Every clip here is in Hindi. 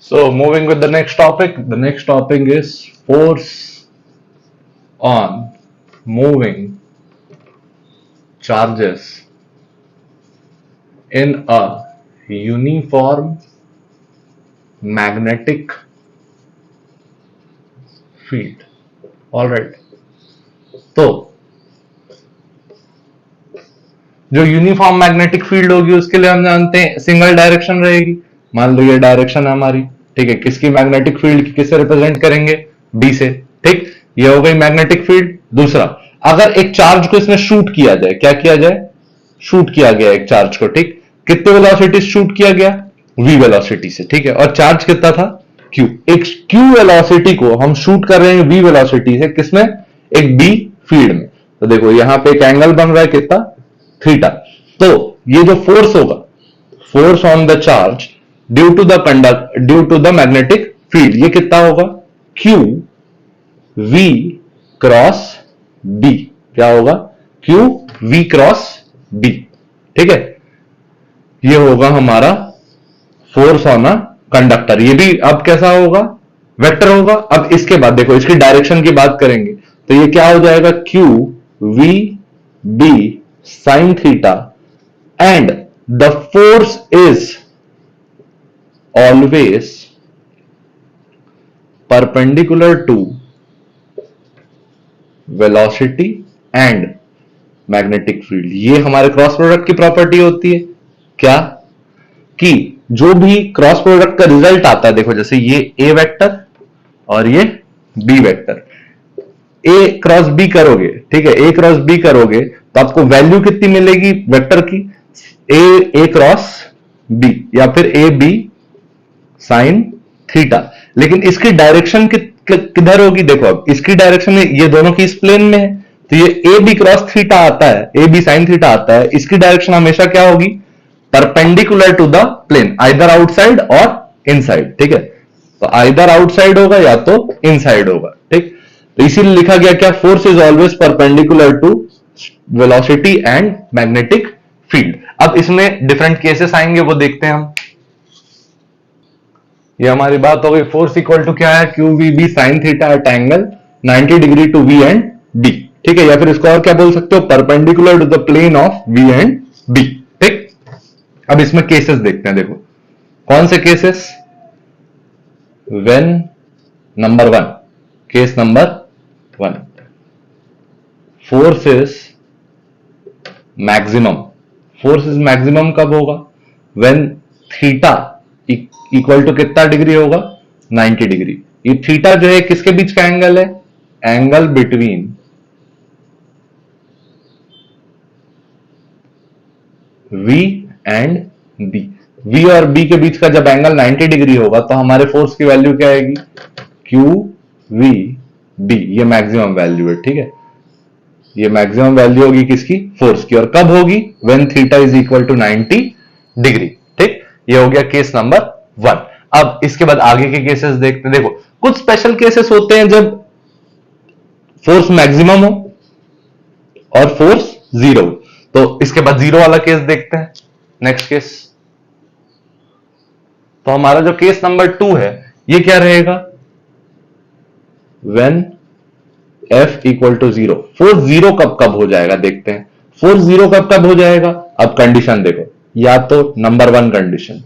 So moving with the next topic. The next topic is force on moving charges in a uniform magnetic field. Alright. तो जो यूनिफॉर्म मैग्नेटिक फील्ड होगी उसके लिए हम जानते हैं सिंगल डायरेक्शन रहेगी। मान लो ये डायरेक्शन है हमारी, ठीक है। किसकी मैग्नेटिक फील्ड की किससे रिप्रेजेंट करेंगे? बी से, ठीक। ये हो गई मैग्नेटिक फील्ड। दूसरा, अगर एक चार्ज को इसमें शूट किया जाए, क्या किया जाए? शूट किया गया एक चार्ज को, ठीक। कितने वेलोसिटी शूट किया गया? v वेलोसिटी से, ठीक है। और चार्ज कितना था? q। एक q वेलोसिटी को हम शूट कर रहे हैं v वेलोसिटी से, किसमें? एक b फील्ड में। तो देखो यहां पे एक एंगल बन रहा है, कितना? थीटा। तो ये जो फोर्स होगा, force on the charge due to the magnetic field, ये कितना होगा? q v cross b। क्या होगा? q v क्रॉस b, ठीक है। ये होगा हमारा फोर्स ऑन अ कंडक्टर। ये भी अब कैसा होगा? वेक्टर होगा। अब इसके बाद देखो इसकी डायरेक्शन की बात करेंगे तो ये क्या हो जाएगा? q v b sin theta and the force is always perpendicular to velocity and magnetic field. ये हमारे क्रॉस प्रोडक्ट की प्रॉपर्टी होती है। क्या? कि जो भी क्रॉस प्रोडक्ट का रिजल्ट आता है, देखो जैसे ये ए वेक्टर और ये बी वेक्टर, ए क्रॉस बी करोगे, ठीक है। ए क्रॉस बी करोगे तो आपको वैल्यू कितनी मिलेगी वेक्टर की? ए क्रॉस बी या फिर ए बी साइन थीटा। लेकिन इसकी डायरेक्शन किधर होगी? देखो अब इसकी डायरेक्शन ये दोनों की इस प्लेन में है, तो ये ए बी क्रॉस थीटा आता है, ए बी साइन थीटा आता है। इसकी डायरेक्शन हमेशा क्या होगी? Perpendicular to the plane, either outside और इनसाइड, ठीक है। तो आइदर आउटसाइड होगा या तो इनसाइड होगा, ठीक। तो इसीलिए लिखा गया क्या? Force is always perpendicular to velocity and magnetic field. अब इसमें डिफरेंट केसेस आएंगे, वो देखते हैं हम। ये हमारी बात हो गई। फोर्स इक्वल टू क्या है? Q we B sine theta at angle 90 degree to V and B, ठीक है। या फिर इसको और क्या बोल सकते हो? Perpendicular to the plane of V and B, ठीक। अब इसमें केसेस देखते हैं। देखो कौन से cases? When number 1, case number 1, force is maximum. Force is maximum कब होगा? व्हेन थीटा इक्वल टू कितना डिग्री होगा? 90 डिग्री। ये थीटा जो है किसके बीच का एंगल है? Angle between V and B। V और B के बीच का जब एंगल 90 डिग्री होगा तो हमारे फोर्स की वैल्यू क्या आएगी? Q V B। ये मैक्सिमम वैल्यू है, ठीक है। ये मैक्सिमम वैल्यू होगी किसकी? फोर्स की। और कब होगी? When theta is equal to 90 degree, ठीक। ये हो गया केस नंबर 1। अब इसके बाद आगे के केसेस देखते हैं। देखो कुछ स्पेशल केसेस होते हैं जब फोर्स मैक्सिमम हो और फोर्स जीरो। तो इसके बाद जीरो वाला केस देखते हैं, नेक्स्ट केस। तो हमारा जो केस नंबर 2 है ये क्या रहेगा? When F equal to zero. Force zero कब कब हो जाएगा देखते हैं। फोर्स जीरो कब कब हो जाएगा? अब कंडीशन देखो, या तो नंबर 1 कंडीशन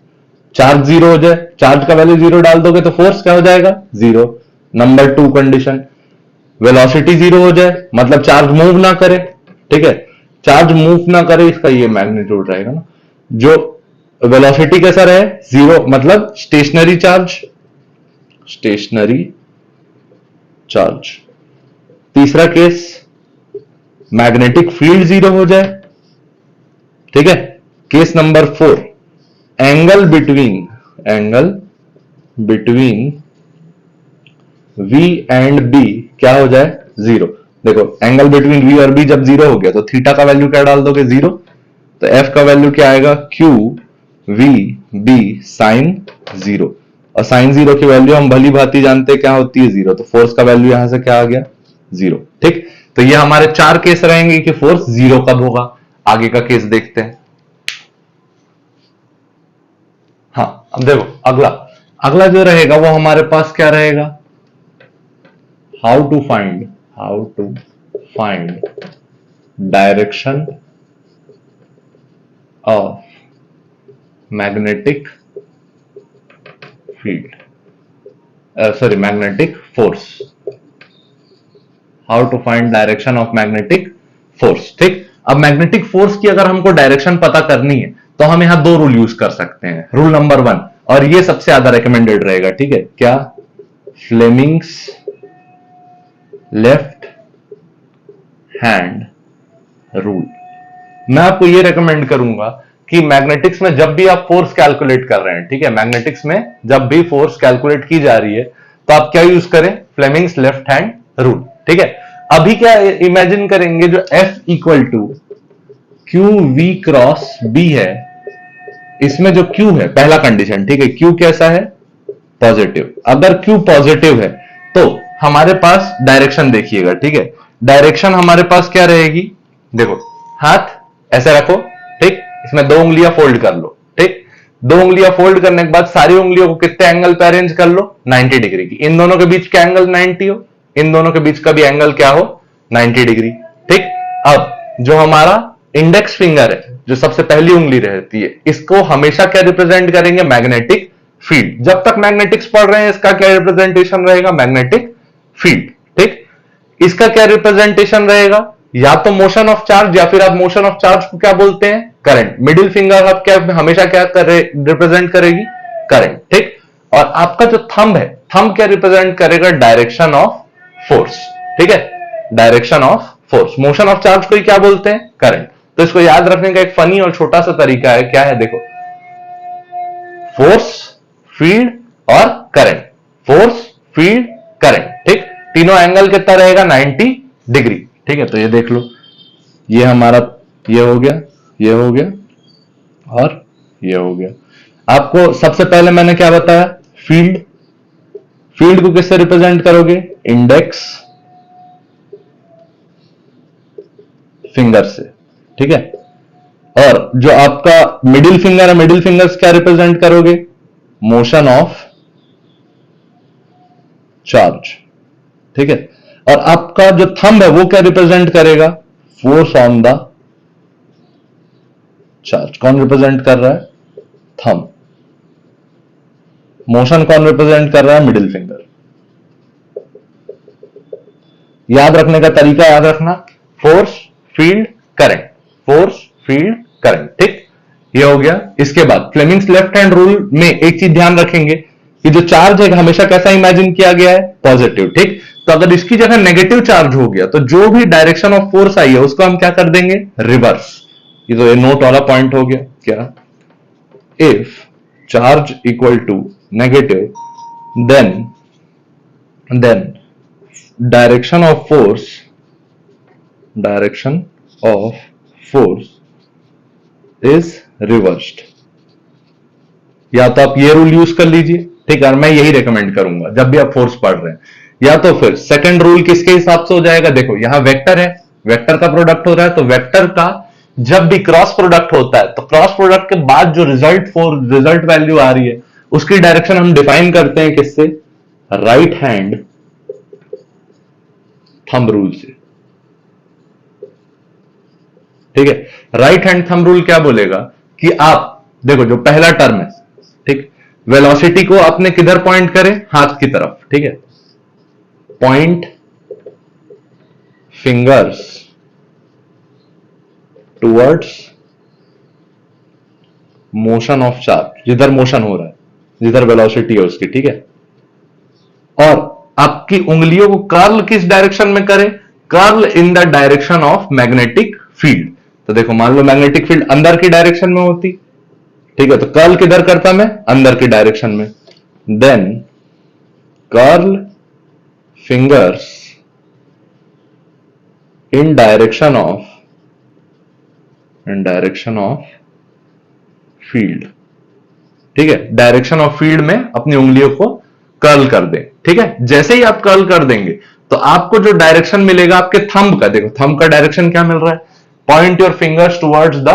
चार्ज जीरो हो जाए, चार्ज का वैल्यू जीरो डाल दोगे तो फोर्स क्या हो जाएगा? Zero. Number 2 condition velocity zero हो जाए, मतलब चार्ज मूव ना करे, ठीक है। चार्ज मूव ना करे इसका ये मैग्नीट्यूड रहेगा ना। जो वेलोसिटी कैसा रहे? जीरो, मतलब स्टेशनरी चार्ज, स्टेशनरी चार्ज। तीसरा केस मैग्नेटिक फील्ड जीरो हो जाए, ठीक है। Case number 4 angle between V and B क्या हो जाए? जीरो। देखो एंगल बिटवीन V और B जब जीरो हो गया तो थीटा का वैल्यू क्या डाल दोगे? जीरो। तो F का वैल्यू क्या आएगा? Q V B sine zero. और साइन जीरो की वैल्यू हम भली भांति जानते हैं क्या होती है? जीरो। तो फोर्स का वैल्यू यहां से क्या आ गया? जीरो, ठीक। तो ये हमारे 4 केस रहेंगे कि फोर्स जीरो कब होगा। आगे का केस देखते हैं। हाँ अब देखो अगला, अगला जो रहेगा वो हमारे पास क्या रहेगा, how to find direction of magnetic field, sorry magnetic force, how to find direction of magnetic force. ठीक, अब मैग्नेटिक फोर्स की अगर हमको डायरेक्शन पता करनी है तो हम यहां दो रूल यूज कर सकते हैं। रूल नंबर 1, और ये सबसे ज्यादा रिकमेंडेड रहेगा, ठीक है, क्या, फ्लेमिंग्स लेफ्ट हैंड रूल। मैं आपको ये रेकमेंड करूंगा कि मैग्नेटिक्स में जब भी आप फोर्स कैलकुलेट कर रहे हैं, ठीक है, मैग्नेटिक्स में जब भी फोर्स कैलकुलेट की जा रही है तो आप क्या यूज करें, फ्लेमिंग्स लेफ्ट हैंड रूल। ठीक है, अभी क्या इमेजिन करेंगे, जो F equal to Q we cross B है, इसमें जो Q है, पहला कंडीशन, ठीक है, Q कैसा है, पॉजिटिव। अगर Q पॉजिटिव है तो हमारे पास डायरेक्शन देखिएगा, ठीक है, डायरेक्शन हमारे पास क्या रहेगी, देखो हाथ ऐसे रखो, ठीक, इसमें 2 उंगलियां फोल्ड कर लो, ठीक, 2 उंगलियां फोल्ड करने के बाद सारी उंगलियों को कितने एंगल पे अरेंज कर लो, 90 डिग्री की। इन दोनों के बीच का एंगल 90 हो, इन दोनों के बीच का भी एंगल क्या हो, 90 डिग्री। ठीक, अब जो हमारा इंडेक्स फिंगर है, जो सबसे पहली उंगली रहती है, इसको हमेशा क्या रिप्रेजेंट करेंगे, मैग्नेटिक फील्ड। जब तक मैग्नेटिक्स पढ़ रहे हैं इसका क्या रिप्रेजेंटेशन रहेगा, मैग्नेटिक फील्ड। ठीक, इसका क्या रिप्रेजेंटेशन रहेगा, या तो मोशन ऑफ चार्ज, या फिर आप मोशन ऑफ चार्ज को क्या बोलते हैं, करंट। मिडिल फिंगर आप क्या हमेशा क्या रिप्रेजेंट करेगी, करंट। ठीक, और आपका जो थंब है, थंब क्या रिप्रेजेंट करेगा, डायरेक्शन ऑफ फोर्स। ठीक है, direction of force. Motion of charge को ही क्या बोलते हैं, करंट। तो इसको याद रखने का एक फनी और छोटा सा तरीका है, क्या है, देखो, फोर्स, फील्ड और करंट, फोर्स, फील्ड, करंट। ठीक, तीनों एंगल कितना रहेगा, 90 डिग्री। ठीक है, तो ये देख लो, ये हमारा, ये हो गया, ये हो गया और ये हो गया। आपको सबसे पहले मैंने क्या बताया, फील्ड, फील्ड को किससे रिप्रेजेंट करोगे, इंडेक्स फिंगर से। ठीक है, और जो आपका मिडिल फिंगर है, मिडिल फिंगर से क्या रिप्रेजेंट करोगे, मोशन ऑफ चार्ज। ठीक है, और आपका जो थंब है वो क्या रिप्रेजेंट करेगा, फोर्स ऑन द चार्ज। कौन रिप्रेजेंट कर रहा है, थंब। मोशन कौन रिप्रेजेंट कर रहा है, मिडिल फिंगर। याद रखने का तरीका याद रखना, force, field, current, force, field, current. ठीक, ये हो गया। इसके बाद फ्लेमिंग्स लेफ्ट हैंड रूल में एक चीज ध्यान रखेंगे कि जो चार्ज है हमेशा कैसा इमेजिन किया गया है, पॉजिटिव। ठीक, तो अगर इसकी जगह नेगेटिव चार्ज हो गया तो जो भी डायरेक्शन ऑफ फोर्स आई है उसको हम क्या कर देंगे, रिवर्स। ये तो ये नोट वाला पॉइंट हो गया, क्या, if charge equal to negative then direction of force is reversed. या तो आप ये रूल यूज कर लीजिए, ठीक है, मैं यही रेकमेंड करूंगा जब भी आप फोर्स पढ़ रहे हैं। या तो फिर सेकंड रूल किसके हिसाब से हो जाएगा, देखो यहां वेक्टर है, वेक्टर का प्रोडक्ट हो रहा है, तो वेक्टर का जब भी क्रॉस प्रोडक्ट होता है तो क्रॉस प्रोडक्ट के बाद जो रिजल्ट वैल्यू आ रही है उसकी डायरेक्शन हम डिफाइन करते हैं किससे, राइट हैंड थंब रूल से। ठीक है, राइट हैंड थंब रूल क्या बोलेगा कि आप देखो जो पहला टर्म है, ठीक, वेलोसिटी को आपने किधर पॉइंट करें, हाथ की तरफ। ठीक है, point fingers towards motion of charge, जिधर मोशन हो रहा है, जिधर वेलोसिटी है उसकी। ठीक है, और आपकी उंगलियों को कर्ल किस डायरेक्शन में करें, curl in the direction of magnetic field. तो देखो मान लो मैग्नेटिक फील्ड अंदर की डायरेक्शन में होती, ठीक है, तो कर्ल किधर करता मैं, अंदर की डायरेक्शन में। Then curl fingers in direction of field. ठीक है, डायरेक्शन ऑफ फील्ड में अपनी उंगलियों को कर्ल कर दें। ठीक है, जैसे ही आप कर्ल कर देंगे तो आपको जो डायरेक्शन मिलेगा आपके थंब का, देखो थंब का डायरेक्शन क्या मिल रहा है, point your fingers towards the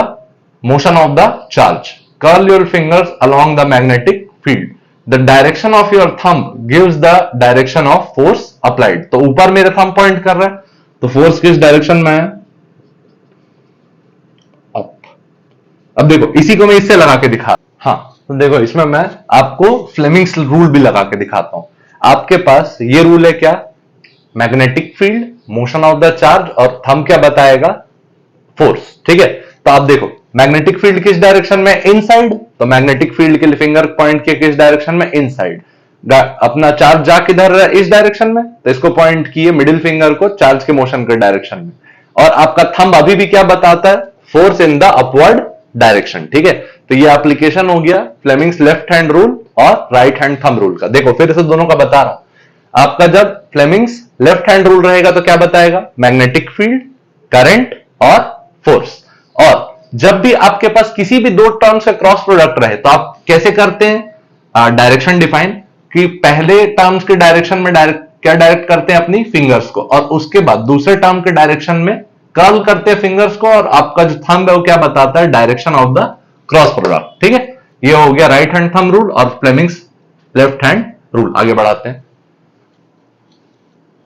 motion of the charge, curl your fingers along the magnetic field. The direction of your thumb gives the direction of force applied. तो ऊपर मेरा थंब पॉइंट कर रहा है, तो फोर्स किस डायरेक्शन में है? अप। अब देखो इसी को मैं इससे लगा के दिखा, हाँ तो देखो इसमें मैं आपको फ्लेमिंग्स रूल भी लगा के दिखाता हूं। आपके पास ये रूल है क्या? Magnetic field, motion of the charge, और थंब क्या बताएगा? फोर्स। ठीक है, तो आप देखो मैग्नेटिक फील्ड किस डायरेक्शन में? इनसाइड। तो मैग्नेटिक फील्ड के लिए फिंगर पॉइंट के किस डायरेक्शन में? इनसाइड। अपना चार्ज जा किधर रहा है? इस डायरेक्शन में, तो इसको पॉइंट किए मिडिल फिंगर को चार्ज के मोशन के डायरेक्शन में। और आपका थंब अभी भी क्या बताता है? Force in the upward direction. ठीक है, तो ये एप्लीकेशन हो गया फ्लेमिंग्स लेफ्ट हैंड रूल और राइट हैंड थंब रूल का। देखो फिर से दोनों का बता रहा हूं। आपका जब फ्लेमिंग्स लेफ्ट हैंड रूल रहेगा तो क्या बताएगा? मैग्नेटिक फील्ड, करंट और फोर्स। और जब भी आपके पास किसी भी दो टर्म्स का क्रॉस प्रोडक्ट रहे तो आप कैसे करते हैं? डायरेक्शन डिफाइन, कि पहले टर्म्स के डायरेक्शन में क्या डायरेक्ट करते हैं? अपनी फिंगर्स को, और उसके बाद दूसरे टर्म के डायरेक्शन में कर्ल करते हैं फिंगर्स को, और आपका जो थंब है वो क्या बताता है? Direction of the cross product. ठीक है, ये हो गया राइट हैंड थंब रूल और फ्लेमिंग्स लेफ्ट हैंड रूल। आगे बढ़ाते हैं,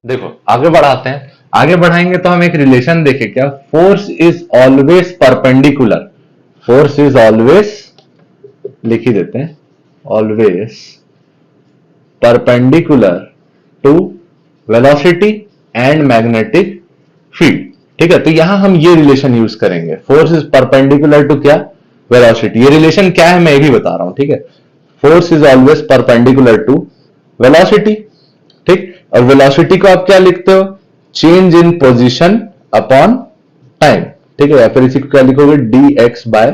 देखो आगे बढ़ाते हैं। आगे बढ़ाएंगे तो हम एक रिलेशन देखें क्या? Force is always perpendicular. Force is always, लिख ही देते हैं, always perpendicular to velocity and magnetic field. ठीक है, तो यहां हम ये रिलेशन यूज करेंगे, फोर्स इज परपेंडिकुलर टू क्या? वेलोसिटी। ये रिलेशन क्या है मैं ये भी बता रहा हूं। ठीक है, force is always perpendicular to velocity. ठीक, और वेलोसिटी को आप क्या लिखते हो? Change in position upon time. ठीक है, या फिर इसी को क्या लिखोगे? dx by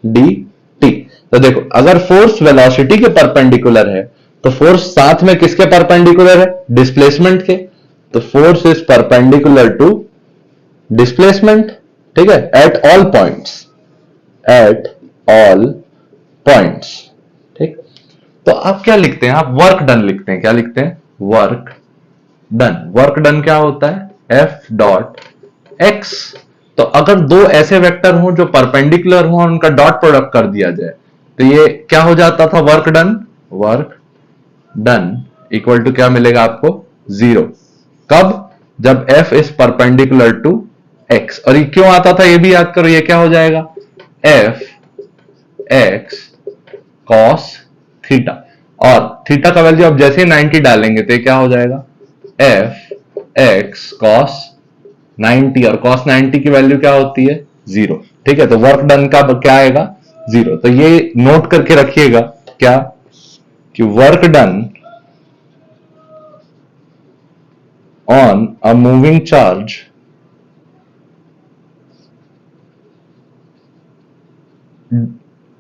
dt। तो देखो अगर फोर्स वेलोसिटी के परपेंडिकुलर है तो फोर्स साथ में किसके परपेंडिकुलर है? डिस्प्लेसमेंट के। तो force is perpendicular to displacement. ठीक है, at all points, at all points. ठीक, तो आप क्या लिखते हैं? आप वर्क डन लिखते हैं। क्या लिखते हैं? Work done. वर्क डन क्या होता है? F dot x। तो अगर दो ऐसे वेक्टर हों जो परपेंडिकुलर हों, उनका डॉट प्रोडक्ट कर दिया जाए तो ये क्या हो जाता था? Work done. Work done equal to क्या मिलेगा आपको? 0। कब? जब F is perpendicular to x। और ये क्यों आता था ये भी याद करो। ये क्या हो जाएगा? F x cos theta. और थीटा का वैल्यू आप जैसे ही 90 डालेंगे तो ये क्या हो जाएगा? F x cos 90। और cos 90 की वैल्यू क्या होती है? 0। ठीक है, तो वर्क डन का क्या आएगा? 0। तो ये नोट करके रखिएगा क्या, कि work done on a moving charge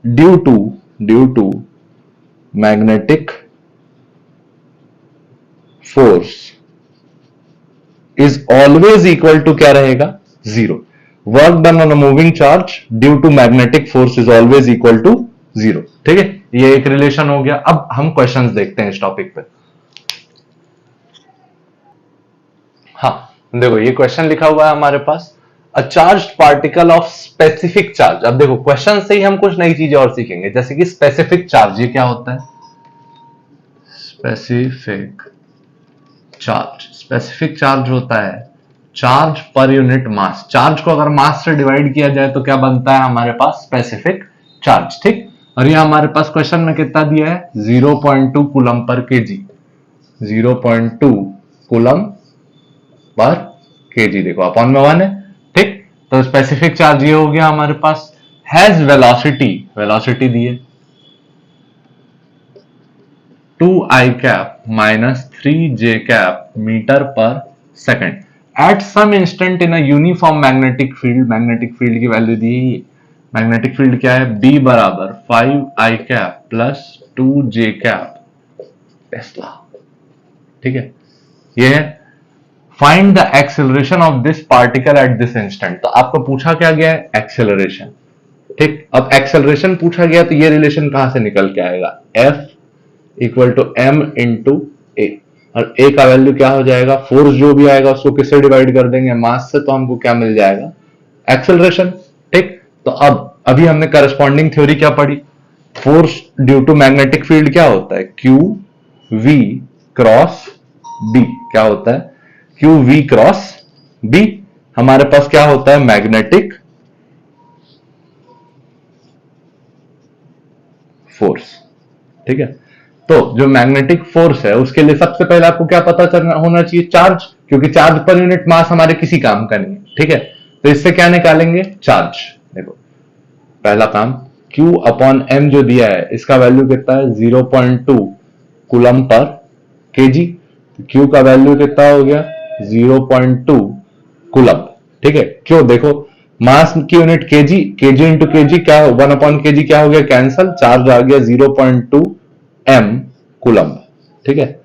due to magnetic force is always equal to क्या रहेगा? 0। Work done on a moving charge due to magnetic force is always equal to 0। ठीक है, ये एक रिलेशन हो गया। अब हम क्वेश्चंस देखते हैं इस टॉपिक पे। हाँ देखो ये क्वेश्चन लिखा हुआ है हमारे पास, a charged particle of specific charge. अब देखो क्वेश्चन से ही हम कुछ नई चीजें और सीखेंगे, जैसे कि स्पेसिफिक चार्ज। ये क्या होता है? Specific charge. स्पेसिफिक चार्ज होता है charge per unit mass. Charge को अगर मास से डिवाइड किया जाए तो क्या बनता है हमारे पास? Specific charge. ठीक, और ये हमारे पास क्वेश्चन में कितना दिया है? 0.2 coulomb per KG. 0.2 coulomb per KG. देखो अपॉन में 1 है। ठीक, तो स्पेसिफिक चार्ज ये हो गया हमारे पास। हैज वेलोसिटी, वेलोसिटी दी है 2i cap minus 3j cap metre पर second at some instant in a uniform magnetic field. Magnetic field की वैल्यू दी है। मैग्नेटिक फील्ड क्या है? B बराबर 5i cap plus 2j cap Tesla. ठीक है, ये है find the acceleration of this particle at this instant. तो आपको पूछा क्या गया है? एक्सेलरेशन। ठीक, अब एक्सेलरेशन पूछा गया तो ये रिलेशन कहां से निकल के आएगा? F equal to m into A. और ए का वैल्यू क्या हो जाएगा? फोर्स जो भी आएगा उसको किससे डिवाइड कर देंगे? मास से। तो हमको क्या मिल जाएगा? एक्सेलरेशन। ठीक, तो अब अभी हमने करस्पॉन्डिंग थ्योरी क्या पढ़ी? Force due to magnetic field क्या होता है, क्यू वी क्रॉस बी। क्या होता है, क्यू वी क्रॉस बी। हमारे पास क्या होता है, मैग्नेटिक फोर्स। ठीक है, तो जो मैग्नेटिक फोर्स है उसके लिए सबसे पहले आपको क्या पता चलना होना चाहिए, चार्ज, क्योंकि चार्ज पर यूनिट मास हमारे किसी काम का नहीं है। ठीक है, तो इससे क्या निकालेंगे, चार्ज। देखो पहला काम, Q अपॉन M जो दिया है इसका वैल्यू कितना है, 0.2 कूलम पर केजी। Q का वैल्यू कितना हो गया, 0.2 कूलम। ठीक है, क्यों, देखो मास की unit KG, KG into KG क्या, 1 अपॉन केजी क्या हो गया, कैंसल, चार्ज आ गया 0.2 M कूलम। ठीक है,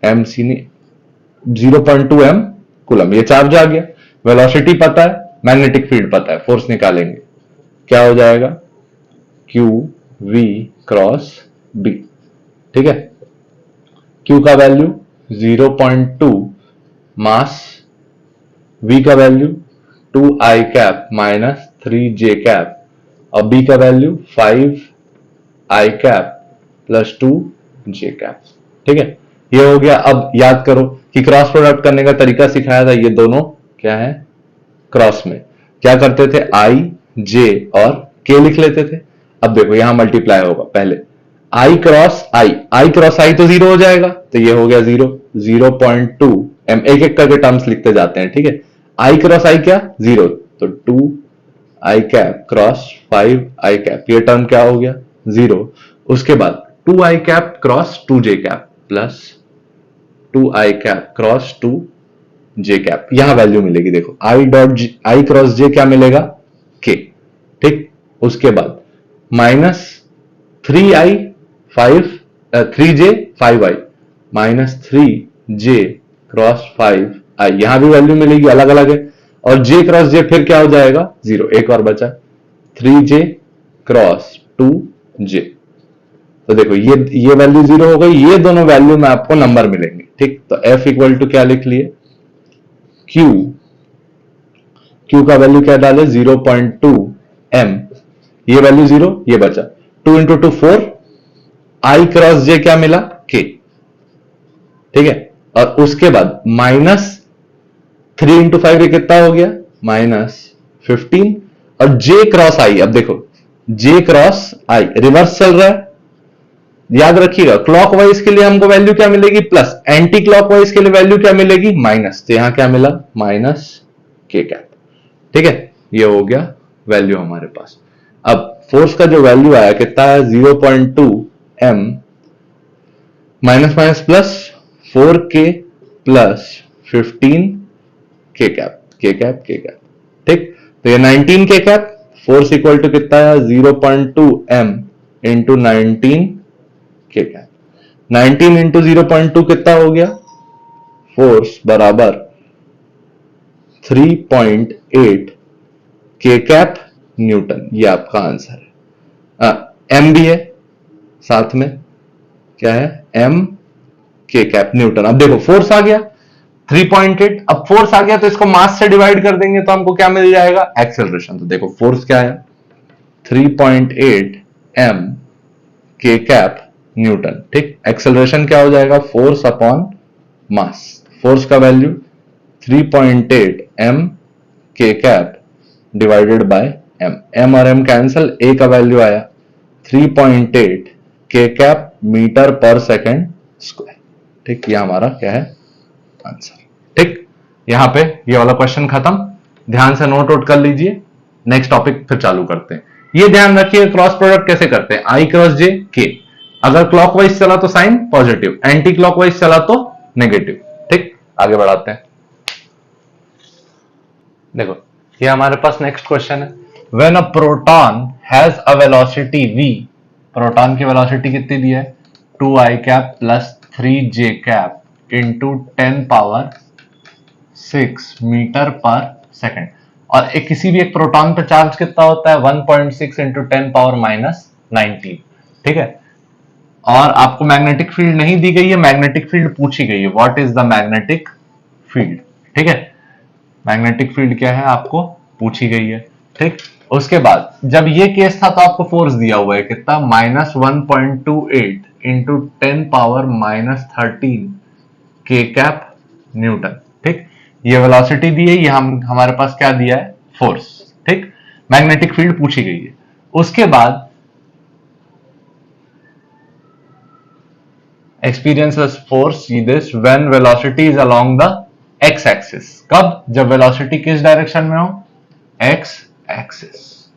एम सी ने 0.2 M कूलम, ये चार्ज आ गया। वेलोसिटी पता है, मैग्नेटिक फील्ड पता है, फोर्स निकालेंगे, क्या हो जाएगा, क्यू वी क्रॉस बी। ठीक है, क्यू का वैल्यू 0.2 मास, वी का वैल्यू 2 आई कैप माइनस 3 जे कैप, और बी का वैल्यू 5 आई कैप प्लस 2 जे कैप। ठीक है, ये हो गया। अब याद करो कि क्रॉस प्रोडक्ट करने का तरीका सिखाया था, ये दोनों क्या है, क्रॉस में क्या करते थे, आई जे और के लिख लेते थे। अब देखो यहां मल्टीप्लाई होगा, पहले आई क्रॉस आई, आई क्रॉस आई तो 0 हो जाएगा, तो ये हो गया 0, 0.2 एम, एक एक करके टर्म्स लिखते जाते हैं। ठीक है, आई क्रॉस आई क्या, 0, तो 2 आई कैप क्रॉस 5 आई कैप, ये टर्म क्या हो गया, 0। उसके बाद 2 आई cap cross 2 j cap plus 2 आई कैप क्रॉस 2 जे कैप, यहां वैल्यू मिलेगी, देखो आई डॉट आई क्रॉस जे क्या मिलेगा, के। ठीक, उसके बाद minus 3i 5 3j 5i minus 3j cross 5i, यहां भी वैल्यू मिलेगी, अलग अलग है। और j क्रॉस j फिर क्या हो जाएगा, 0, एक और बचा 3j क्रॉस 2j। तो देखो ये वैल्यू 0 हो गई, ये दोनों वैल्यू में आपको नंबर मिलेंगे। ठीक, तो F इक्वल टू क्या लिख लिए, Q, Q का वैल्यू क्या डाले, 0.2 M, ये वैल्यू 0, ये बचा 2 इंटू 2 4, आई क्रॉस जे क्या मिला, के। ठीक है, और उसके बाद माइनस 3 इंटू 5 कितना हो गया, माइनस 15, और जे क्रॉस आई, अब देखो जे क्रॉस आई रिवर्स चल रहा है, याद रखिएगा क्लॉकवाइज के लिए हमको वैल्यू क्या मिलेगी, प्लस, एंटी क्लॉकवाइज के लिए वैल्यू क्या मिलेगी, माइनस, तो यहां क्या मिला, माइनस के कैप। ठीक है, ये हो गया वैल्यू हमारे पास। अब फोर्स का जो वैल्यू आया कितना है, 0.2 M minus minus plus 4k plus 15 के कैप, के कैप, के कैप। ठीक, तो ये 19 के कैप, फोर्स इक्वल टू कितना है, 0.2 M इंटू 19 के कैप। 19 इंटू 0.2 कितना हो गया, फोर्स बराबर 3.8 के कैप न्यूटन, ये आपका आंसर है। एम भी है साथ में, क्या है, एम के कैप न्यूटन। अब देखो फोर्स आ गया 3.8, अब फोर्स आ गया तो इसको मास से डिवाइड कर देंगे तो हमको क्या मिल जाएगा, एक्सेलरेशन। तो देखो फोर्स क्या है, 3.8 एम के कैप न्यूटन। ठीक, एक्सेलरेशन क्या हो जाएगा, फोर्स अपॉन मास। फोर्स का वैल्यू 3.8 एम के cap divided by M, M और एम कैंसल, ए का वैल्यू आया 3.8 के कैप मीटर पर सेकेंड स्क्वायर। ठीक, ये हमारा क्या है, आंसर। ठीक, यहां पे ये वाला क्वेश्चन खत्म, ध्यान से नोट आउट कर लीजिए, नेक्स्ट टॉपिक फिर चालू करते हैं। ये ध्यान रखिए क्रॉस प्रोडक्ट कैसे करते हैं, आई क्रॉस जे के, अगर क्लॉकवाइज चला तो साइन पॉजिटिव, एंटी क्लॉकवाइज चला तो नेगेटिव। ठीक, आगे बढ़ाते हैं। देखो ये हमारे पास नेक्स्ट क्वेश्चन है, when a proton has a velocity v, proton की वेलोसिटी कितनी दी है, 2i cap plus 3j cap into 10 power 6 metre पर सेकेंड, और एक किसी भी एक प्रोटॉन पर चार्ज कितना होता है, 1.6 इंटू 10 पावर माइनस 19। ठीक है, और आपको मैग्नेटिक फील्ड नहीं दी गई है, मैग्नेटिक फील्ड पूछी गई है, what is the magnetic field. ठीक है, मैग्नेटिक फील्ड क्या है आपको पूछी गई है। ठीक, उसके बाद जब ये केस था तो आपको फोर्स दिया हुआ है कितना, -1.28 इंटू 10⁻−13 के कैप न्यूटन। ठीक, ये वेलोसिटी दी है, ये हमारे पास क्या दिया है, फोर्स। ठीक, मैग्नेटिक फील्ड पूछी गई है। उसके बाद experiences force, see this, when velocity is along the x axis। कब, जब वेलोसिटी किस डायरेक्शन में हो, x एक्सिस।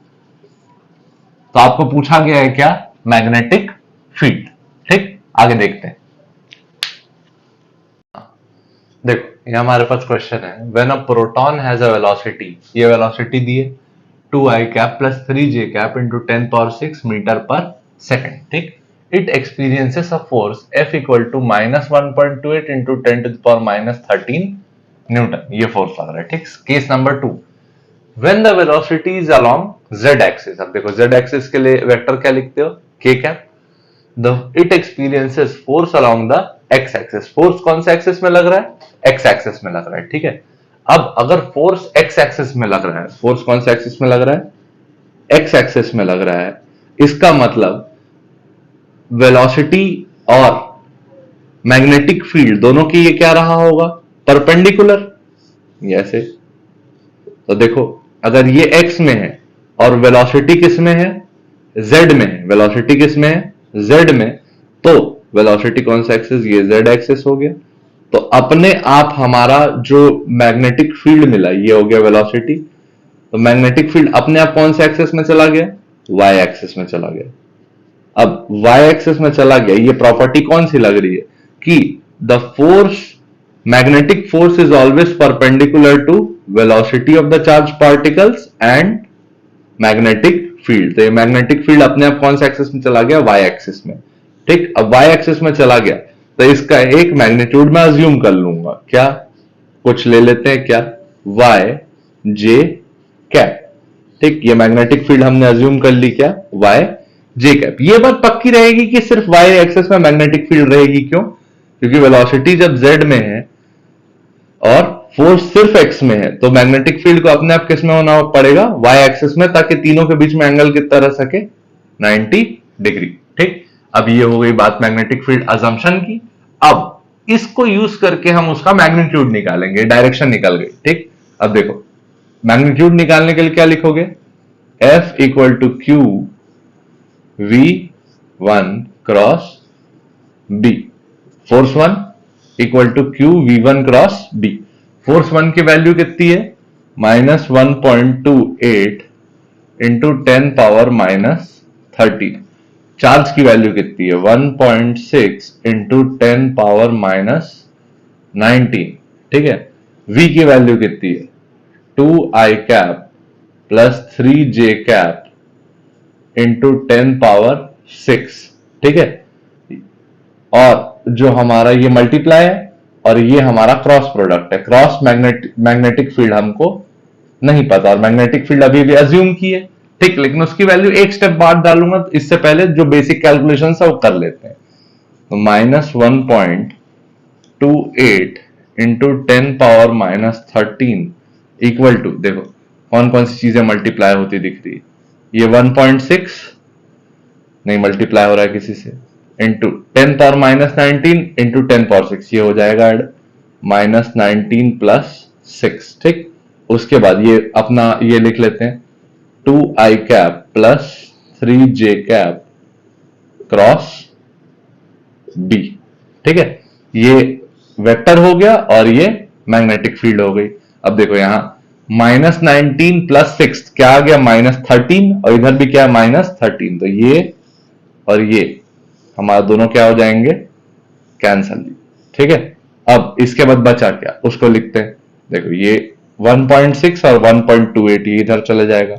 तो आपको पूछा गया है क्या, मैग्नेटिक फील्ड। ठीक, आगे देखते हैं। देखो ये हमारे पास क्वेश्चन है, when a proton has a velocity, ये वेलोसिटी दी है 2i cap plus 3j cap into 10⁻6 metre पर सेकेंड। ठीक, it experiences a force F equal to -1.28 into 10⁻−13 Newton, ये फोर्स लग रहा है। ठीक, case number 2, when the velocity is along z axis। अब देखो z axis के लिए वेक्टर क्या लिखते हो, k cap. it experiences force along the x axis। Force कौन से एक्सिस में लग रहा है, x एक्सिस में लग रहा है। ठीक है, अब अगर फोर्स x एक्सिस में लग रहा है, फोर्स कौन से एक्सिस में लग रहा है, x एक्सिस में लग रहा है, इसका मतलब वेलोसिटी और मैग्नेटिक फील्ड दोनों की ये क्या रहा होगा, परपेंडिकुलर, ऐसे। तो देखो अगर ये x में है और वेलोसिटी किस में है, z में है, वेलोसिटी किस में है, z में, तो वेलोसिटी कौन सा एक्सिस, ये z एक्सिस हो गया। तो अपने आप हमारा जो मैग्नेटिक फील्ड मिला ये हो गया वेलोसिटी। तो मैग्नेटिक फील्ड अपने आप कौन से एक्सिस में चला गया, y एक्सिस में चला गया। अब y एक्सिस में चला गया, ये प्रॉपर्टी कौन सी लग रही है कि the force, magnetic force is always perpendicular to velocity of the charge particles and magnetic field. तो ये मैग्नेटिक फील्ड अपने आप कौन से एक्सिस में चला गया, y एक्सिस में। ठीक, अब y एक्सिस में चला गया तो इसका एक मैग्नीट्यूड मैं अज्यूम कर लूंगा, क्या, कुछ ले लेते हैं क्या, y j कैप। ठीक, ये मैग्नेटिक फील्ड हमने अज्यूम कर ली, क्या, y j कैप। ये बात पक्की रहेगी कि सिर्फ y एक्सिस में मैग्नेटिक फील्ड रहेगी, क्यों, क्योंकि वेलोसिटी जब z में है और फोर्स सिर्फ x में है, तो मैग्नेटिक फील्ड को अपने आप किस में होना पड़ेगा, y एक्सिस में, ताकि तीनों के बीच में एंगल कितना रह सके, 90 डिग्री। ठीक, अब ये हो गई बात मैग्नेटिक फील्ड अजम्पशन की। अब इसको यूज करके हम उसका मैग्नीट्यूड निकालेंगे, डायरेक्शन निकल गई। ठीक, अब देखो मैग्नीट्यूड निकालने के लिए क्या लिखोगे, F equal to Q V1 cross B, force 1 equal to Q V1 cross B। Force 1 की वैल्यू कितनी है, -1.28 इंटू 10⁻−13। चार्ज की वैल्यू कितनी है, 1.6 इंटू 10⁻−19। ठीक है, V की वैल्यू कितनी है, 2i cap plus 3j cap into 10⁻6। ठीक है, और जो हमारा ये मल्टीप्लाई है और ये हमारा क्रॉस प्रोडक्ट है। क्रॉस मैग्नेटिक फील्ड हमको नहीं पता और मैग्नेटिक फील्ड अभी भी अज्यूम की है। ठीक, लेकिन उसकी वैल्यू एक स्टेप बाद डालूंगा, तो इससे पहले जो बेसिक कैलकुलेशन है वो कर लेते हैं। तो -1.28 इंटू 10⁻−13 इक्वल टू, देखो कौन कौन सी चीजें मल्टीप्लाई होती दिख रही है, ये 1.6 नहीं मल्टीप्लाई हो रहा है किसी से, इंटू 10⁻−19 इंटू 10⁻6, ये हो जाएगा -19 प्लस 6। ठीक, उसके बाद ये अपना ये लिख लेते हैं 2i cap plus 3j cap cross b। ठीक है, ये वेक्टर हो गया और ये मैग्नेटिक फील्ड हो गई। अब देखो यहां -19 प्लस 6 क्या आ गया, -13, और इधर भी क्या है, -13। तो ये और ये हमारा दोनों क्या हो जाएंगे, कैंसल। ठीक है, अब इसके बाद बचा क्या, उसको लिखते हैं। देखो ये 1.6 और 1.28 ये इधर चले जाएगा,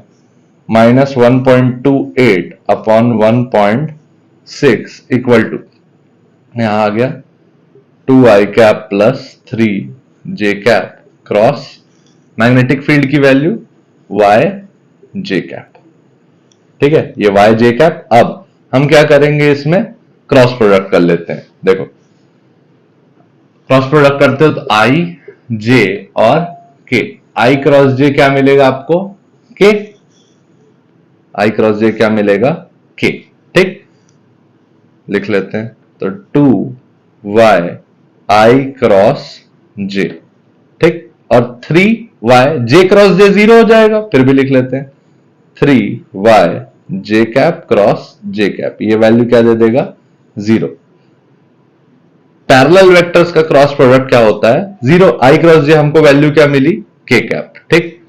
-1.28 अपॉन 1.6 इक्वल टू, यहां आ गया 2i cap plus 3j cap cross magnetic field की वैल्यू y j कैप। ठीक है, ये y j कैप। अब हम क्या करेंगे, इसमें क्रॉस प्रोडक्ट कर लेते हैं। देखो क्रॉस प्रोडक्ट करते हो तो i j और k, i क्रॉस j क्या मिलेगा आपको, k। आई क्रॉस जे क्या मिलेगा, के। ठीक, लिख लेते हैं। तो 2y आई क्रॉस जे, ठीक, और 3y जे क्रॉस जे 0 हो जाएगा, फिर भी लिख लेते हैं 3y जे कैप क्रॉस जे कैप, ये वैल्यू क्या दे देगा, 0। पैरेलल वेक्टर्स का क्रॉस प्रोडक्ट क्या होता है, 0। आई क्रॉस जे हमको वैल्यू क्या मिली, के कैप। ठीक,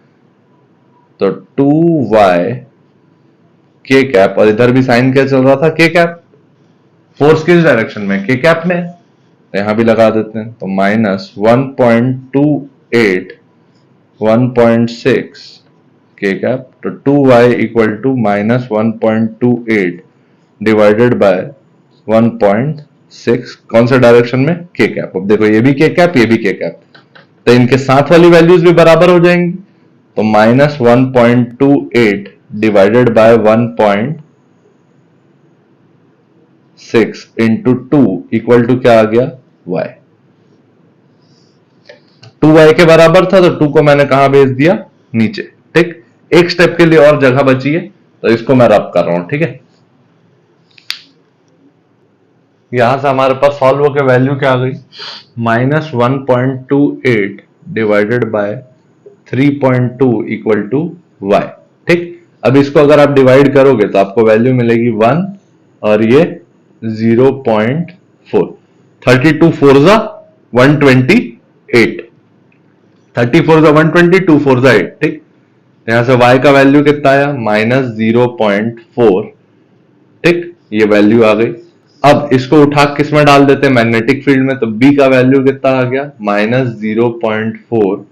तो 2y के कैप, और इधर भी साइन क्या चल रहा था, के कैप। फोर्स किस डायरेक्शन में, के कैप में, तो यहां भी लगा देते हैं। तो माइनस 1.28 1.6 के कैप, तो 2y equal to minus 1.28 divided by 1.6, कौन से डायरेक्शन में, के कैप। अब देखो ये भी के कैप, ये भी के कैप, तो इनके साथ वाली वैल्यूज भी बराबर हो जाएंगी। तो minus 1.28 divided by 1.6 into 2 equal to क्या आ गया, y। 2y के बराबर था, तो 2 को मैंने कहां भेज दिया, नीचे। ठीक, एक स्टेप के लिए और जगह बची है, तो इसको मैं रब कर रहा हूं। ठीक है, यहां से हमारे पास सॉल्व होकर वैल्यू क्या आ गई, minus 1.28 divided by 3.2 equal to y। ठीक, अब इसको अगर आप डिवाइड करोगे तो आपको वैल्यू मिलेगी 1 और ये 0.4। 32 4 जा 128, 34 जा 120, 2 4 जा 8। ठीक, यहां से y का वैल्यू कितना आया, माइनस 0.4। ठीक, ये वैल्यू आ गई। अब इसको उठा किस में डाल देते हैं, मैग्नेटिक फील्ड में, तो b का वैल्यू कितना आ गया, माइनस 0.4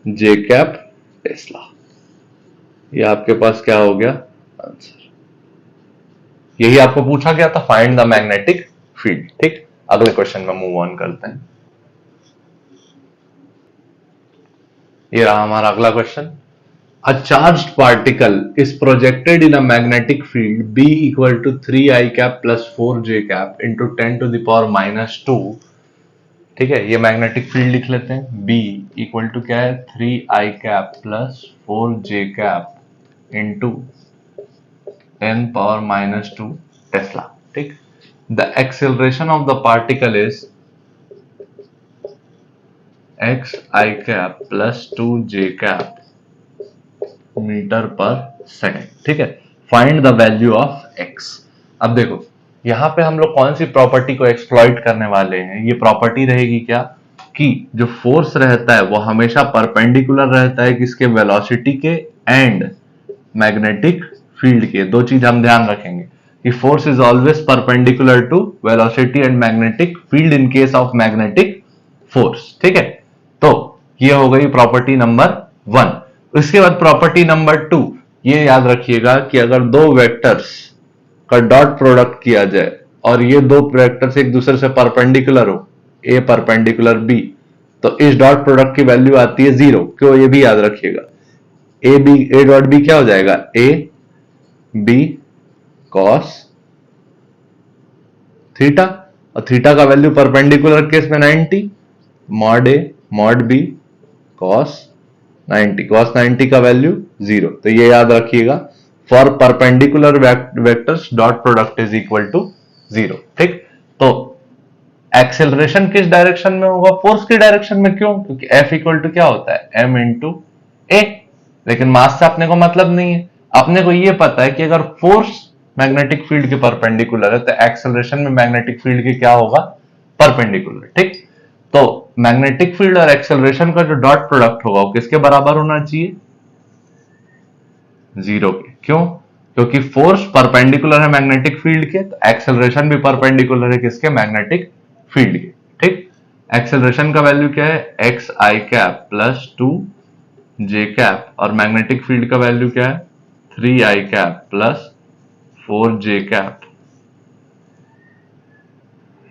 जे कैप टेस्ला। ये आपके पास क्या हो गया, आंसर। यही आपको पूछा गया था, फाइंड द मैग्नेटिक फील्ड। ठीक, अगले क्वेश्चन में मूव ऑन करते हैं। ये रहा हमारा अगला question. A charged particle is projected in a magnetic field B equal to 3i cap plus 4j cap into 10 to the power minus 2। ठीक है, ये मैग्नेटिक फील्ड लिख लेते हैं। B इक्वल टू क्या है, 3i cap plus 4j cap into 10 power minus 2 tesla. ठीक, the acceleration of the particle is xi cap plus 2j cap metre पर सेकेंड। ठीक है, find the value of x। अब देखो यहां पे हम लोग कौन सी प्रॉपर्टी को एक्सप्लॉइट करने वाले हैं, ये प्रॉपर्टी रहेगी क्या, कि जो फोर्स रहता है वो हमेशा परपेंडिकुलर रहता है किसके, वेलोसिटी के एंड मैग्नेटिक फील्ड के। दो चीज हम ध्यान रखेंगे कि force is always perpendicular to velocity and magnetic field in case of magnetic force. ठीक है, तो ये हो गई प्रॉपर्टी नंबर 1। उसके बाद प्रॉपर्टी नंबर 2, ये याद रखिएगा कि अगर दो वेक्टर्स का डॉट प्रोडक्ट किया जाए और ये दो वेक्टर्स एक दूसरे से परपेंडिकुलर हो, ए परपेंडिकुलर बी, तो इस डॉट प्रोडक्ट की वैल्यू आती है 0। क्यों, ये भी याद रखिएगा। ए डॉट बी क्या हो जाएगा, ए बी कॉस थीटा, और थीटा का वैल्यू परपेंडिकुलर केस में 90, mod A mod B cos 90, cos 90 का वैल्यू 0। तो ये याद रखिएगा, for perpendicular vectors dot product is equal to 0। ठीक, तो एक्सेलरेशन किस डायरेक्शन में होगा, फोर्स की डायरेक्शन में। क्यों, क्योंकि F इक्वल टू क्या होता है, m इंटू ए। लेकिन मास से अपने को मतलब नहीं है, अपने को ये पता है कि अगर फोर्स मैग्नेटिक फील्ड के परपेंडिकुलर है तो एक्सेलरेशन में मैग्नेटिक फील्ड के क्या होगा, परपेंडिकुलर। ठीक, तो मैग्नेटिक फील्ड और एक्सेलरेशन का जो डॉट प्रोडक्ट होगा वो किसके बराबर होना चाहिए, 0 के। क्यों, क्योंकि फोर्स परपेंडिकुलर है मैग्नेटिक फील्ड के, तो एक्सेलरेशन भी परपेंडिकुलर है किसके, मैग्नेटिक फील्ड के। ठीक, एक्सेलरेशन का वैल्यू क्या है, एक्स आई कैप प्लस 2j कैप, और मैग्नेटिक फील्ड का वैल्यू क्या है, 3i cap plus 4j cap.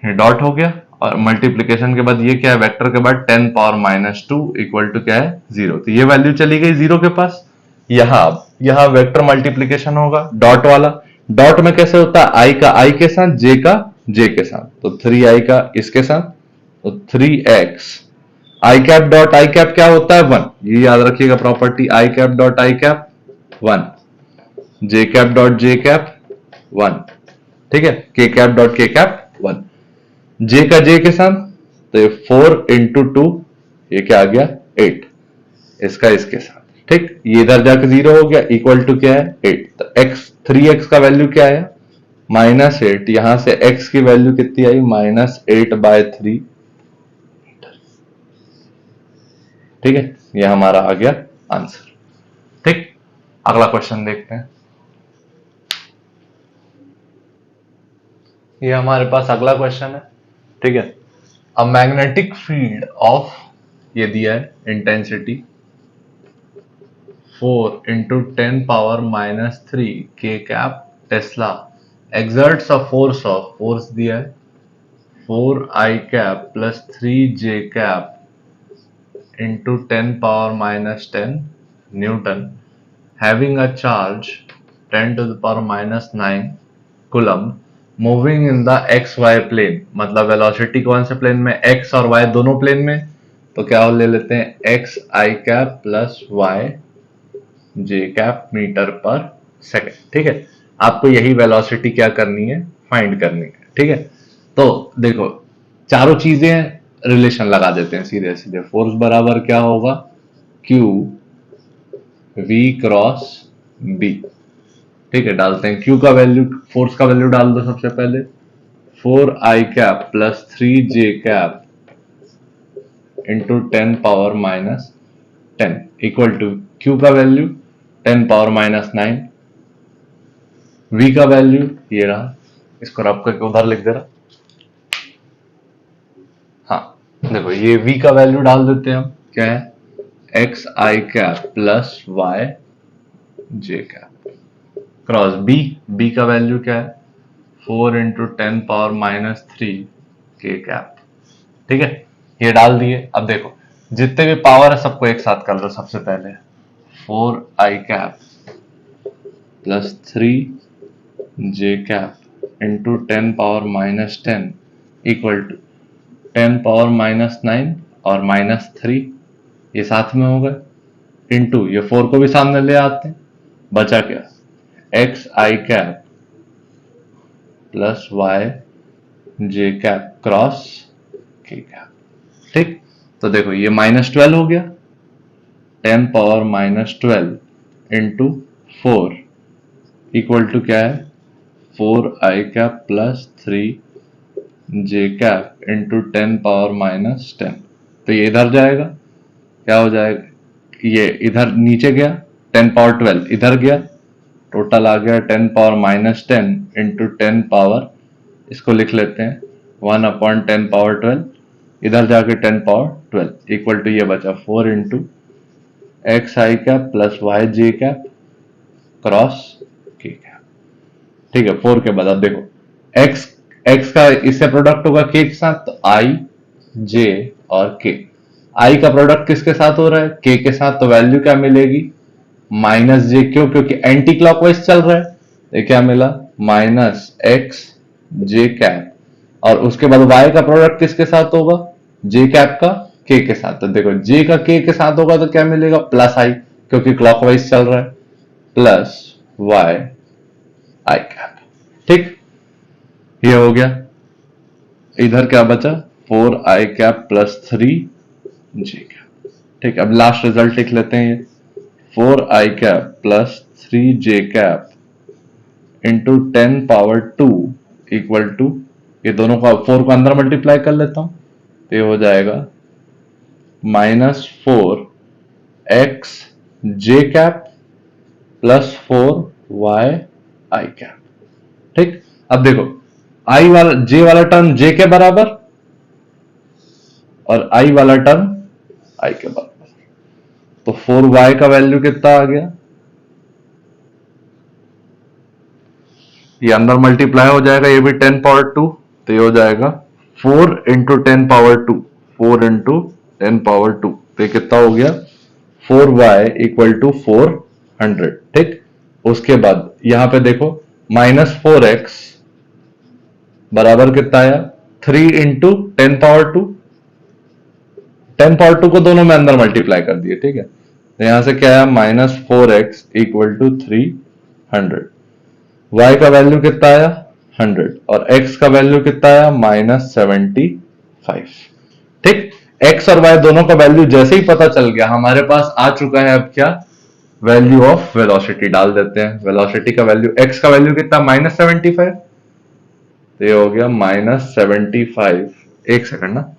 ये डॉट हो गया, और मल्टीप्लीकेशन के बाद ये क्या है, वेक्टर के बाद 10 पावर माइनस 2 इक्वल टू क्या है, 0। तो ये वैल्यू चली गई 0 के पास। यहां वेक्टर मल्टीप्लीकेशन होगा डॉट वाला। डॉट में कैसे होता है, आई का आई के साथ, जे का जे के साथ, तो 3i का इसके साथ, तो 3x I cap dot I cap क्या होता है, 1। ये याद रखिएगा property, I cap dot I cap 1। J cap dot J cap 1, ठीक है, के कैप डॉट के कैप 1, जे का जे के साथ, तो ये 4 इंटू 2, ये क्या आ गया 8, इसका इसके साथ, ठीक, ये इधर जाके 0 हो गया, इक्वल टू क्या है 8, तो x 3x का वैल्यू क्या आया -8, यहां से x की वैल्यू कितनी आई -8/3, ठीक है, ये हमारा आ गया आंसर। ठीक, अगला क्वेश्चन देखते हैं। ये हमारे पास अगला क्वेश्चन है, ठीक है। अ मैग्नेटिक फील्ड ऑफ, ये दिया है इंटेंसिटी 4 इंटू 10⁻³ के cap tesla exerts a force of, force दिया है 4i cap plus 3j cap into 10⁻10 newton having a charge 10⁻⁹ coulomb moving in the x y plane, मतलब वेलोसिटी कौन से प्लेन में, एक्स और वाई दोनों प्लेन में, तो क्या ले लेते हैं एक्स आई कैप प्लस वाई जे कैप मीटर पर सेकेंड, ठीक है। आपको यही वेलोसिटी क्या करनी है, फाइंड करनी है, ठीक है। तो देखो चारों चीजें रिलेशन लगा देते हैं सीधे सीधे, फोर्स बराबर क्या होगा क्यू वी क्रॉस बी, ठीक है, डालते हैं क्यू का वैल्यू, फोर्स का वैल्यू डाल दो सबसे पहले 4i cap plus 3j cap into 10⁻10 equal to q का वैल्यू 10⁻9, v का वैल्यू ये रहा, इसको रब करके उधर लिख दे रहा, हाँ देखो ये v का वैल्यू डाल देते हैं हम, क्या है एक्स आई कैप प्लस वाई जे कैप क्रॉस b का वैल्यू क्या है 4 इंटू 10⁻³ के कैप, ठीक है, ये डाल दिए। अब देखो जितने भी पावर है सबको एक साथ कर लो, सबसे पहले 4i cap plus 3j cap into 10⁻10 equal to 10⁻9 और -3, ये साथ में हो गए, इंटू ये 4 को भी सामने ले आते हैं, बचा क्या एक्स आई कैप प्लस वाई जे कैप क्रॉस के कैप, ठीक। तो देखो ये -12 हो गया, 10⁻12 इंटू 4 इक्वल टू क्या है 4i cap plus 3j cap into 10⁻10, तो ये इधर जाएगा, क्या हो जाएगा, ये इधर नीचे गया 10⁻12 इधर गया, टोटल आ गया 10⁻10 इंटू 10 पावर, इसको लिख लेते हैं 1/10⁻12, इधर जाके 10⁻12 इक्वल टू ये बचा 4 इंटू एक्स आई कैप प्लस वाई जे कैप क्रॉस के कैप, ठीक है। 4 के बाद अब देखो x का इससे प्रोडक्ट होगा k के साथ, तो i j और k, i का प्रोडक्ट किसके साथ हो रहा है k के साथ, तो वैल्यू क्या मिलेगी -j, क्यों, क्योंकि एंटी क्लॉकवाइज चल रहा है, ये क्या मिला -x j कैप, और उसके बाद y का प्रोडक्ट किसके साथ होगा j कैप का k के साथ, तो देखो j का k के साथ होगा तो क्या मिलेगा +i, क्योंकि क्लॉकवाइज चल रहा है, प्लस y i कैप, ठीक, ये हो गया। इधर क्या बचा 4i cap plus 3j cap, ठीक, अब लास्ट रिजल्ट लिख लेते हैं, ये 4i cap plus 3j cap into 10⁻2 equal to, ये दोनों का 4 को अंदर मल्टीप्लाई कर लेता हूं, तो ये हो जाएगा -4x j cap plus 4y i cap, ठीक। अब देखो i वाला j वाला टर्म j के बराबर और i वाला टर्म i के बराबर, तो 4y का वैल्यू कितना आ गया, ये अंदर मल्टीप्लाई हो जाएगा, ये भी 10⁻2, तो ये हो जाएगा 4 इंटू 10⁻2, 4 इंटू 10⁻2, तो ये कितना हो गया 4y इक्वल टू 400, ठीक। उसके बाद यहां पे देखो -4x बराबर कितना आया 3 इंटू 10⁻2, 10⁻2 को दोनों में अंदर मल्टीप्लाई कर दिए, ठीक है, तो यहां से क्या आया -4x इक्वल टू 300, 100, y का वैल्यू कितना आया 100 और x का वैल्यू कितना आया -75। ठीक, x और y दोनों का वैल्यू जैसे ही पता चल गया हमारे पास आ चुका है अब क्या, वैल्यू ऑफ वेलोसिटी डाल देते हैं। वेलोसिटी का वैल्यू, x का वैल्यू कितना -75, तो ये हो गया -75। एक सेकंड ना,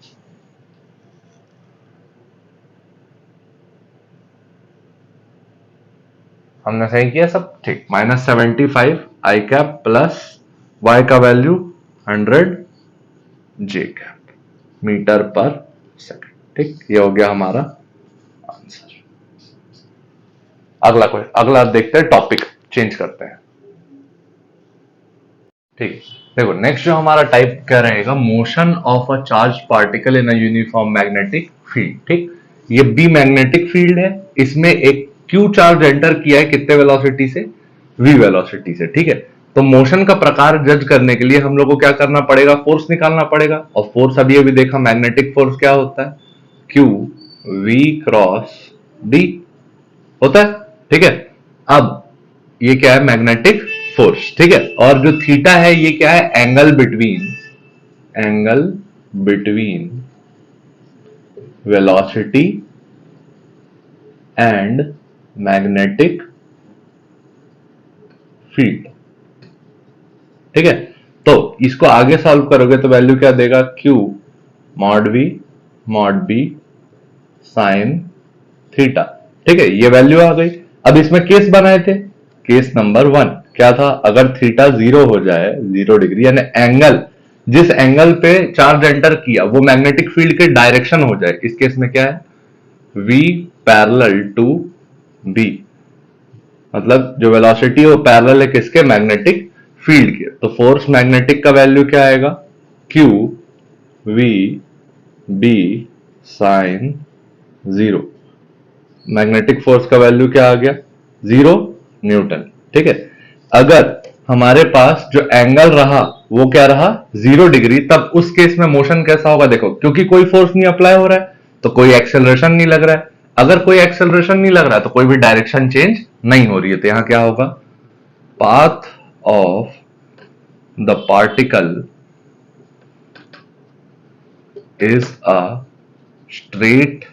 हमने सही किया सब ठीक। -75 आई कैप प्लस y का वैल्यू 100 j कैप मीटर पर सेकंड। ठीक, ये हो गया हमारा आंसर। अगला देखते हैं, टॉपिक चेंज करते हैं। ठीक, देखो नेक्स्ट जो हमारा टाइप क्या रहेगा, motion of a charge particle in a uniform magnetic field. ठीक, ये बी मैग्नेटिक फील्ड है, इसमें एक क्यू चार्ज एंटर किया है कितने वेलोसिटी से, वी वेलोसिटी से। ठीक है, तो मोशन का प्रकार जज करने के लिए हम लोग को क्या करना पड़ेगा, फोर्स निकालना पड़ेगा। और फोर्स अभी अभी देखा, मैग्नेटिक फोर्स क्या होता है, क्यू वी क्रॉस डी होता है। ठीक है, अब ये क्या है, मैग्नेटिक फोर्स। ठीक है, और जो थीटा है ये क्या है, angle between velocity and magnetic field. ठीक है, तो इसको आगे सॉल्व करोगे तो वैल्यू क्या देगा, Q mod b sine theta. ठीक है, ये वैल्यू आ गई। अब इसमें केस बनाए थे, केस नंबर 1 क्या था, अगर थीटा 0 हो जाए, 0 डिग्री, यानी एंगल, जिस एंगल पे चार्ज एंटर किया वो मैग्नेटिक फील्ड के डायरेक्शन हो जाए, इस केस में क्या है, V पैरेलल टू B, मतलब जो वेलोसिटी है वो पैरेलल है किसके, मैग्नेटिक फील्ड के। तो फोर्स मैग्नेटिक का वैल्यू क्या आएगा, Q V B sine 0। Magnetic force का वैल्यू क्या आ गया, 0 न्यूटन। ठीक है, अगर हमारे पास जो एंगल रहा वो क्या रहा, 0 डिग्री, तब उस केस में मोशन कैसा होगा, देखो क्योंकि कोई फोर्स नहीं अप्लाई हो रहा है तो कोई एक्सेलरेशन नहीं लग रहा है। अगर कोई एक्सेलरेशन नहीं लग रहा है तो कोई भी डायरेक्शन चेंज नहीं हो रही है, तो यहां क्या होगा, path of the particle is a straight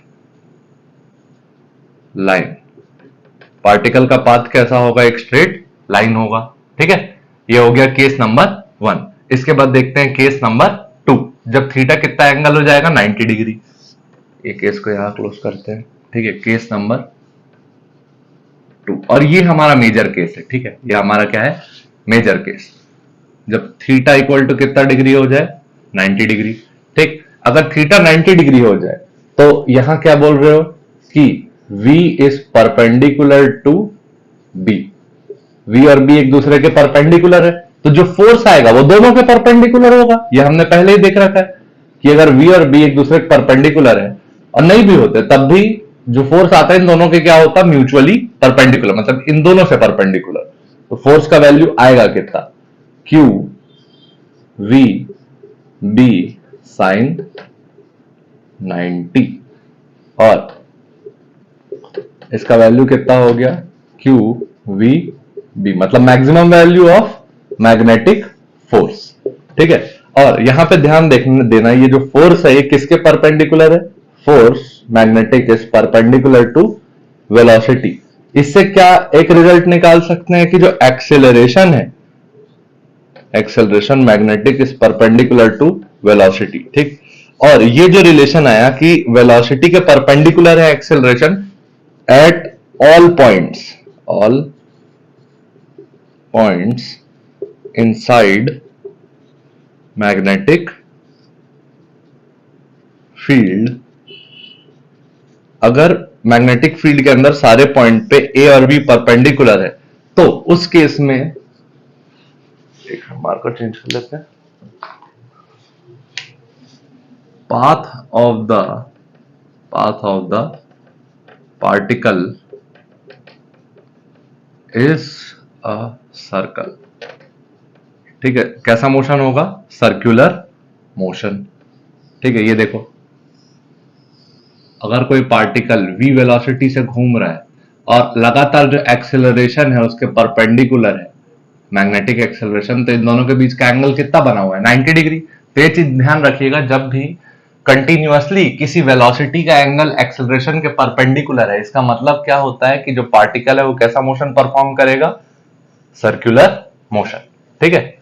line. Particle का पाथ कैसा होगा, एक स्ट्रेट लाइन होगा। ठीक है, ये हो गया केस नंबर 1। इसके बाद देखते हैं केस नंबर 2, जब थीटा कितना एंगल हो जाएगा, 90 डिग्री। ये केस को यहां क्लोज करते हैं। ठीक है, केस नंबर 2, और ये हमारा मेजर केस है। ठीक है, ये हमारा क्या है, मेजर केस, जब थीटा इक्वल टू कितना डिग्री हो जाए, 90 डिग्री। ठीक, अगर थीटा 90 डिग्री हो जाए तो यहां क्या बोल रहे हो कि V is perpendicular to B, V और B एक दूसरे के परपेंडिकुलर है, तो जो फोर्स आएगा वो दोनों के परपेंडिकुलर होगा। ये हमने पहले ही देख रखा है कि अगर V और B एक दूसरे के परपेंडिकुलर है, और नहीं भी होते तब भी जो फोर्स आता है इन दोनों के क्या होता, म्यूचुअली परपेंडिकुलर, मतलब इन दोनों से परपेंडिकुलर। तो फोर्स का वैल्यू आएगा कितना, Q V B साइन 90, और इसका वैल्यू कितना हो गया, Q V B, मतलब maximum value of magnetic force. ठीक है, और यहां पे ध्यान देना, ये जो फोर्स है ये किसके परपेंडिकुलर है, force magnetic is perpendicular to velocity. इससे क्या एक रिजल्ट निकाल सकते हैं कि जो एक्सेलरेशन है, acceleration magnetic is perpendicular to velocity. ठीक, और ये जो रिलेशन आया कि वेलोसिटी के परपेंडिकुलर है acceleration at all points inside magnetic field, अगर मैग्नेटिक फील्ड के अंदर सारे पॉइंट पे A और B परपेंडिकुलर है तो उस केस में, एक मार्कर चेंज कर लेते हैं, path of the particle is a circle. ठीक है, कैसा मोशन होगा, सर्कुलर मोशन। ठीक है, ये देखो, अगर कोई पार्टिकल v वेलोसिटी से घूम रहा है और लगातार जो एक्सेलरेशन है उसके परपेंडिकुलर है मैग्नेटिक एक्सेलरेशन, तो इन दोनों के बीच का एंगल कितना बना हुआ है 90 डिग्री। तो ये चीज ध्यान रखिएगा, जब भी कंटिन्यूअसली किसी वेलोसिटी का एंगल एक्सेलरेशन के परपेंडिकुलर है, इसका मतलब क्या होता है कि जो पार्टिकल है वो कैसा मोशन परफॉर्म करेगा, सर्कुलर मोशन। ठीक है,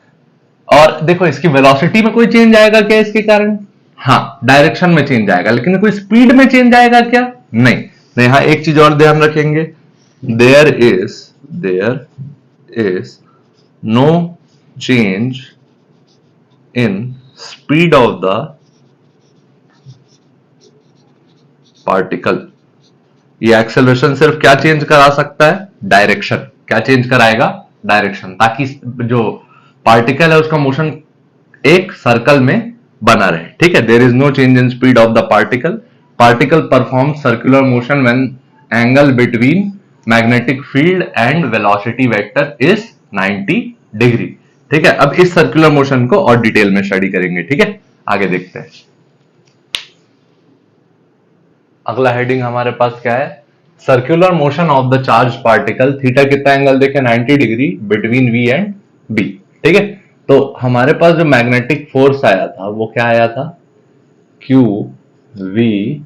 और देखो इसकी वेलोसिटी में कोई चेंज आएगा क्या इसके कारण? हाँ, डायरेक्शन में चेंज आएगा, लेकिन कोई स्पीड में चेंज आएगा क्या? नहीं। तो यहां एक चीज और ध्यान रखेंगे, there is no change in speed of the particle. ये एक्सेलरेशन सिर्फ क्या चेंज करा सकता है? डायरेक्शन। क्या चेंज कराएगा? डायरेक्शन, ताकि जो पार्टिकल है उसका मोशन एक सर्कल में बना रहे। ठीक है, there is no change in speed of the particle. Particle perform circular motion when angle between magnetic field and velocity vector is 90 degree. ठीक है, अब इस सर्कुलर मोशन को और डिटेल में स्टडी करेंगे। ठीक है, आगे देखते हैं। अगला हेडिंग हमारे पास क्या है? Circular motion of the charge particle. Theta कितना एंगल देखे? 90 degree between v and B. ठीक है, तो हमारे पास जो मैग्नेटिक फोर्स आया था वो क्या आया था? Q we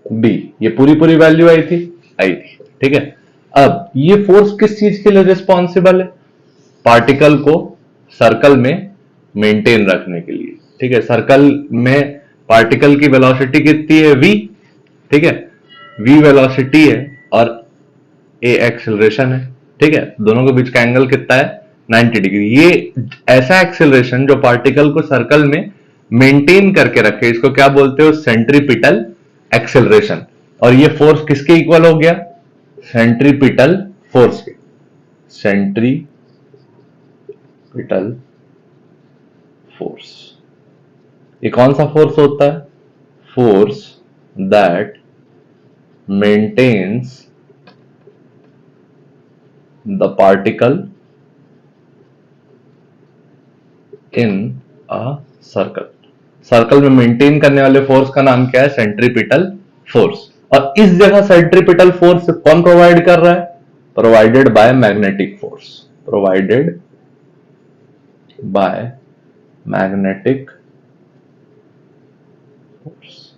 b. ये पूरी वैल्यू आई थी। ठीक है, अब ये फोर्स किस चीज के लिए रिस्पॉन्सिबल है? पार्टिकल को सर्कल में मेंटेन रखने के लिए। ठीक है, सर्कल में पार्टिकल की वेलोसिटी कितनी है? v। ठीक है, v वेलोसिटी है और a एक्सेलरेशन है। ठीक है, दोनों के बीच का एंगल कितना है? 90 डिग्री। ये ऐसा एक्सेलरेशन जो पार्टिकल को सर्कल में मेंटेन करके रखे, इसको क्या बोलते हो? Centripetal acceleration. और ये फोर्स किसके इक्वल हो गया? सेंट्रीपिटल फोर्स के। Centripetal force. ये कौन सा फोर्स होता है? Force that maintains the particle in a circle. Circle में मेंटेन करने वाले फोर्स का नाम क्या है? Centripetal force. और इस जगह सेंट्रीपिटल फोर्स कौन प्रोवाइड कर रहा है? Provided by magnetic force. Provided by magnetic force.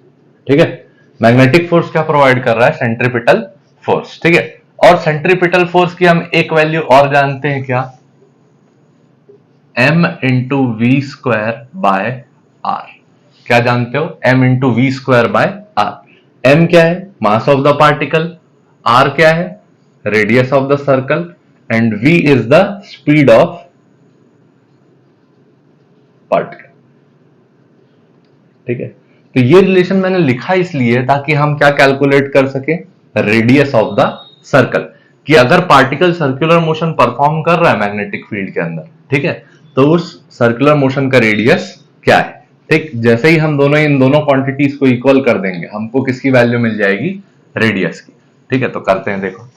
ठीक है, मैग्नेटिक फोर्स क्या प्रोवाइड कर रहा है? Centripetal force. ठीक है, और सेंट्रीपिटल फोर्स की हम एक वैल्यू और जानते हैं, क्या? m into v square by r. क्या जानते हो? m into v square by r. m क्या है? Mass of the particle. r क्या है? Radius of the circle. And v is the speed of particle. ठीक है, तो ये रिलेशन मैंने लिखा इसलिए ताकि हम क्या कैलकुलेट कर सके? Radius of the circle. कि अगर पार्टिकल सर्कुलर मोशन परफॉर्म कर रहा है मैग्नेटिक फील्ड के अंदर, ठीक है, तो उस सर्कुलर मोशन का रेडियस क्या है? ठीक, जैसे ही हम इन दोनों क्वांटिटीज को इक्वल कर देंगे, हमको किसकी वैल्यू मिल जाएगी? रेडियस की। ठीक है, तो करते हैं, देखो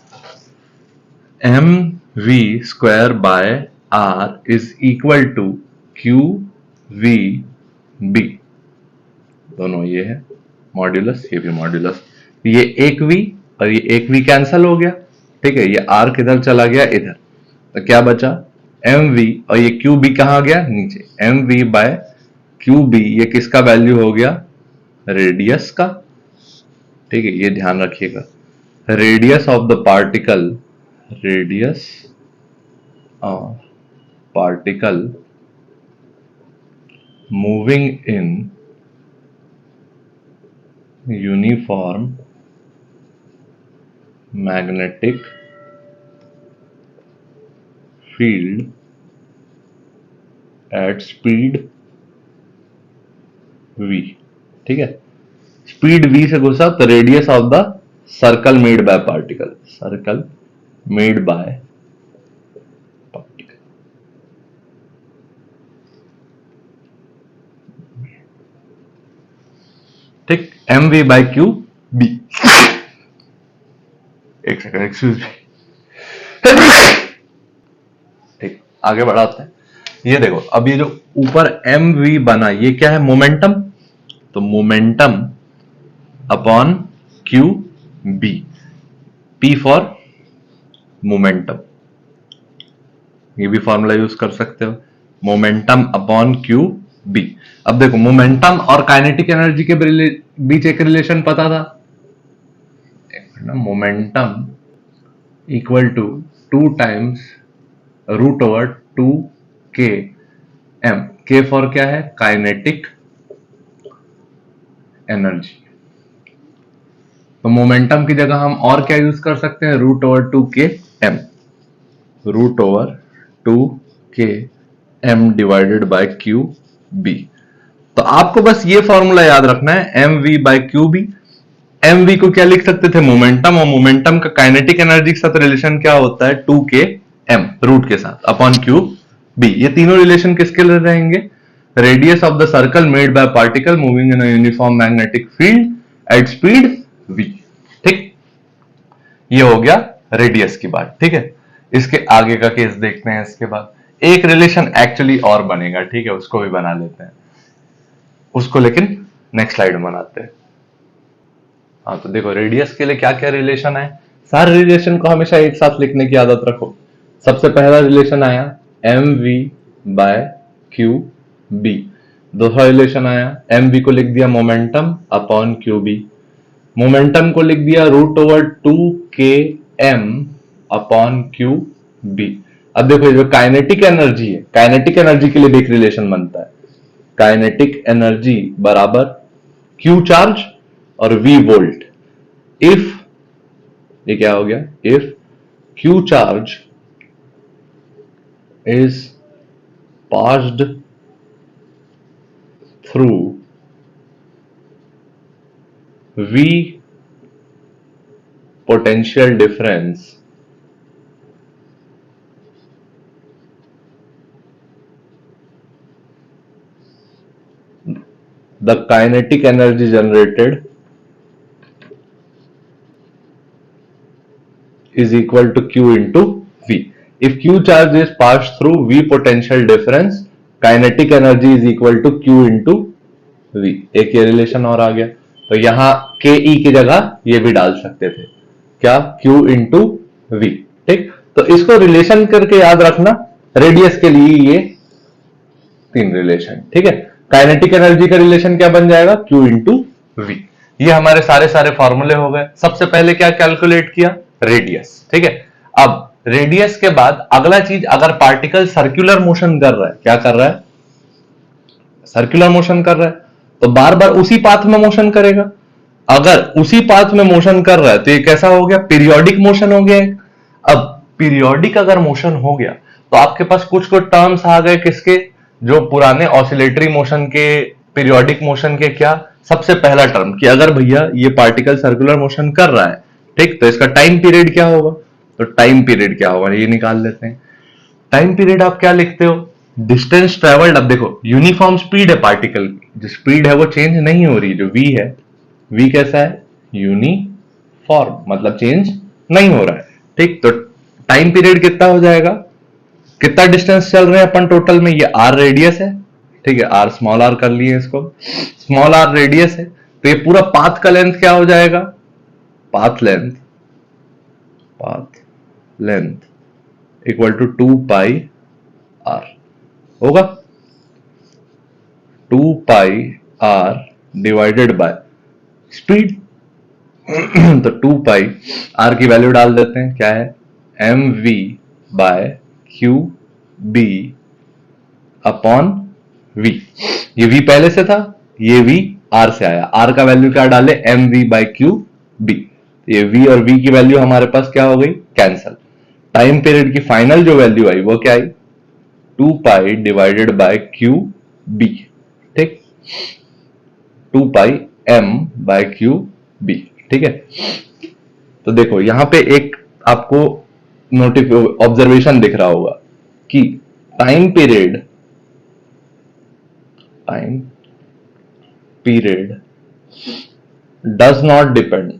m v square by r is equal to Q we b. दोनों ये है मॉड्यूलस, ये भी मॉड्यूलस। ये एक वी और ये एक वी कैंसल हो गया। ठीक है, ये आर किधर चला गया? इधर। तो क्या बचा? एम वी, और ये क्यू बी कहां गया? नीचे। M we by Q B, ये किसका वैल्यू हो गया? रेडियस का। ठीक है, ये ध्यान रखिएगा, radius of the particle, radius of particle moving in uniform magnetic field at speed v। ठीक है, स्पीड v से घुसा तो radius of the circle made by particle, circle made by particle. ठीक, M we by Q B. एक सेकंड, एक्सक्यूज मी। ठीक, आगे बढ़ाते हैं। ये देखो, अब ये जो ऊपर एम वी बना, ये क्या है? मोमेंटम। तो momentum upon q b. P for momentum, ये भी फॉर्मूला यूज कर सकते हो, मोमेंटम अपॉन क्यू बी। अब देखो मोमेंटम और काइनेटिक एनर्जी के बीच एक रिलेशन पता था, momentum equal to 2 times root over 2 k m, k for क्या है, काइनेटिक एनर्जी। तो मोमेंटम की जगह हम और क्या यूज कर सकते हैं, root over 2 k m, root over 2 k m divided by Q B. तो आपको बस ये फॉर्मूला याद रखना है, M we by Q b. M v को क्या लिख सकते थे, मोमेंटम, और मोमेंटम का काइनेटिक एनर्जी के साथ रिलेशन क्या होता है, 2 k m रूट के साथ अपॉन क्यू बी। ये तीनों रिलेशन किसके लिए रहेंगे, radius of the circle made by particle moving in a uniform magnetic field at speed v। ठीक, ये हो गया रेडियस की बात। ठीक है, इसके आगे का केस देखते हैं। इसके बाद एक रिलेशन एक्चुअली और बनेगा, ठीक है, उसको भी बना लेते हैं, उसको लेकिन नेक्स्ट स्लाइड में बनाते हैं। हाँ, तो देखो रेडियस के लिए क्या क्या रिलेशन है, सारे रिलेशन को हमेशा एक साथ लिखने की आदत रखो। सबसे पहला रिलेशन आया m we by Q b. दूसरा रिलेशन आया एम वी को लिख दिया momentum upon q b, momentum को लिख दिया root over 2 k m upon q b. अब देखो जो काइनेटिक एनर्जी है, काइनेटिक एनर्जी के लिए भी एक रिलेशन बनता है, काइनेटिक एनर्जी बराबर क्यू चार्ज और v वोल्ट। इफ, ये क्या हो गया, if q charge is passed through v potential difference the kinetic energy generated is equal to q into v. If q charge is passed through v potential difference, kinetic energy is equal to q into v। एक ये रिलेशन और आ गया, तो यहां के ई की जगह ये भी डाल सकते थे, क्या, q into v। ठीक, तो इसको रिलेशन करके याद रखना, रेडियस के लिए ये तीन रिलेशन। ठीक है, काइनेटिक एनर्जी का रिलेशन क्या बन जाएगा, Q इंटू वी। ये हमारे सारे सारे फॉर्मूले हो गए। सबसे पहले क्या कैलकुलेट किया, रेडियस। ठीक है, अब रेडियस के बाद अगला चीज, अगर पार्टिकल सर्कुलर मोशन कर रहा है, क्या कर रहा है, सर्कुलर मोशन कर रहा है, तो बार बार उसी पाथ में मोशन करेगा। अगर उसी पाथ में मोशन कर रहा है तो ये कैसा हो गया, पीरियोडिक मोशन हो गया। अब पीरियोडिक अगर मोशन हो गया तो आपके पास कुछ कुछ टर्म्स आ गए, किसके, जो पुराने ऑसिलेटरी मोशन के, पीरियोडिक मोशन के। क्या, सबसे पहला टर्म कि अगर भैया ये पार्टिकल सर्कुलर मोशन कर रहा है, ठीक, तो इसका टाइम पीरियड क्या होगा, तो टाइम पीरियड क्या होगा ये निकाल लेते हैं। टाइम पीरियड आप क्या लिखते हो, डिस्टेंस ट्रेवल्ड। अब देखो यूनिफॉर्म स्पीड है पार्टिकल की, जो स्पीड है वो चेंज नहीं हो रही, जो v है, v कैसा है, यूनिफॉर्म, मतलब चेंज नहीं हो रहा है। ठीक, तो टाइम पीरियड कितना हो जाएगा, कितना डिस्टेंस चल रहे हैं अपन टोटल में, ये r रेडियस है। ठीक है, r स्मॉल r कर लिए इसको, स्मॉल r रेडियस है, तो ये पूरा पाथ का लेंथ क्या हो जाएगा, path length, path length equal to 2 pi r होगा, 2 pi r divided by speed. तो 2 पाई r की वैल्यू डाल देते हैं, क्या है, M we by Q b upon v। ये v पहले से था, ये v r से आया, r का वैल्यू क्या डाले, m we by Q B. ये v और v की वैल्यू हमारे पास क्या हो गई, कैंसल। टाइम पीरियड की फाइनल जो वैल्यू आई वो क्या आई, 2 pi divided by Q b. ठीक, 2 pi m by Q b. ठीक है, तो देखो यहां पे एक आपको ऑब्जर्वेशन दिख रहा होगा कि time period does not depend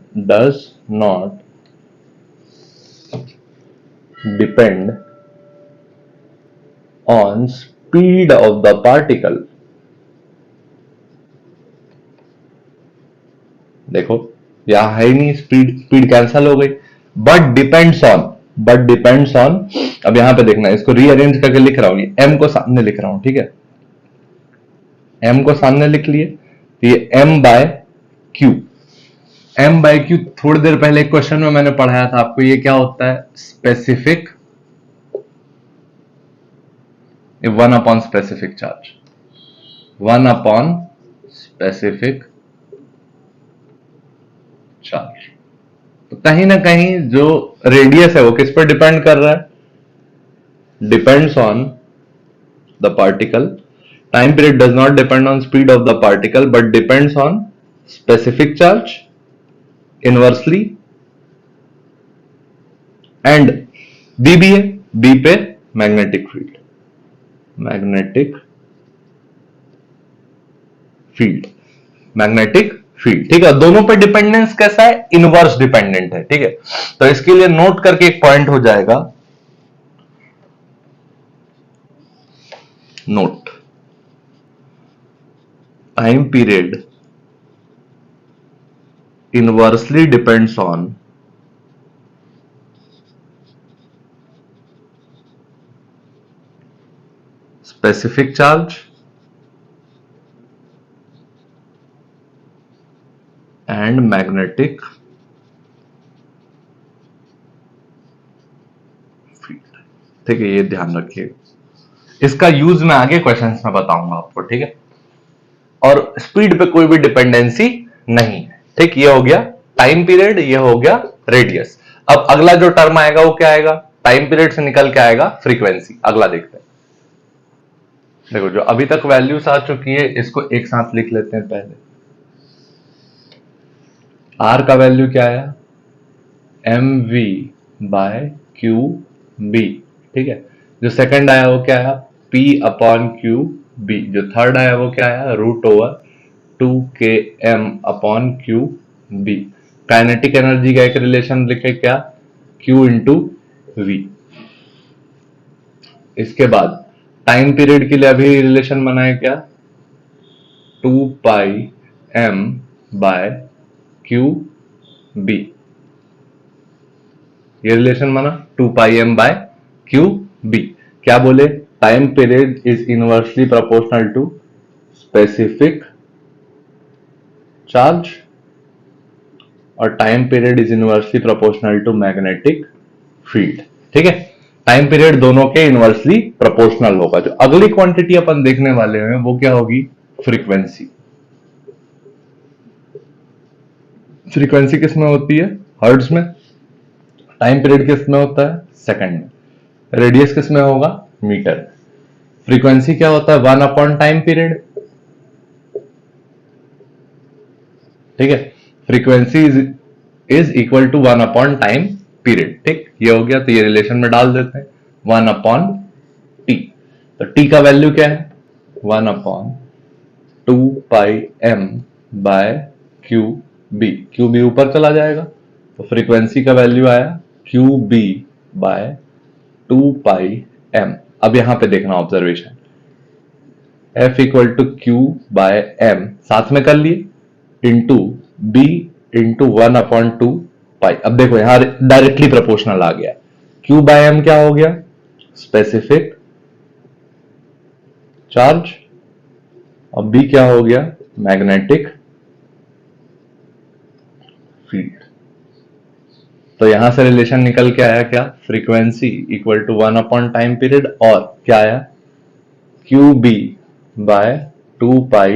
on speed of the particle। देखो यहां है ही नहीं, स्पीड कैंसल हो गई। बट डिपेंड्स ऑन, अब यहां पे देखना, इसको रीअरेंज करके लिख रहा हूं, एम को सामने लिख रहा हूं, ठीक है, एम को सामने लिख लिए, तो ये m by q, m by q थोड़ी देर पहले एक क्वेश्चन में मैंने पढ़ाया था आपको, ये क्या होता है, specific, 1 upon specific charge, 1 upon specific charge. तो कहीं ना कहीं जो रेडियस है वो किस पर डिपेंड कर रहा है, depends on the particle, time period does not depend on speed of the particle but depends on specific charge inversely, and b भी है, बी पे magnetic field, magnetic field, magnetic field, ठीक है। दोनों पे डिपेंडेंस कैसा है, इनवर्स डिपेंडेंट है, ठीक है। तो इसके लिए नोट करके एक पॉइंट हो जाएगा, note, time period inversely depends on specific charge and magnetic field, ठीक है, ये ध्यान रखिए। इसका यूज मैं आगे क्वेश्चंस में बताऊंगा आपको, ठीक है। और स्पीड पे कोई भी डिपेंडेंसी नहीं है, ठीक। ये हो गया टाइम पीरियड, ये हो गया रेडियस। अब अगला जो टर्म आएगा वो क्या आएगा, टाइम पीरियड से निकल के आएगा फ्रीक्वेंसी। अगला देखते हैं, देखो जो अभी तक वैल्यूज आ चुकी है इसको एक साथ लिख लेते हैं। पहले आर का वैल्यू क्या आया, m we by Q b, ठीक है। जो सेकंड आया वो क्या आया, पी अपॉन क्यू बी। जो थर्ड आया वो क्या आया, root over 2km upon q b. Kinetic energy का एक रिलेशन लिखे क्या, Q इंटू वी। इसके बाद टाइम पीरियड के लिए अभी रिलेशन बनाए क्या, 2 pi m by Q B. ये रिलेशन बना 2 pi m by Q B. क्या बोले, time period is inversely proportional to specific charge और time period is inversely proportional to magnetic field, ठीक है। टाइम पीरियड दोनों के इनवर्सली प्रोपोर्शनल होगा। जो अगली क्वांटिटी अपन देखने वाले हैं वो क्या होगी, फ्रीक्वेंसी। फ्रीक्वेंसी किस में होती है, हर्ट्ज में। टाइम पीरियड किस में होता है, सेकंड में। रेडियस किस में होगा, मीटर। फ्रीक्वेंसी क्या होता है, 1 अपॉन टाइम पीरियड, ठीक है। Frequency is equal to 1 upon time period, ठीक। ये हो गया, तो ये रिलेशन में डाल देते हैं 1 अपॉन टी। तो टी का वैल्यू क्या है, 1 upon 2 pi M by Q B. Q B ऊपर चला जाएगा, तो फ्रीक्वेंसी का वैल्यू आया Q B by 2 pi M. अब यहां पे देखना observation, F equal to Q by M साथ में कर लिए, into B into 1 upon 2 pi. अब देखो यहां डायरेक्टली प्रोपोर्शनल आ गया। क्यू बाय एम क्या हो गया, स्पेसिफिक चार्ज, और बी क्या हो गया, मैग्नेटिक फील्ड। तो यहां से रिलेशन निकल के आया क्या, frequency equal to 1 upon time period, और क्या आया, Q B by 2 pi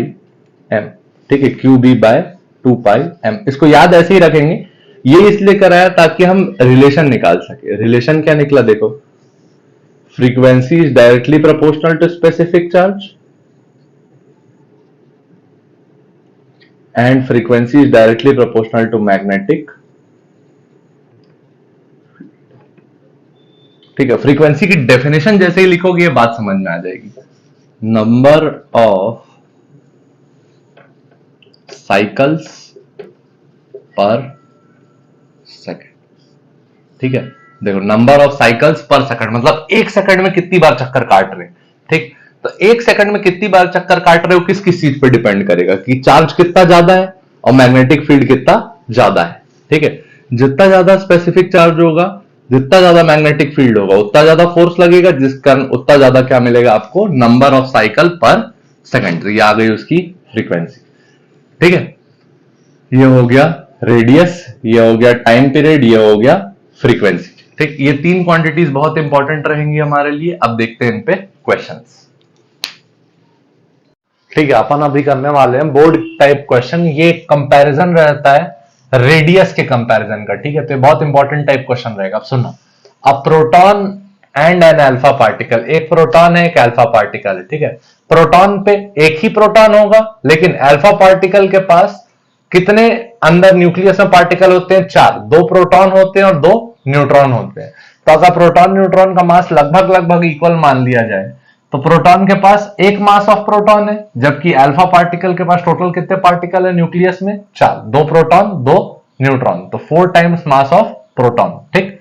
m, ठीक है। Q B by 2 pi m, इसको याद ऐसे ही रखेंगे। ये इसलिए कराया ताकि हम रिलेशन निकाल सके। रिलेशन क्या निकला देखो, frequency is directly proportional to specific charge and frequency is directly proportional to magnetic, ठीक है। फ्रीक्वेंसी की डेफिनेशन जैसे ही लिखोगे ये बात समझ में आ जाएगी, नंबर ऑफ साइकिल्स पर सेकंड, ठीक है। देखो नंबर ऑफ साइकिल्स पर सेकंड मतलब एक सेकंड में कितनी बार चक्कर काट रहे हैं, ठीक। तो एक सेकंड में कितनी बार चक्कर काट रहे हो किस किस चीज पे डिपेंड करेगा, कि चार्ज कितना ज्यादा है और मैग्नेटिक फील्ड कितना ज्यादा है, ठीक है। जितना ज्यादा स्पेसिफिक चार्ज होगा, जितना ज्यादा मैग्नेटिक फील्ड होगा, उतना ज्यादा फोर्स लगेगा, जिस कारण उतना ज्यादा क्या मिलेगा आपको, नंबर ऑफ साइकिल पर सेकंड। तो ये आ गई उसकी फ्रीक्वेंसी। ठीक है, ये हो गया रेडियस, ये हो गया टाइम पीरियड, ये हो गया फ्रीक्वेंसी। ठीक, ये तीन क्वांटिटीज बहुत इंपॉर्टेंट रहेंगी हमारे लिए। अब देखते हैं इन पे क्वेश्चंस। ठीक है, अपन अभी करने वाले हैं बोर्ड टाइप क्वेश्चन। ये कंपैरिजन रहता है रेडियस के कंपैरिजन का। ठीक है, तो ये बहुत इंपॉर्टेंट टाइप क्वेश्चन रहेगा। अब सुनो, a proton and an alpha particle, एक प्रोटॉन है एक अल्फा पार्टिकल है। ठीक है, प्रोटॉन पे एक ही प्रोटॉन होगा, लेकिन अल्फा पार्टिकल के पास कितने अंदर न्यूक्लियस में पार्टिकल होते हैं? चार। दो प्रोटॉन होते हैं और दो न्यूट्रॉन होते हैं। तो अगर प्रोटॉन न्यूट्रॉन का मास लगभग लगभग इक्वल मान लिया जाए, तो प्रोटॉन के पास एक मास ऑफ प्रोटॉन है, जबकि अल्फा पार्टिकल के पास टोटल कितने पार्टिकल है न्यूक्लियस में? चार। दो प्रोटॉन दो न्यूट्रॉन, तो 4 टाइम्स मास ऑफ प्रोटॉन। ठीक,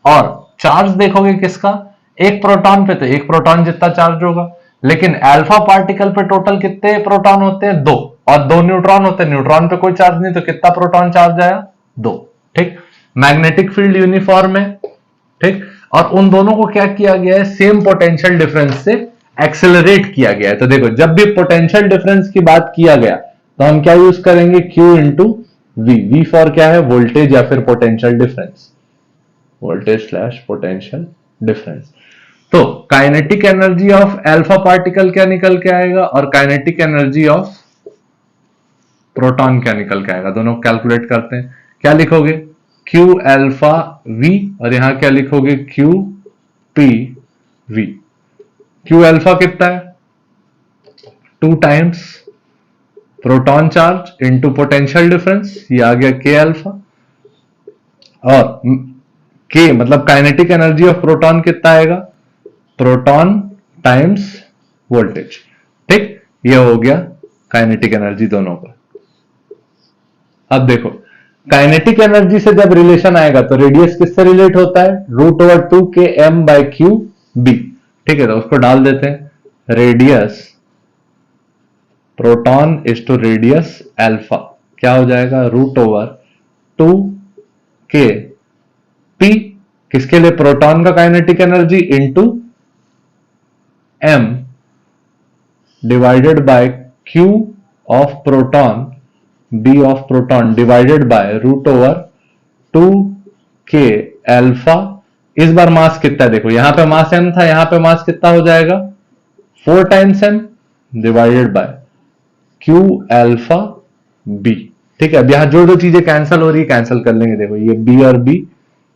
और चार्ज देखोगे किसका, एक प्रोटॉन पे तो एक प्रोटॉन जितना चार्ज होगा, लेकिन अल्फा पार्टिकल पे टोटल कितने प्रोटॉन होते हैं? दो, और दो न्यूट्रॉन होते हैं। न्यूट्रॉन पे कोई चार्ज नहीं, तो कितना प्रोटॉन चार्ज आया? दो। ठीक, मैग्नेटिक फील्ड यूनिफॉर्म है। ठीक, और उन दोनों को क्या किया गया है? सेम पोटेंशियल डिफरेंस से एक्सेलरेट किया गया है। तो देखो, जब भी पोटेंशियल डिफरेंस की बात किया गया, तो हम क्या यूज करेंगे? Q into V. V for क्या है? वोल्टेज या फिर potential difference, voltage slash potential difference. तो kinetic energy of alpha particle क्या निकल के आएगा, और काइनेटिक एनर्जी ऑफ प्रोटॉन क्या निकल के आएगा? दोनों कैलकुलेट करते हैं। क्या लिखोगे? Q अल्फा V, और यहां क्या लिखोगे? Q P V। Q alpha कितना है? 2 times proton charge into potential difference, ये आ गया K अल्फा। और K मतलब काइनेटिक एनर्जी ऑफ प्रोटॉन कितना आएगा? Proton times voltage. ठीक, ये हो गया काइनेटिक एनर्जी दोनों का। अब देखो, काइनेटिक एनर्जी से जब रिलेशन आएगा, तो रेडियस किससे रिलेट होता है? √2km/cube। ठीक है, तो उसको डाल देते हैं। Radius proton is to radius alpha, क्या हो जाएगा? √2k p, किसके लिए? प्रोटॉन का kinetic energy into m divided by q of proton, b of proton divided by √2k alpha. इस बार मास कितना है? देखो, यहां पे मास m था, यहां पे मास कितना हो जाएगा? 4 times m divided by q alpha b। ठीक है, अब यहां जो जो चीजें कैंसिल हो रही है कैंसिल कर लेंगे। देखो, ये b और b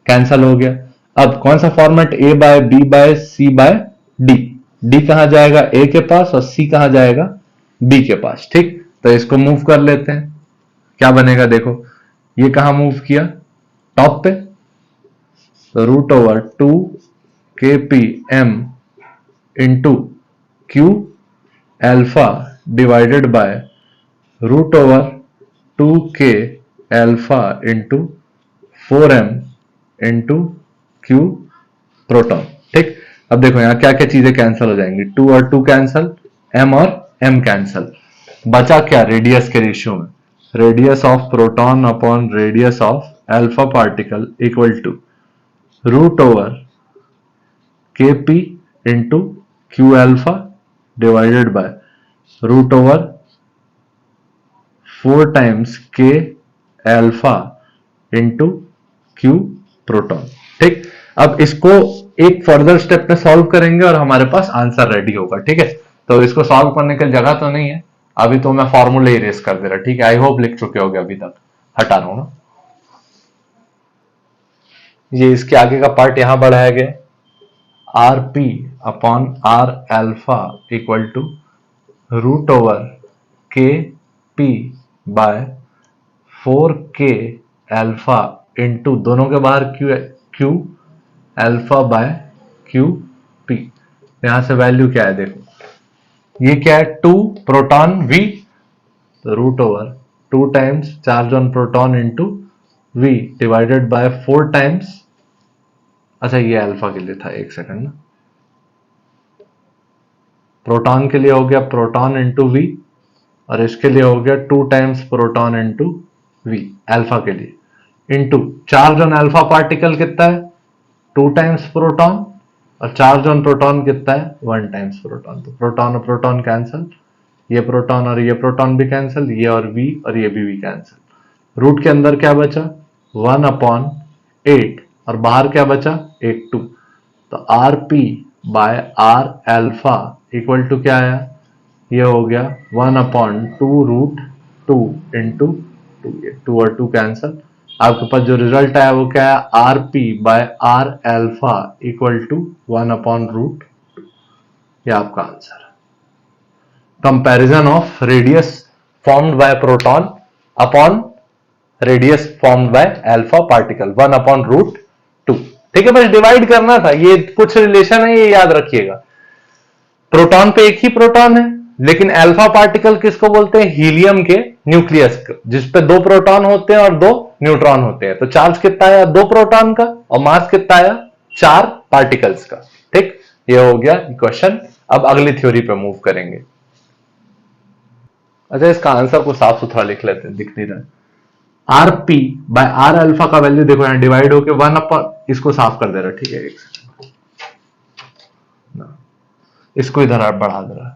कैंसिल हो गया। अब कौन सा format? a by b by c by d। d कहां जाएगा? a के पास, और c कहां जाएगा? b के पास। ठीक, तो इसको मूव कर लेते हैं। क्या बनेगा? देखो, ये कहां मूव किया? टॉप पे। तो √2kpm into q alpha divided by √2k alpha into 4m into q proton. ठीक, अब देखो यहां क्या क्या चीजें कैंसिल हो जाएंगी? 2 और 2 कैंसिल, m और m कैंसिल, बचा क्या? रेडियस के रेशियो में radius of proton upon radius of alpha particle equal to √kp into q alpha divided by √4 times k alpha into q proton. ठीक, अब इसको एक फर्दर स्टेप में सॉल्व करेंगे और हमारे पास आंसर रेडी होगा। ठीक है, तो इसको सॉल्व करने की जगह तो नहीं है अभी, तो मैं फॉर्मूला इरेज कर दे रहा। ठीक है, आई होप लिख चुके होगे अभी तक। हटा रहा हूं ना, ये इसके आगे का पार्ट यहां बढ़ाया गया। R p upon r alpha equal to √k p by 4k alpha into दोनों के बाहर q alpha by q p। यहां से वैल्यू क्या है? देखो, ये क्या है? 2 प्रोटॉन v, तो √2 times charge on proton into v divided by 4 times. अच्छा, ये अल्फा के लिए था, एक सेकंड ना। प्रोटॉन के लिए हो गया प्रोटॉन इंटू वी, और इसके लिए हो गया 2 times proton into v, alpha के लिए। Into charge on alpha particle कितना है 2 टाइम्स प्रोटॉन, और चार्ज ऑन प्रोटॉन कितना है 1 टाइम्स प्रोटॉन। तो प्रोटॉन और प्रोटॉन कैंसिल, ये प्रोटॉन और ये प्रोटॉन भी कैंसिल, ये और V और ये भी कैंसिल। रूट के अंदर क्या बचा 1/8 और बाहर क्या बचा 8/2। तो Rp by R alpha equal to क्या आया, ये हो गया 1/2√2 इंटू 2, ये 2 और 2 कैंसिल। आपके पास जो रिजल्ट आया वो क्या है Rp by R alpha equal to 1/√2। ये आपका आंसर है। Comparison of radius formed by proton upon radius formed by alpha particle 1/√2। ठीक है, बस डिवाइड करना था, ये कुछ रिलेशन है, ये याद रखिएगा। प्रोटॉन पे एक ही प्रोटॉन है, लेकिन अल्फा पार्टिकल किसको बोलते हैं हीलियम के न्यूक्लियस, जिसपे 2 प्रोटॉन होते हैं और 2 न्यूट्रॉन होते हैं। तो चार्ज कितना आया 2 प्रोटॉन का और मास कितना आया 4 पार्टिकल्स का। ठीक, ये हो गया क्वेश्चन। अब अगली थ्योरी पे मूव करेंगे। अच्छा, इसका आंसर को साफ सुथरा लिख लेते हैं, दिख नहीं रहा है। Rp बाय R अल्फा का वैल्यू देखो यहां डिवाइड होके 1 इसको साफ कर दे रहा है। ठीक है, एक सेकंड, इसको इधर आप बढ़ा दे रहा है।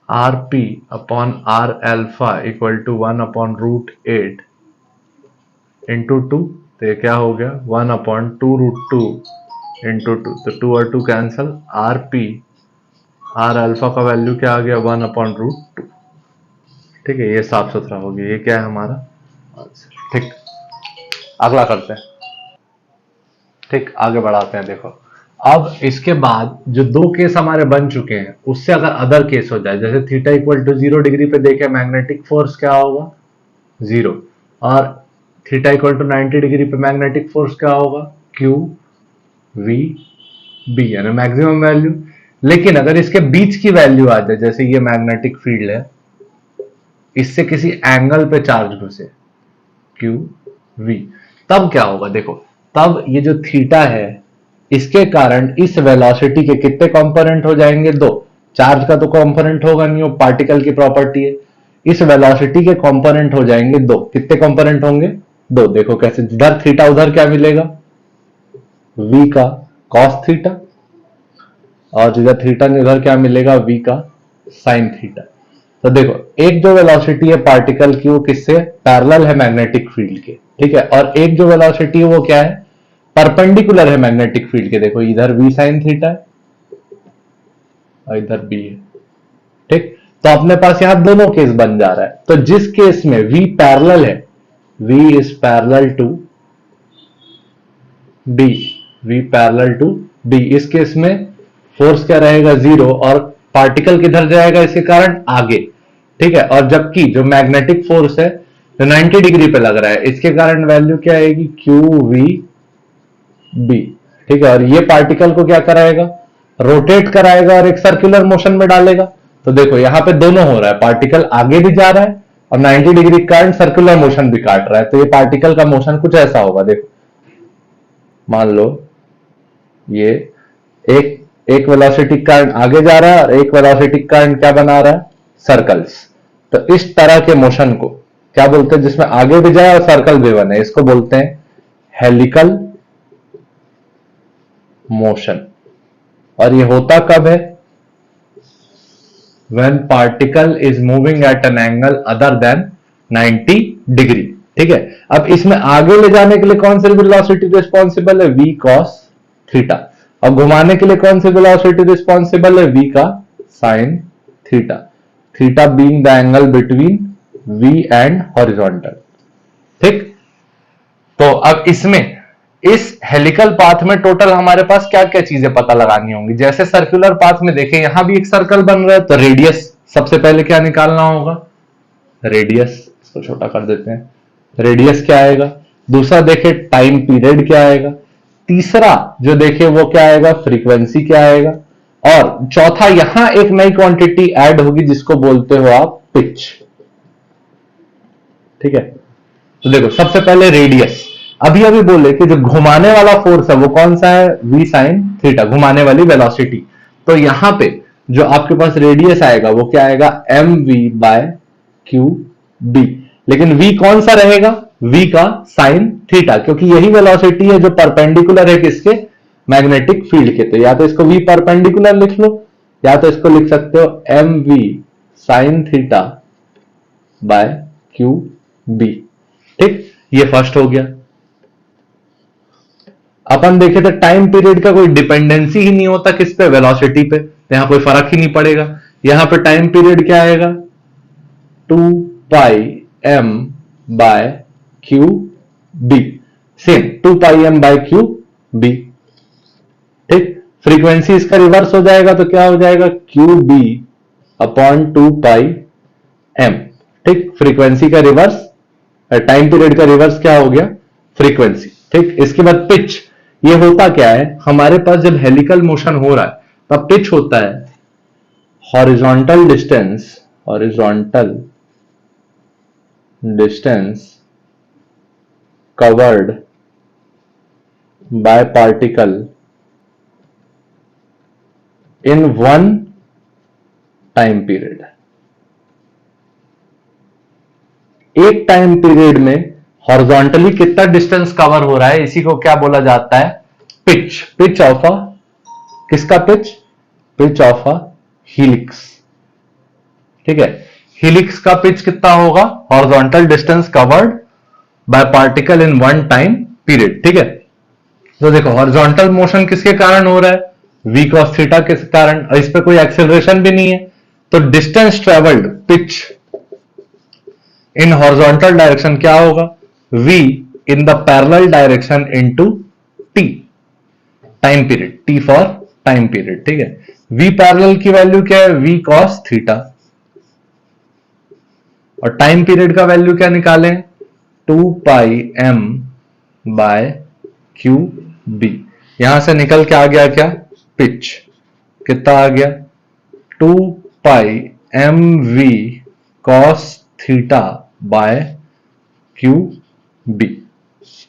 Rp upon R alpha equal to 1/√8 into 2, तो ये क्या हो गया 1/2√2 इंटू 2, तो 2 और 2 कैंसिल। Rp R अल्फा का वैल्यू क्या आ गया 1/√2। ठीक है, ये साफ सुथरा हो गया, ये क्या है हमारा आंसर। ठीक, अगला करते हैं। ठीक, आगे बढ़ाते हैं। देखो अब इसके बाद जो 2 केस हमारे बन चुके हैं, उससे अगर अदर केस हो जाए, जैसे थीटा इक्वल टू 0 डिग्री पे देखे मैग्नेटिक फोर्स क्या होगा 0, और थीटा इक्वल टू 90 डिग्री पे मैग्नेटिक फोर्स क्या होगा QVB, यानी मैक्सिमम वैल्यू। लेकिन अगर इसके बीच की वैल्यू आ जाए, जैसे ये मैग्नेटिक फील्ड है, इससे किसी एंगल पे चार्ज घुसे QV, तब क्या होगा देखो, तब ये जो थीटा है इसके कारण इस वेलोसिटी के कितने कंपोनेंट हो जाएंगे 2। चार्ज का तो कंपोनेंट होगा नहीं, वो पार्टिकल की प्रॉपर्टी है। इस वेलोसिटी के कंपोनेंट हो जाएंगे 2। कितने कंपोनेंट होंगे 2। देखो कैसे, जिधर थीटा उधर क्या मिलेगा V का cos थीटा, और जिधर थीटा नहीं उधर क्या मिलेगा V का sin थीटा। तो देखो एक जो वेलोसिटी है पार्टिकल की वो किससे पैरेलल है मैग्नेटिक फील्ड के। ठीक है, और एक जो वेलोसिटी है वो क्या है परपेंडिकुलर है मैग्नेटिक फील्ड के। देखो इधर V sin थीटा है और इधर B है। ठीक, तो अपने पास यहां दोनों केस बन जा रहा है। तो जिस केस में V पैरेलल है, V is parallel to B, V parallel to B, इस केस में फोर्स क्या रहेगा 0 और पार्टिकल किधर जाएगा इसके कारण आगे। ठीक है, और जबकि जो मैग्नेटिक फोर्स है जो 90 डिग्री पे लग रहा है, इसके कारण वैल्यू क्या आएगी QVB। ठीक है, और ये पार्टिकल को क्या कराएगा रोटेट कराएगा और एक सर्कुलर मोशन में डालेगा। तो देखो यहां पे दोनों हो रहा है, पार्टिकल आगे भी जा रहा है और 90 डिग्री के कारण सर्कुलर मोशन भी काट रहा है। तो ये पार्टिकल का मोशन कुछ ऐसा होगा। देखो मान लो ये एक वेलोसिटी के कारण आगे जा रहा है और एक वेलोसिटी के कारण क्या बना रहा है सर्कल्स। तो इस तरह के मोशन को क्या बोलते हैं, जिसमें आगे भी जाए और सर्कल भी बने, इसको बोलते हैं हेलिकल मोशन। और ये होता कब है when particle is moving at an angle other than 90 degree. ठीक है, अब इसमें आगे ले जाने के लिए कौन सी वेलोसिटी रिस्पॉन्सिबल है V cos थीटा, और घुमाने के लिए कौन सी वेलोसिटी रिस्पॉन्सिबल है V का sin theta, theta being the angle between V and horizontal. ठीक, तो अब इसमें इस हेलिकल पाथ में टोटल हमारे पास क्या क्या चीजें पता लगानी होंगी। जैसे सर्कुलर पाथ में देखें यहां भी एक सर्कल बन रहा है, तो रेडियस सबसे पहले क्या निकालना होगा रेडियस, इसको छोटा कर देते हैं, रेडियस क्या आएगा। दूसरा देखे टाइम पीरियड क्या आएगा। तीसरा जो देखे वो क्या आएगा फ्रीक्वेंसी क्या आएगा। और चौथा यहां एक नई क्वांटिटी ऐड होगी जिसको बोलते हो आप पिच। ठीक है, तो देखो सबसे पहले रेडियस, अभी अभी बोले कि जो घुमाने वाला फोर्स है वो कौन सा है V sin थीटा, घुमाने वाली वेलोसिटी। तो यहां पे जो आपके पास रेडियस आएगा वो क्या आएगा mv by QB। लेकिन v कौन सा रहेगा, v का साइन थीटा, क्योंकि यही वेलोसिटी है जो परपेंडिकुलर है किसके, मैग्नेटिक फील्ड के। तो या तो इसको v परपेंडिकुलर लिख लो, या तो इसको लिख सकते हो mv sine theta by Q b. ठीक, ये फर्स्ट हो गया। अपन देखे तो टाइम पीरियड का कोई डिपेंडेंसी ही नहीं होता किस पे, वेलोसिटी पे, तो यहां कोई फर्क ही नहीं पड़ेगा। यहां पे टाइम पीरियड क्या आएगा, 2 m by Q b, same 2 m by Q b. ठीक, फ्रीक्वेंसी इसका रिवर्स हो जाएगा तो क्या हो जाएगा, क्यू बी अपॉन 2 m। ठीक, फ्रीक्वेंसी का रिवर्स, टाइम पीरियड का रिवर्स क्या हो गया, फ्रीक्वेंसी। ठीक, इसके बाद पिच, ये होता क्या है हमारे पास जब हेलिकल मोशन हो रहा है तब पिच होता है horizontal distance covered by particle in one time period. एक टाइम पीरियड में हॉरिजॉन्टली कितना डिस्टेंस कवर हो रहा है, इसी को क्या बोला जाता है, पिच। पिच ऑफ अ, किसका pitch, pitch of a helix. ठीक है, हीलिक्स का पिच कितना होगा, horizontal distance covered by particle in one time period. ठीक है, तो देखो हॉरिजॉन्टल मोशन किसके कारण हो रहा है, v cos थीटा के कारण, और इस पे कोई एक्सेलरेशन भी नहीं है। तो distance travelled pitch in horizontal direction क्या होगा, v in the parallel direction into t, time period, t for time period. ठीक है, v पैरेलल की वैल्यू क्या है, v cos थीटा, और टाइम पीरियड का वैल्यू क्या निकालें, 2 m बाय क्यू बी। यहां से निकल के आ गया क्या, पिच कितना आ गया, 2 v cos theta by Q b.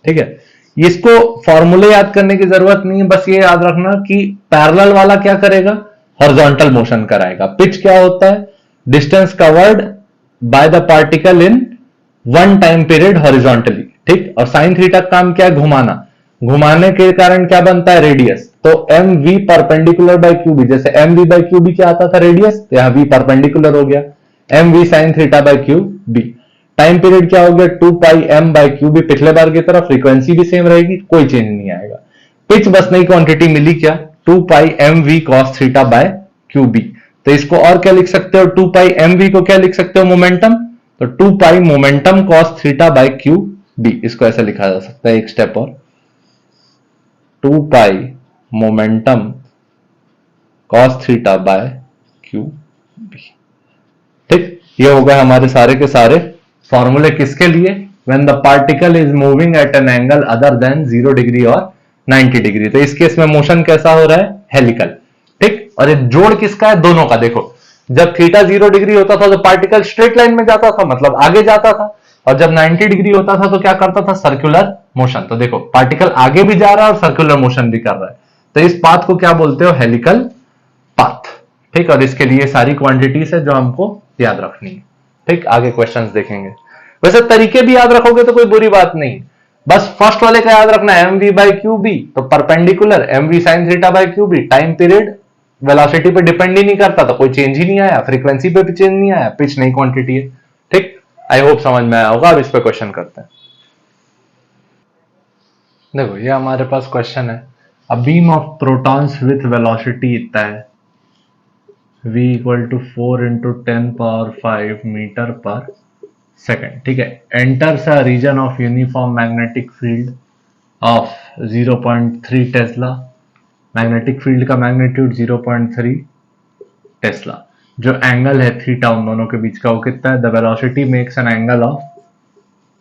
ठीक है, इसको फॉर्मूले याद करने की जरूरत नहीं है, बस ये याद रखना कि पैरेलल वाला क्या करेगा, हॉरिजॉन्टल मोशन कराएगा। पिच क्या होता है, distance covered by the particle in one time period horizontally. ठीक, और साइन थीटा का काम क्या है, घुमाना, घुमाने के कारण क्या बनता है, रेडियस। तो M we perpendicular by Q B, जैसे M we by Q B क्या आता था, रेडियस, यहां वी परपेंडिकुलर हो गया, M we sine theta by Q B. Time period क्या हो गया, 2 m बाय क्यू बी, पिछले बार की तरह फ्रीक्वेंसी भी सेम रहेगी, कोई चेंज नहीं आएगा। पिच बस नई क्वांटिटी मिली क्या, 2 m v cos theta by Q B. तो इसको और क्या लिख सकते हो, 2 m v को क्या लिख सकते हो, मोमेंटम, तो 2 momentum cos theta by Q b, इसको ऐसा लिखा जा सकता है, एक स्टेप और, 2 momentum cos theta by Q b. ठीक, ये हो गए हमारे सारे के सारे फॉर्मूले किसके लिए, when the particle is moving at an angle other than 0 degree और 90 डिग्री। तो इस केस में मोशन कैसा हो रहा है, हेलिकल। ठीक, और ये जोड़ किसका है, दोनों का। देखो जब थीटा 0 डिग्री होता था तो पार्टिकल स्ट्रेट लाइन में जाता था, मतलब आगे जाता था, और जब 90 डिग्री होता था तो क्या करता था, सर्कुलर मोशन। तो देखो पार्टिकल आगे भी जा रहा है और सर्कुलर मोशन भी कर रहा है, तो इस पाथ को क्या बोलते हो, हेलिकल पाथ। ठीक, और इसके लिए सारी क्वांटिटीज है जो हमको याद रखनी है। ठीक, आगे क्वेश्चंस देखेंगे। वैसे तरीके भी याद रखोगे तो कोई बुरी बात नहीं, बस फर्स्ट वाले का याद रखना है, M V by Q B, तो perpendicular M we sine theta by Q B, time period velocity पे डिपेंड ही नहीं करता, तो कोई चेंज ही नहीं आया, फ्रीक्वेंसी पे भी चेंज नहीं आया, पिच नई क्वांटिटी है। ठीक, आई होप समझ में आया होगा। अब इस पे क्वेश्चन करते हैं। देखो ये हमारे पास क्वेश्चन है, a beam of protons with velocity इतना है, v equal to 4 into 10⁵ metre पर सेकेंड। ठीक है, enters a region of uniform magnetic field of 0.3 tesla, magnetic field का मैग्नीट्यूड 0.3 टेस्ला, जो एंगल है थीटा उन दोनों के बीच का वो कितना है, the velocity makes an angle of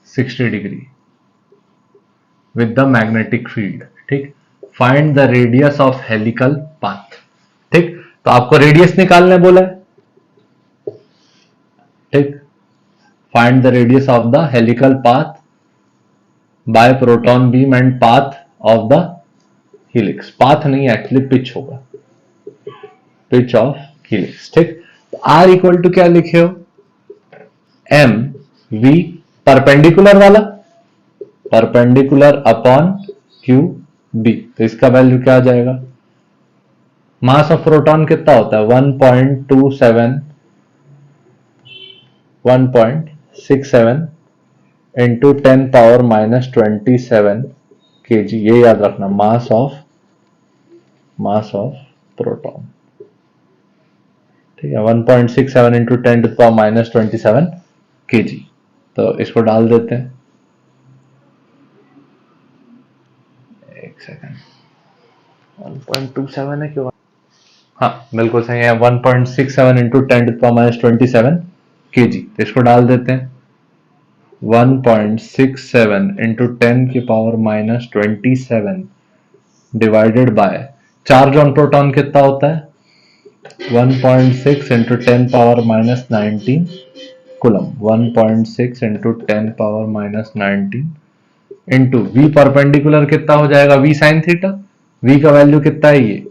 60 degree with the magnetic field. ठीक, find the radius of helical path. ठीक, तो आपको रेडियस निकालने बोला है। ठीक, find the radius of the helical path by proton beam and path of the helix. Path नहीं एक्चुअली पिच होगा, पिच ऑफ हीलिक्स। ठीक, तो आर इक्वल टू क्या लिखे हो, एम वी परपेंडिकुलर वाला, परपेंडिकुलर अपॉन क्यू बी, तो इसका वैल्यू क्या आ जाएगा? मास ऑफ प्रोटॉन कितना होता है? 1.67 इंटू 10⁻⁻27 kg, ये याद रखना, मास ऑफ प्रोटॉन, ठीक है। 1.67 इंटू 10⁻⁻27 kg। तो इसको डाल देते हैं, एक सेकेंड, 1.27 है क्यों? हाँ बिल्कुल सही है, 1.67 इंटू 10⁻⁻27 kg। तो इसको डाल देते हैं, 1.67 into 10⁻⁻27 divided by, charge on proton कितना होता है? 1.6 into 10⁻⁻19 coulomb, 1.6 into 10⁻⁻19 into v perpendicular कितना हो जाएगा? वी साइन थीटा, वी का वैल्यू कितना है? ये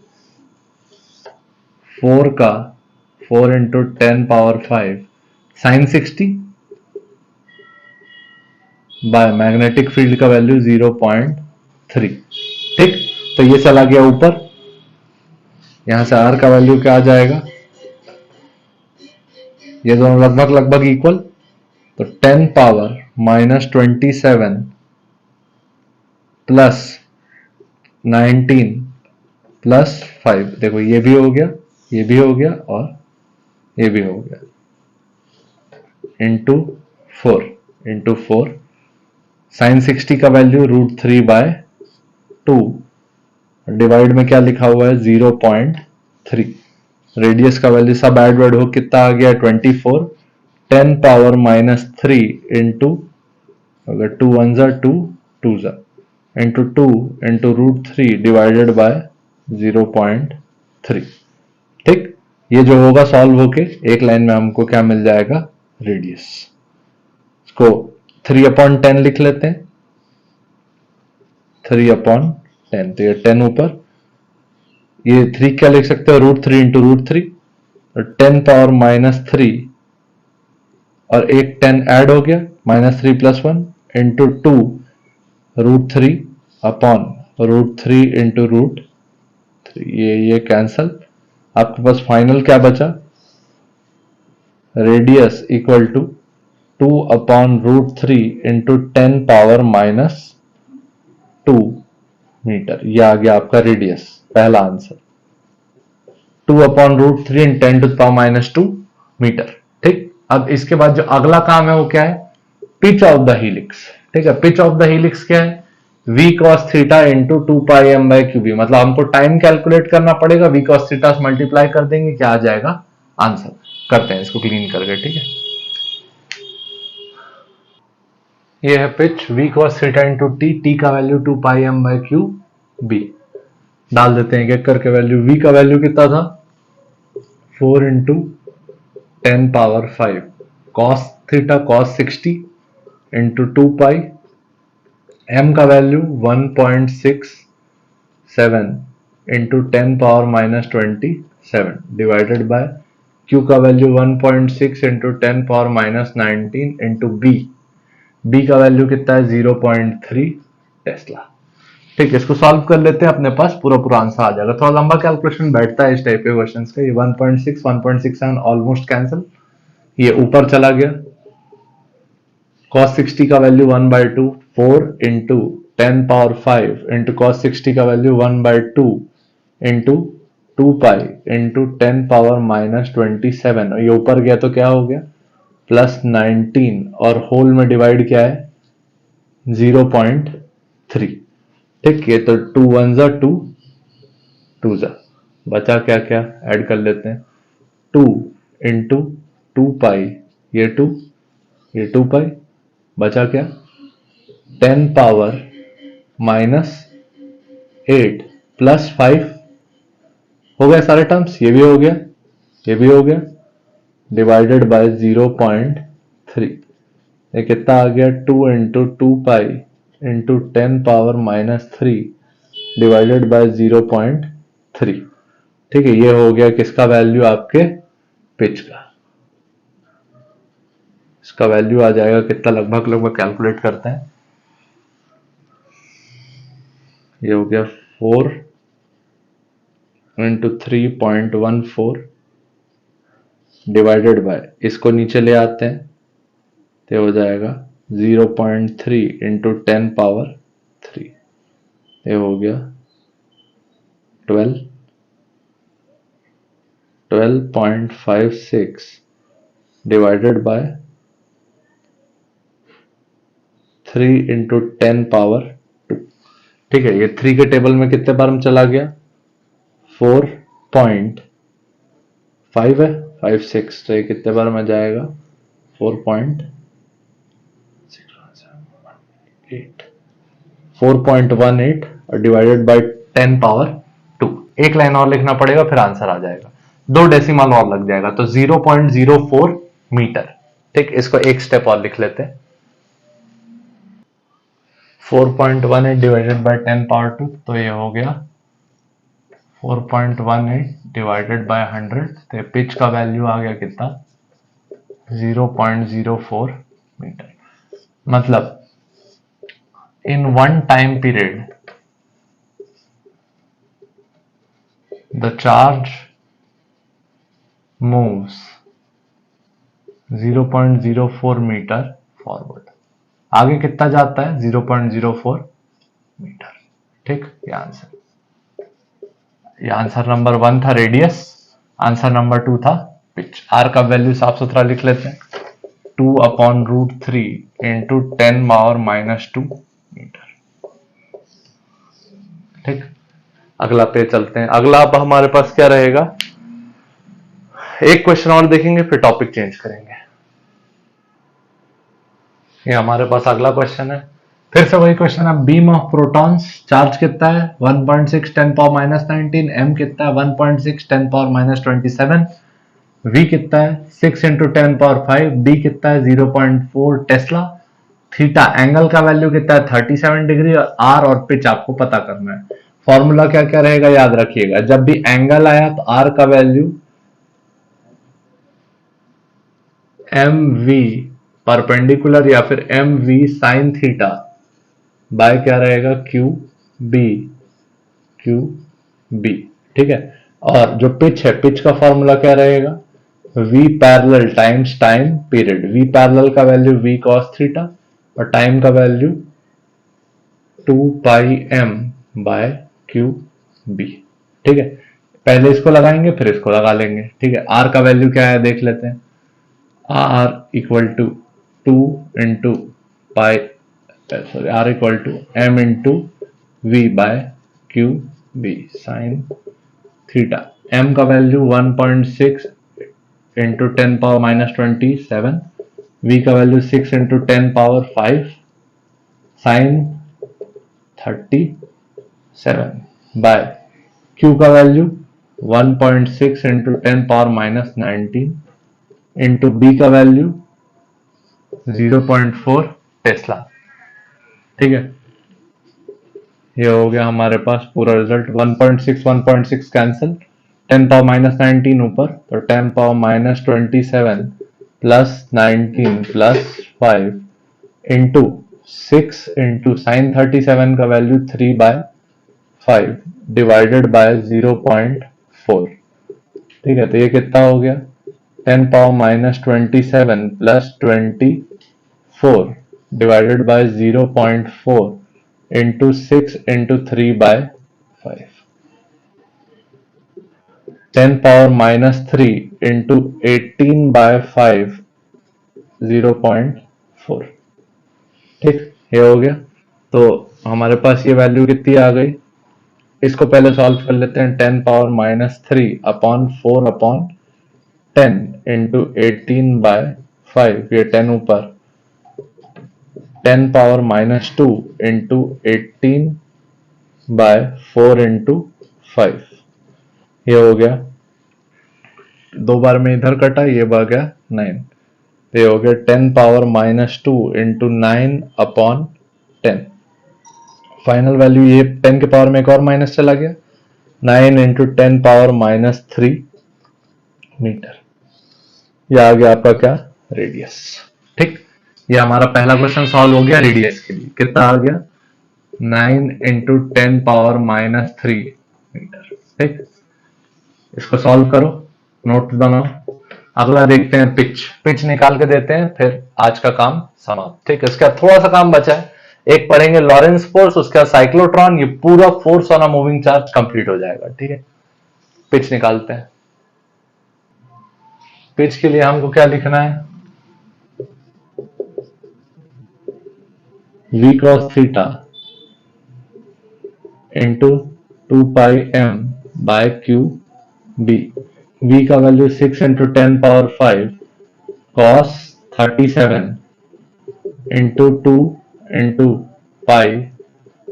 4 into 10⁻5 sine 60 by magnetic field का वैल्यू 0.3, ठीक। तो ये चला गया ऊपर, यहां से आर का वैल्यू क्या आ जाएगा? ये दोनों लगभग इक्वल, तो 10⁻⁻27 प्लस 19 प्लस 5, देखो ये भी हो गया, ये भी हो गया और ये भी हो गया, इंटू 4 साइन 60 का वैल्यू √3/2, डिवाइड में क्या लिखा हुआ है? 0.3, रेडियस का वैल्यू सब ऐड हो कितना आ गया? 24, 10⁻³ इंटू, अगर 2 1 जा 2 2 जा इंटू 2 इंटू √3 डिवाइडेड बाय 0.3, ठीक। ये जो होगा सॉल्व होके एक लाइन में हमको क्या मिल जाएगा? रेडियस। इसको 3/10 लिख लेते हैं, 3/10, तो ये 10 ऊपर, ये 3 क्या लिख सकते हो? √3 इंटू √3, 10⁻³ और एक 10 ऐड हो गया, -3 + 1 इंटू 2 √3 अपॉन √3 इंटू √3, ये कैंसल, आपके पास फाइनल क्या बचा? Radius equal to 2/√3 into 10⁻⁻2 metre, ये आ गया आपका रेडियस, पहला आंसर, 2/√3 इन 10⁻⁻2 मीटर, ठीक। अब इसके बाद जो अगला काम है वो क्या है? पिच ऑफ द हीलिक्स, ठीक है। पिच ऑफ द हीलिक्स क्या है? v cos theta into 2πm/qb, मतलब हमको टाइम कैलकुलेट करना पड़ेगा, v cos थीटा से मल्टीप्लाई कर देंगे, क्या आ जाएगा? आंसर। करते हैं इसको क्लीन करके, ठीक है। ये है pitch v cos theta into t का वैल्यू 2πm/qb, डाल देते हैं एक करके वैल्यू। v का वैल्यू कितना था? 4 into 10⁻5 cos theta cos 60 into 2π, m का value 1.67 into 10⁻⁻27 divided by q का वैल्यू 1.6 इंटू 10⁻⁻19 इंटू b का वैल्यू कितना है? 0.3 टेस्ला, ठीक है। इसको सॉल्व कर लेते हैं, अपने पास पूरा आंसर आ जाएगा। थोड़ा लंबा कैलकुलेशन बैठता है इस टाइप के क्वेश्चंस का। ये 1.6 1.67 ऑलमोस्ट कैंसिल, ये ऊपर चला गया, cos 60 का वैल्यू 1/2, 4 इंटू 10⁻5 इंटू cos 60 का वैल्यू 1/2 इंटू 2π इंटू 10⁻⁻27, ये ऊपर गया तो क्या हो गया? +19, और होल में डिवाइड क्या है? 0.3, ठीक। ये तो 2 1 जा 2 2 जा, बचा क्या क्या ऐड कर लेते हैं, 2 इंटू 2π, ये 2 ये 2π, बचा क्या? 10⁻⁻8 प्लस 5, हो गया सारे टर्म्स, ये भी हो गया, ये भी हो गया, डिवाइडेड बाय 0.3, ये कितना आ गया? 2 इंटू 2π इंटू 10⁻⁻3 डिवाइडेड बाय 0.3, ठीक है। ये हो गया किसका वैल्यू? आपके पिच का। इसका वैल्यू आ जाएगा कितना, लगभग लगभग कैलकुलेट करते हैं। ये हो गया 4 इंटू 3.14 डिवाइडेड बाय, इसको नीचे ले आते हैं तो हो जाएगा 0.3 इंटू 10 पावर 3, ये हो गया 12.56 डिवाइडेड बाय 3 इंटू 10 पावर 2। ठीक है, ये 3 के टेबल में कितने बार में चला गया, 4.5 है, 56, तो ये कितने बार में जाएगा, 4.18 और डिवाइडेड बाय 10 पावर 2। एक लाइन और लिखना पड़ेगा फिर आंसर आ जाएगा, 2 डेसिमल और लग जाएगा तो 0.04 मीटर। ठीक, इसको एक स्टेप और लिख लेते हैं, 4.18 डिवाइडेड बाय 10 पावर 2, तो ये हो गया 4.18 डिवाइडेड बाय 100, तो पिच का वैल्यू आ गया कितना, 0.04 मीटर। मतलब in one time period the charge moves 0.04 metre forward, आगे कितना जाता है, 0.04 मीटर। ठीक, ये आंसर नंबर 1 था रेडियस, आंसर नंबर 2 था पिच। आर का वैल्यू साफ सुथरा लिख लेते हैं, 2/√3 इंटू 10 पावर -2 मीटर। ठीक, अगला पे चलते हैं। अगला अब हमारे पास क्या रहेगा, एक क्वेश्चन और देखेंगे फिर टॉपिक चेंज करेंगे। ये हमारे पास अगला क्वेश्चन है, फिर से वही क्वेश्चन है, बीम ऑफ प्रोटॉन्स, चार्ज कितना है 1.6 10 पावर -19, एम कितना है 1.6 10 पावर -27, वी कितना है 6 इंटू 10 पावर 5, डी कितना है 0.4 टेस्ला, थीटा एंगल का वैल्यू कितना है 37 डिग्री, और आर और पिच आपको पता करना है। फॉर्मूला क्या क्या रहेगा याद रखिएगा, जब भी एंगल आया तो आर का वैल्यू एम वी परपेंडिकुलर या फिर m we sine theta by क्या रहेगा, क्यू बी। ठीक है, और जो पिच है, पिच का फॉर्मूला क्या रहेगा, v parallel times time period. v पैरेलल का वैल्यू v cos थीटा और टाइम का value 2πm by Q b. ठीक है, पहले इसको लगाएंगे फिर इसको लगा लेंगे। ठीक है, r का वैल्यू क्या है देख लेते हैं, r equal to 2 into pi, sorry r equal to m into v by Q b sine theta. m का वैल्यू 1.6 इंटू 10 पावर -27, v का value 6 into 10 power 5 sine 37 by q का value 1.6 into 10 power -19 into b का वैल्यू 0.4 टेस्ला। ठीक है, ये हो गया हमारे पास पूरा रिजल्ट, 1.6 कैंसिल, 10 पावर -19 ऊपर तो 10 power -27 plus 19 plus 5 into 6 into sine 37 का वैल्यू 3/5 डिवाइडेड बाय 0.4। ठीक है, तो ये कितना हो गया, 10 power -27 plus 24 divided by 0.4 into 6 into 3/5, 10 power -3 into 18/5 0.4। ठीक, ये हो गया। तो हमारे पास ये वैल्यू कितनी आ गई, इसको पहले सॉल्व कर लेते हैं, 10 पावर -3 अपॉन 4/10 इंटू 18/5, ये 10 ऊपर, 10 पावर -2 इंटू 18/4 इंटू 5, ये हो गया, 2 बार में इधर कटा, ये बढ़ गया 9, ये हो गया 10 power -2 into 9 upon 10। Final value ये 10 के पावर में एक और माइनस चला गया, 9 इंटू 10 पावर -3 मीटर। यह आ गया आपका क्या, रेडियस। ठीक, ये हमारा पहला क्वेश्चन सॉल्व हो गया रेडियस के लिए। कितना आ गया? 9 × 10⁻³ मीटर। ठीक, इसको सॉल्व करो, नोट बनाओ। अगला देखते हैं पिच। पिच निकाल के देते हैं, फिर आज का काम समाप्त। ठीक है, इसका थोड़ा सा काम बचा है। एक पढ़ेंगे लॉरेंस फोर्स, उसका साइक्लोट्रॉन, ये पूरा force on a moving charge complete हो जाएगा। ठीक है, पिच निकालते हैं। पिच के लिए हमको क्या लिखना है? v क्रॉस थीटा इंटू 2πm/क्यू बी। v का value 6 × 10⁵ cos 37 into 2 into pi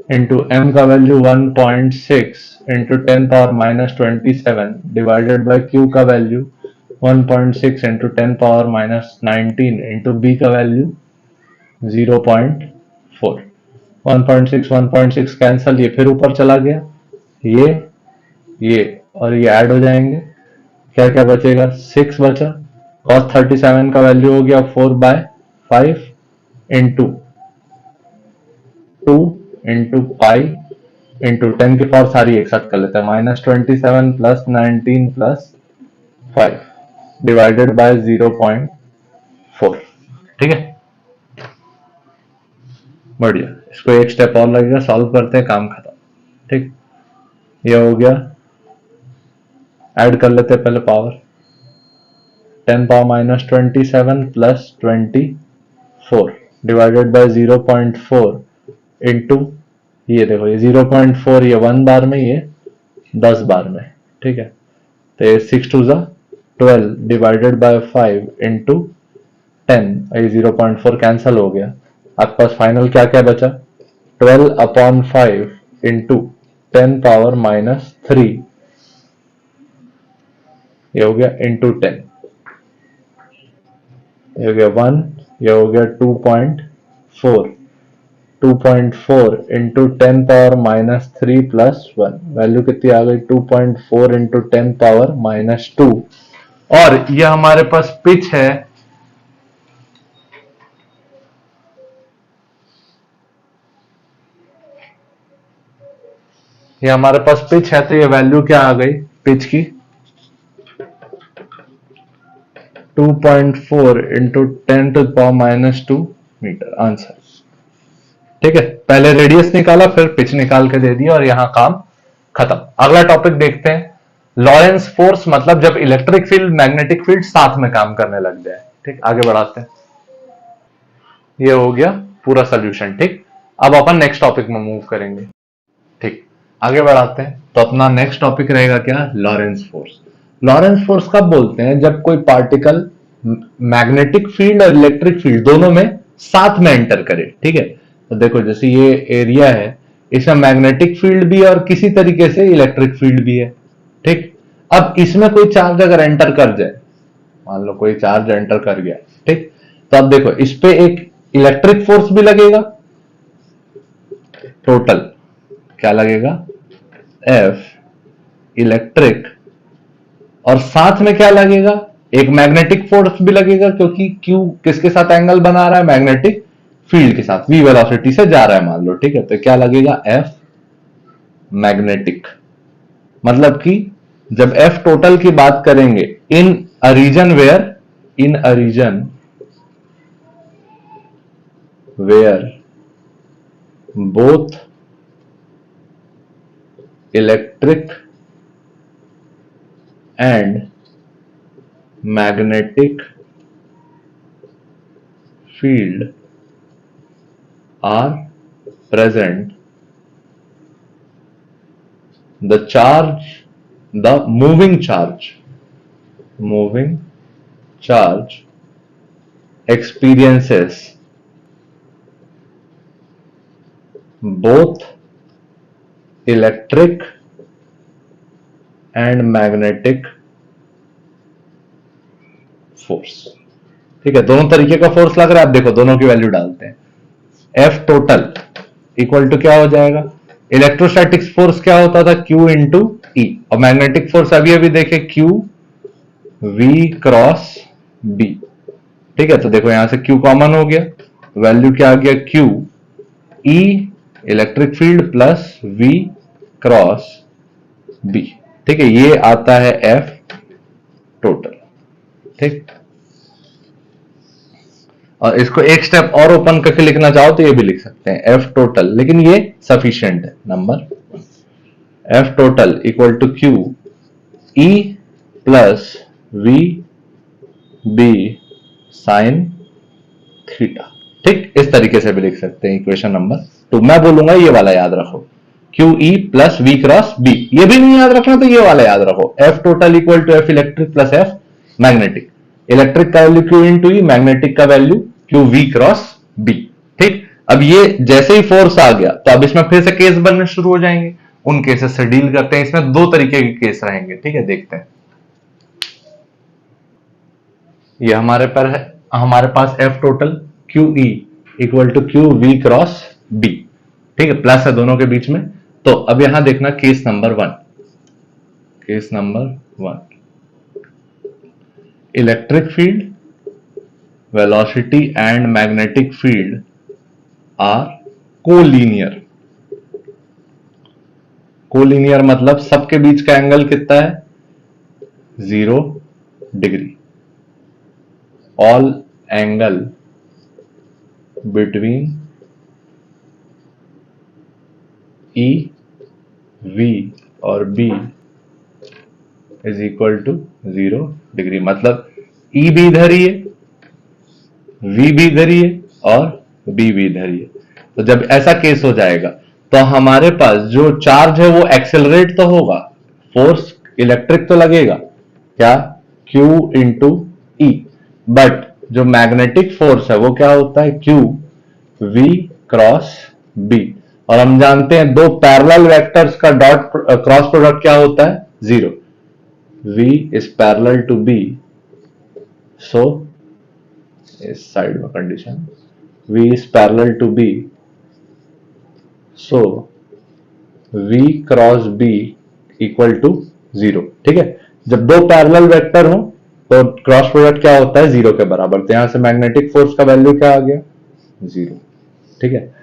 into m का value 1.6 into 10⁻27 divided by q का वैल्यू 1.6 इंटू 10⁻19 इंटू b का वैल्यू 0.4। 1.6 कैंसल, ये फिर ऊपर चला गया, ये और ये ऐड हो जाएंगे। क्या क्या बचेगा? 6 बचा। cos 37 का वैल्यू हो गया 4/5 इंटू 2 इंटू पाई इंटू 10 की पावर सारी एक साथ कर लेते हैं, -27 + 19 + 5 डिवाइडेड बाय 0.4। ठीक है, बढ़िया। इसको एक स्टेप और लगेगा, सॉल्व करते हैं, काम खत्म। ठीक, ये हो गया। ऐड कर लेते हैं पहले पावर। 10⁻27 + 24 डिवाइडेड बाय 0.4 इंटू, ये देखो, ये 0.4, ये 1 बार में, ये 10 बार में। ठीक है, तो ये 6 2 12 डिवाइडेड बाय 5 इंटू 10, ये 0.4 कैंसल हो गया। आपके पास फाइनल क्या क्या बचा? 12/5 इंटू 10⁻³ ये हो गया इंटू 10, ये हो गया 1, ये हो गया 2.4 इंटू 10⁻³ + 1, वैल्यू कितनी आ गई? 2.4 इंटू 10⁻²। और ये हमारे पास पिच है, ये हमारे पास पिच है, तो ये वैल्यू क्या आ गई पिच की? 2.4 इंटू 10⁻² मीटर, आंसर। ठीक है, पहले रेडियस निकाला, फिर पिच निकाल के दे दिया, और यहां काम खत्म। अगला टॉपिक देखते हैं, लॉरेंस फोर्स, मतलब जब इलेक्ट्रिक फील्ड मैग्नेटिक फील्ड साथ में काम करने लग जाए। ठीक, आगे बढ़ाते हैं। ये हो गया पूरा सोल्यूशन। ठीक, अब अपन नेक्स्ट टॉपिक में मूव करेंगे। ठीक, आगे बढ़ाते हैं। तो अपना नेक्स्ट टॉपिक रहेगा क्या? Lawrence force. लॉरेंस फोर्स कब बोलते हैं? जब कोई पार्टिकल मैग्नेटिक फील्ड और इलेक्ट्रिक फील्ड दोनों में साथ में एंटर करे। ठीक है, तो देखो, जैसे ये एरिया है, इसमें मैग्नेटिक फील्ड भी है और किसी तरीके से इलेक्ट्रिक फील्ड भी है। ठीक, अब इसमें कोई चार्ज अगर एंटर कर जाए, मान लो कोई चार्ज एंटर कर गया, ठीक, तो अब देखो, इस पे एक इलेक्ट्रिक फोर्स भी लगेगा, टोटल क्या लगेगा? F इलेक्ट्रिक, और साथ में क्या लगेगा? एक मैग्नेटिक फोर्स भी लगेगा, क्योंकि Q किसके साथ एंगल बना रहा है? मैग्नेटिक फील्ड के साथ, v वेलोसिटी से जा रहा है मान लो। ठीक है, तो क्या लगेगा? F magnetic. मतलब कि जब F टोटल की बात करेंगे, in a region where both electric and magnetic field are present, the moving charge experiences both electric and magnetic force। ठीक है, दोनों तरीके का फोर्स लग रहा है। आप देखो, दोनों की वैल्यू डालते हैं। F टोटल इक्वल टू क्या हो जाएगा? इलेक्ट्रोस्टैटिक फोर्स क्या होता था? Q इंटू E, और मैग्नेटिक फोर्स अभी अभी देखे, Q V क्रॉस B। ठीक है, तो देखो यहां से Q कॉमन हो गया, वैल्यू क्या आ गया, Q E electric field plus V cross B। ठीक है, ये आता है F टोटल। ठीक, और इसको एक स्टेप और ओपन करके लिखना चाहो तो ये भी लिख सकते हैं F टोटल, लेकिन ये सफिशिएंट है। Number F total equal to Q E plus V B sine theta. ठीक, इस तरीके से भी लिख सकते हैं इक्वेशन नंबर 2। मैं बोलूंगा ये वाला याद रखो, q e plus v cross b. ये भी नहीं याद रखना तो ये वाला याद रखो, f total equal to f electric plus f magnetic. Electric का value q into e, magnetic का value q we cross B. ठीक, अब ये जैसे ही फोर्स आ गया तो अब इसमें फिर से केस बनने शुरू हो जाएंगे। उन केसेस से डील करते हैं। इसमें दो तरीके के केस रहेंगे। ठीक है, देखते हैं। ये हमारे पास F total Q E equal to Q we cross B. ठीक है, प्लस है दोनों के बीच में। तो अब यहां देखना case number 1। Case number 1, electric field, velocity and magnetic field are collinear. Collinear मतलब सबके बीच का एंगल कितना है, 0 degree. All angle between E, V और B is equal to 0 degree. मतलब E भी इधर ही है, V भी इधर ही है और B भी इधर ही है। तो जब ऐसा केस हो जाएगा तो हमारे पास जो चार्ज है वो एक्सेलरेट तो होगा, फोर्स इलेक्ट्रिक तो लगेगा, क्या, Q इंटू E। बट जो मैग्नेटिक फोर्स है वो क्या होता है, Q V क्रॉस B। और हम जानते हैं दो पैरेलल वेक्टर्स का डॉट क्रॉस प्रोडक्ट क्या होता है, 0। V is parallel to B, so इस साइड में condition V is parallel to B, so V cross B equal to 0। ठीक है, जब दो पैरेलल वेक्टर हो तो क्रॉस प्रोडक्ट क्या होता है, 0 के बराबर। तो यहां से मैग्नेटिक फोर्स का वैल्यू क्या आ गया, 0। ठीक है,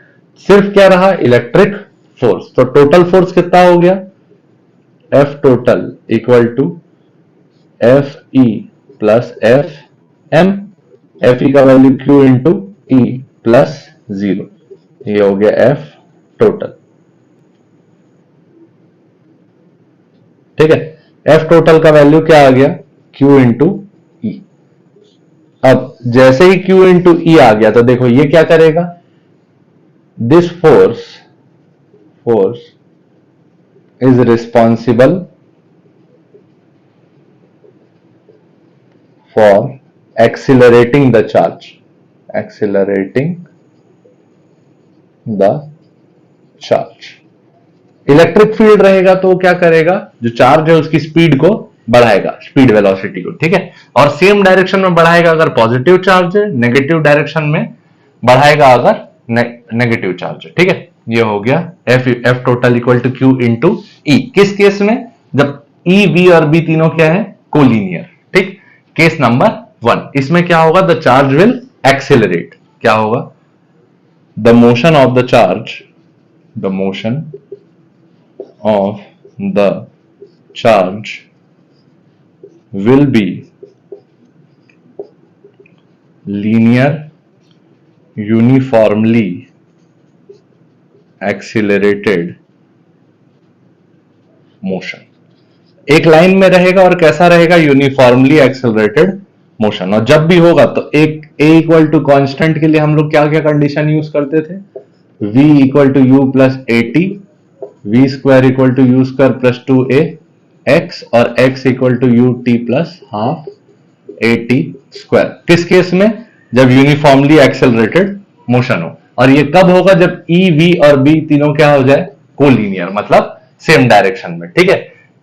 सिर्फ क्या रहा, इलेक्ट्रिक फोर्स। तो टोटल फोर्स कितना हो गया, F total equal to F E plus F M. F E का वैल्यू Q इंटू ई प्लस 0। ये हो गया F टोटल। ठीक है, F टोटल का वैल्यू क्या आ गया, Q इंटू ई। अब जैसे ही Q इंटू ई आ गया तो देखो ये क्या करेगा, this force is responsible for accelerating the charge, electric field रहेगा तो क्या करेगा, जो चार्ज है उसकी स्पीड को बढ़ाएगा, स्पीड वेलोसिटी को। ठीक है, और सेम डायरेक्शन में बढ़ाएगा अगर पॉजिटिव चार्ज है, नेगेटिव डायरेक्शन में बढ़ाएगा अगर नेगेटिव चार्ज है। ठीक है, ये हो गया F total equal to Q into E. किस केस में, जब ई, वी और बी तीनों क्या है, कोलीनियर। ठीक, केस नंबर 1, इसमें क्या होगा, द चार्ज विल एक्सेलरेट। क्या होगा, the motion of the charge will be linear, uniformly accelerated motion। एक लाइन में रहेगा और कैसा रहेगा, यूनिफॉर्मली एक्सेलरेटेड मोशन। और जब भी होगा तो एक a इक्वल टू कॉन्स्टेंट के लिए हम लोग क्या क्या कंडीशन यूज करते थे, v equal to u plus a t, v square equal to u square plus 2a x, और x equal to u t plus half a t square. किस केस में, जब यूनिफॉर्मली एक्सेलरेटेड मोशन हो। और ये कब होगा, जब ई, वी और बी तीनों क्या हो जाए, कोलीनियर, मतलब सेम डायरेक्शन में। ठीक है,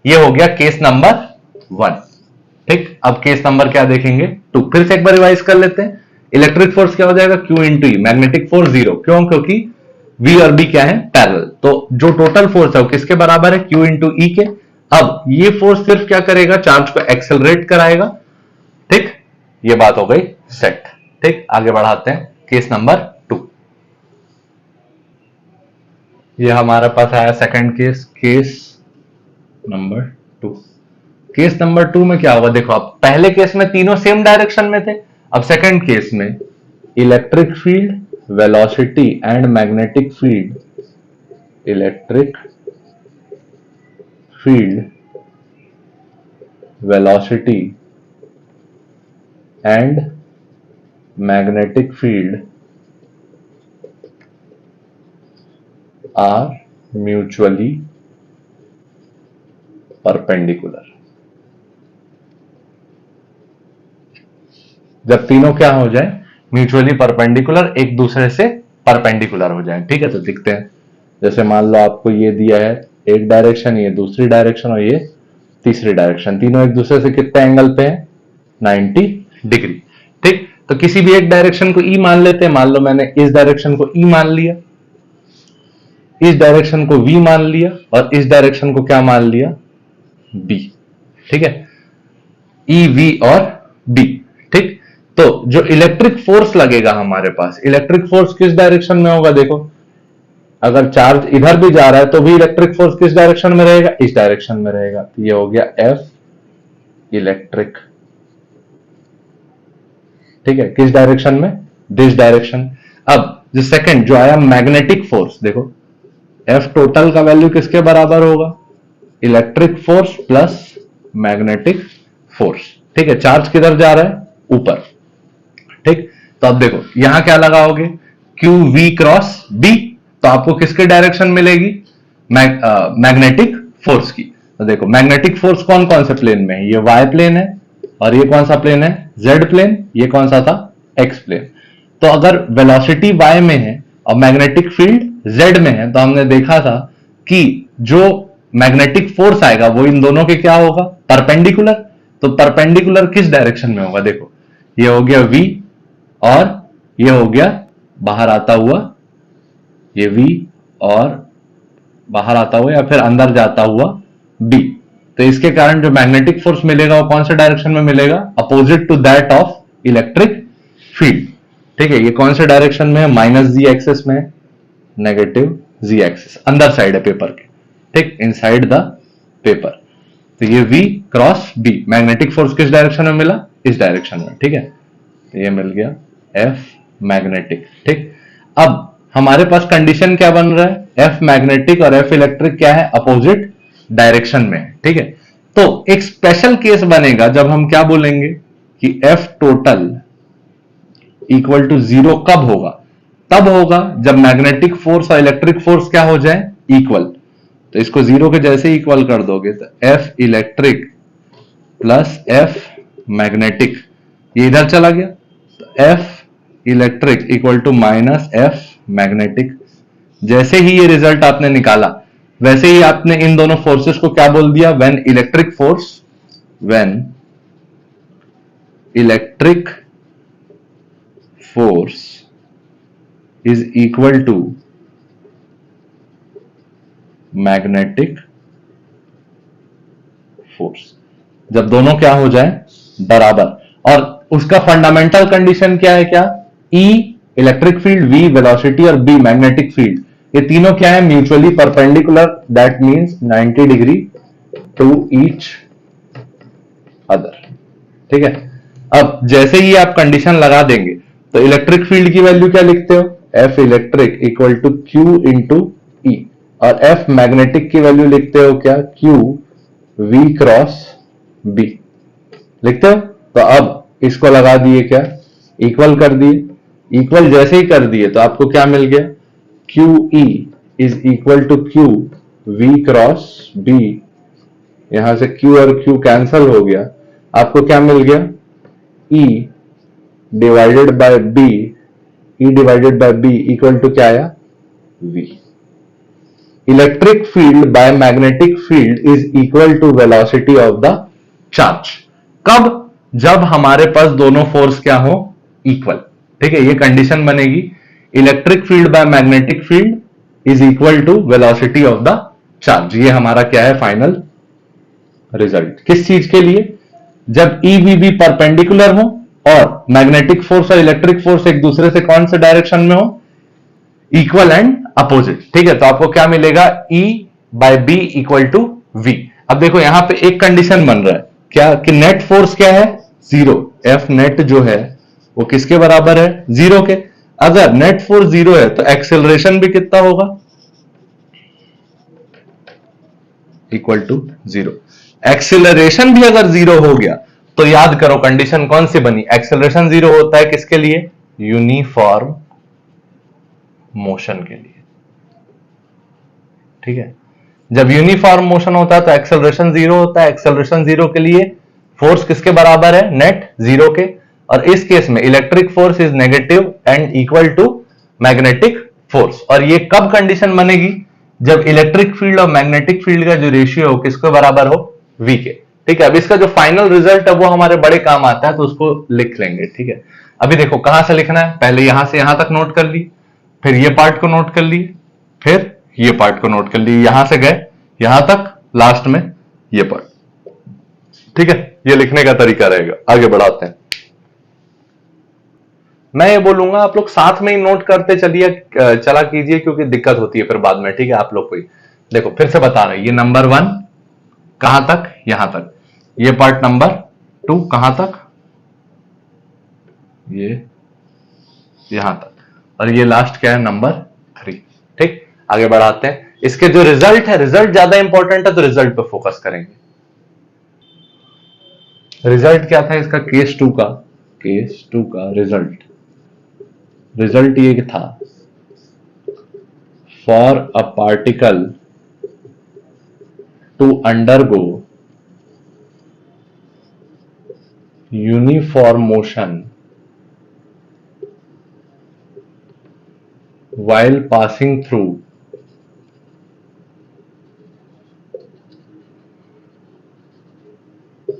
ये हो गया केस नंबर 1। ठीक, अब केस नंबर क्या देखेंगे, 2। फिर से एक बार रिवाइज कर लेते हैं। इलेक्ट्रिक फोर्स क्या हो जाएगा, Q into e, magnetic force 0। क्यों, क्योंकि V और B क्या है, पैरेलल। तो जो टोटल फोर्स है वो किसके बराबर है, Q इंटू ई के। अब ये फोर्स सिर्फ क्या करेगा, चार्ज को एक्सेलरेट कराएगा। ठीक, ये बात हो गई सेट। ठीक, आगे बढ़ाते हैं केस नंबर 2। ये हमारे पास आया second case, case number 2। Case number 2 में क्या होगा देखो, अब पहले केस में तीनों सेम डायरेक्शन में थे, अब सेकंड केस में electric field, velocity and magnetic field, electric field, velocity and magnetic field are mutually perpendicular. जब तीनों क्या हो जाए, म्यूचुअली परपेंडिकुलर, एक दूसरे से परपेंडिकुलर हो जाए। ठीक है, तो दिखते हैं। जैसे मान लो आपको ये दिया है एक डायरेक्शन, ये दूसरी डायरेक्शन और ये तीसरी डायरेक्शन, तीनों एक दूसरे से कितने एंगल पे हैं, 90 डिग्री। ठीक, तो किसी भी एक डायरेक्शन को ई मान लेते हैं। मान लो मैंने इस डायरेक्शन को ई मान लिया, इस डायरेक्शन को वी मान लिया और इस डायरेक्शन को क्या मान लिया, बी। ठीक है, ई, वी और बी। ठीक, तो जो इलेक्ट्रिक फोर्स लगेगा हमारे पास, इलेक्ट्रिक फोर्स किस डायरेक्शन में होगा देखो, अगर चार्ज इधर भी जा रहा है तो भी इलेक्ट्रिक फोर्स किस डायरेक्शन में रहेगा, इस डायरेक्शन में रहेगा। तो ये हो गया एफ इलेक्ट्रिक। ठीक है, किस डायरेक्शन में, दिस डायरेक्शन। अब जो सेकंड जो आया मैग्नेटिक फोर्स, देखो एफ टोटल का वैल्यू किसके बराबर होगा, electric force plus magnetic force. ठीक है, चार्ज किधर जा रहा है, ऊपर। ठीक, तो अब देखो यहां क्या लगाओगे, क्यू वी क्रॉस बी, तो आपको किसके डायरेक्शन मिलेगी, मैग्नेटिक फोर्स की। तो देखो मैग्नेटिक फोर्स कौन कौन से प्लेन में है, ये वाई प्लेन है और ये कौन सा प्लेन है, जेड प्लेन। ये कौन सा था, एक्स प्लेन। तो अगर वेलोसिटी वाई में है और मैग्नेटिक फील्ड जेड में है, तो हमने देखा था कि जो मैग्नेटिक फोर्स आएगा वो इन दोनों के क्या होगा, परपेंडिकुलर। तो परपेंडिकुलर किस डायरेक्शन में होगा, देखो ये हो गया v और ये हो गया बाहर आता हुआ, ये v और बाहर आता हुआ या फिर अंदर जाता हुआ b। तो इसके कारण जो मैग्नेटिक फोर्स मिलेगा वो कौन से डायरेक्शन में मिलेगा, opposite to that of electric field. ठीक है, ये कौन से डायरेक्शन में है, माइनस जी एक्सिस में, नेगेटिव जी एक्सिस, अंदर साइड है पेपर के। ठीक, इनसाइड द पेपर। तो ये v cross b, magnetic force किस डायरेक्शन में मिला, इस डायरेक्शन में। ठीक है, तो ये मिल गया F मैग्नेटिक। ठीक, अब हमारे पास कंडीशन क्या बन रहा है, F मैग्नेटिक और F इलेक्ट्रिक क्या है, अपोजिट डायरेक्शन में है। ठीक है, तो एक स्पेशल केस बनेगा जब हम क्या बोलेंगे कि F टोटल इक्वल टू 0 कब होगा, तब होगा जब मैग्नेटिक फोर्स और इलेक्ट्रिक फोर्स क्या हो जाए, इक्वल। तो इसको 0 के जैसे इक्वल कर दोगे तो F electric plus F magnetic, ये इधर चला गया, तो F electric equal to minus F magnetic. जैसे ही ये रिजल्ट आपने निकाला वैसे ही आपने इन दोनों फोर्सेस को क्या बोल दिया, when electric force is equal to magnetic force, जब दोनों क्या हो जाए, बराबर। और उसका फंडामेंटल कंडीशन क्या है, क्या, E electric field, V velocity और B मैग्नेटिक फील्ड, ये तीनों क्या है, mutually perpendicular, that means 90 degree to each other. ठीक है, अब जैसे ही आप कंडीशन लगा देंगे तो इलेक्ट्रिक फील्ड की वैल्यू क्या लिखते हो, F electric equal to Q into E, और F मैग्नेटिक की वैल्यू लिखते हो क्या, Q V क्रॉस B लिखते हो। तो अब इसको लगा दिए, क्या इक्वल कर दिए, इक्वल जैसे ही कर दिए तो आपको क्या मिल गया, QE is equal to Q V cross B, यहां से Q और Q कैंसल हो गया, आपको क्या मिल गया, E divided by B, E divided by B equal to क्या आया, V। Electric field by magnetic field is equal to velocity of the charge. कब, जब हमारे पास दोनों फोर्स क्या हो, इक्वल। ठीक है, ये कंडीशन बनेगी, electric field by magnetic field is equal to velocity of the charge. ये हमारा क्या है, फाइनल रिजल्ट। किस चीज के लिए, जब EVB परपेंडिकुलर हो और मैग्नेटिक फोर्स और इलेक्ट्रिक फोर्स एक दूसरे से कौन से डायरेक्शन में हो, इक्वल एंड अपोजिट, ठीक है। तो आपको क्या मिलेगा, E by b equal to v. अब देखो यहां पे एक कंडीशन बन रहा है क्या, कि नेट फोर्स क्या है, जीरो। एफ नेट जो है वो किसके बराबर है, जीरो के। अगर नेट फोर्स जीरो है तो एक्सेलरेशन भी कितना होगा, इक्वल टू जीरो। एक्सेलरेशन भी अगर जीरो हो गया तो याद करो कंडीशन कौन सी बनी, एक्सेलरेशन जीरो होता है किसके लिए, यूनिफॉर्म मोशन के लिए, ठीक है। जब यूनिफॉर्म मोशन होता है तो एक्सेलरेशन जीरो होता है। एक्सेलरेशन जीरो के लिए फोर्स किसके बराबर है, नेट जीरो के। और इस केस में electric force is negative and equal to magnetic force. और ये कब कंडीशन बनेगी, जब इलेक्ट्रिक फील्ड और मैग्नेटिक फील्ड का जो रेशियो हो किसके बराबर हो, वी के, ठीक है। अब इसका जो फाइनल रिजल्ट है वो हमारे बड़े काम आता है, तो उसको लिख लेंगे, ठीक है। अभी देखो कहां से लिखना है, पहले यहां से यहां तक नोट कर ली, फिर ये पार्ट को नोट कर ली, फिर ये पार्ट को नोट कर ली, यहां से गए यहां तक, लास्ट में ये पार्ट, ठीक है। ये लिखने का तरीका रहेगा। आगे बढ़ाते हैं। मैं ये बोलूंगा आप लोग साथ में ही नोट करते चलिए, चला कीजिए, क्योंकि दिक्कत होती है फिर बाद में, ठीक है। आप लोग को ही देखो फिर से बता रहे हैं, ये नंबर 1 कहां तक, यहां तक। ये पार्ट नंबर 2 कहां तक, ये यहां तक। और ये लास्ट क्या है, नंबर 3, ठीक। आगे बढ़ाते हैं। इसके जो रिजल्ट है, रिजल्ट ज्यादा इंपॉर्टेंट है तो रिजल्ट पे फोकस करेंगे। रिजल्ट क्या था इसका, केस 2 का, केस 2 का रिजल्ट, रिजल्ट ये था, for a particle to undergo uniform motion while passing through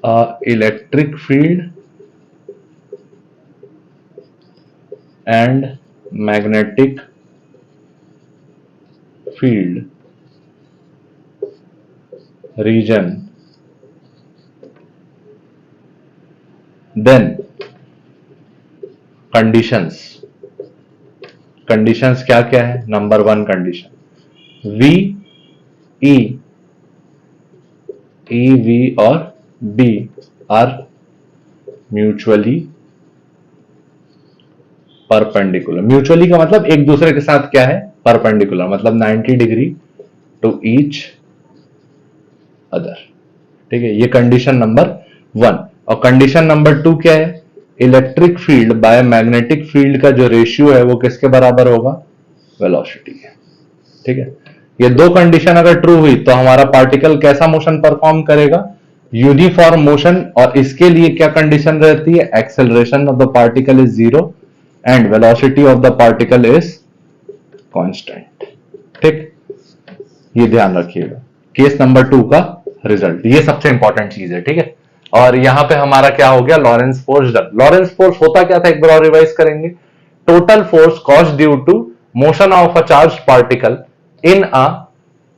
a electric field and magnetic field region, then conditions, conditions क्या क्या है, number 1 condition, V E E V और B are mutually perpendicular. Mutually का मतलब एक दूसरे के साथ क्या है, परपेंडिकुलर, मतलब 90 डिग्री टू ईच अदर, ठीक है। ये कंडीशन नंबर 1। और कंडीशन नंबर 2 क्या है, electric field by magnetic field का जो रेशियो है वो किसके बराबर होगा, वेलोसिटी के, ठीक है। ये दो कंडीशन अगर ट्रू हुई तो हमारा पार्टिकल कैसा मोशन परफॉर्म करेगा, यूनिफॉर्म मोशन। और इसके लिए क्या कंडीशन रहती है, acceleration of the particle is zero and velocity of the particle is constant, ठीक। ये ध्यान रखिएगा, केस नंबर 2 का रिजल्ट, ये सबसे इंपॉर्टेंट चीज है, ठीक है। और यहां पे हमारा क्या हो गया, Lorentz force done. Lorentz force होता क्या था, एक बार और रिवाइज करेंगे। Total force caused due to motion of a charge particle in a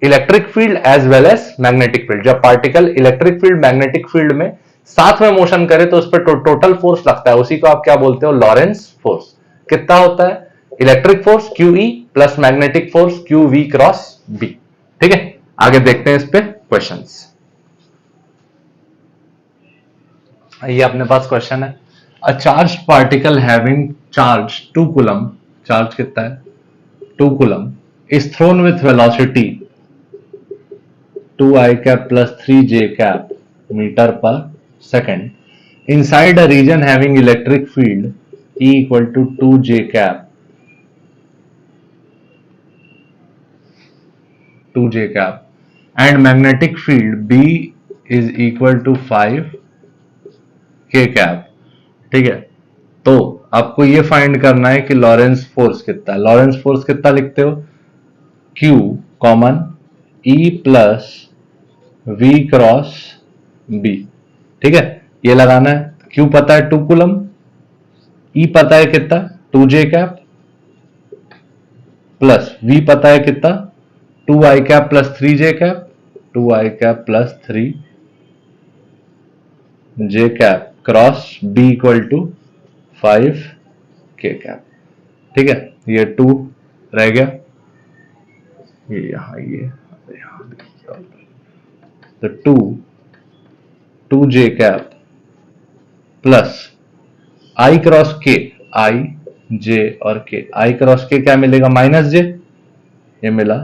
electric field as well as magnetic field. जब particle electric field magnetic field में साथ में मोशन करे तो उस पर टोटल फोर्स लगता है, उसी को आप क्या बोलते हो, लॉरेंस फोर्स। कितना होता है, electric force QE plus magnetic force QV cross B, ठीक है। आगे देखते हैं इस पे क्वेश्चंस। ये अपने पास क्वेश्चन है, अ charge particle having charge 2 coulomb, charge कितना है 2 coulomb, is throne with velocity 2 I cap plus 3 J cap meter per second inside a region having electric field E equal to 2 J cap 2 J cap and magnetic field B is equal to 5 K cap, ठीक है। तो आपको ये फाइंड करना है कि लॉरेंस फोर्स कितना है। लॉरेंस फोर्स कितना लिखते हो, Q common E plus V cross B, ठीक है। ये लगाना है, Q पता है 2 कूलम, E पता है कितना 2 J कैप, प्लस V पता है कितना 2 I cap plus 3 J cap, 2 I cap plus 3 J cap cross B equal to 5k cap. ठीक है, ये 2 रह गया, ये यहाँ, ये यहाँ, तो 2j कैप प्लस आई क्रॉस के, आई जे और के, आई क्रॉस के क्या मिलेगा, माइनस जे, ये मिला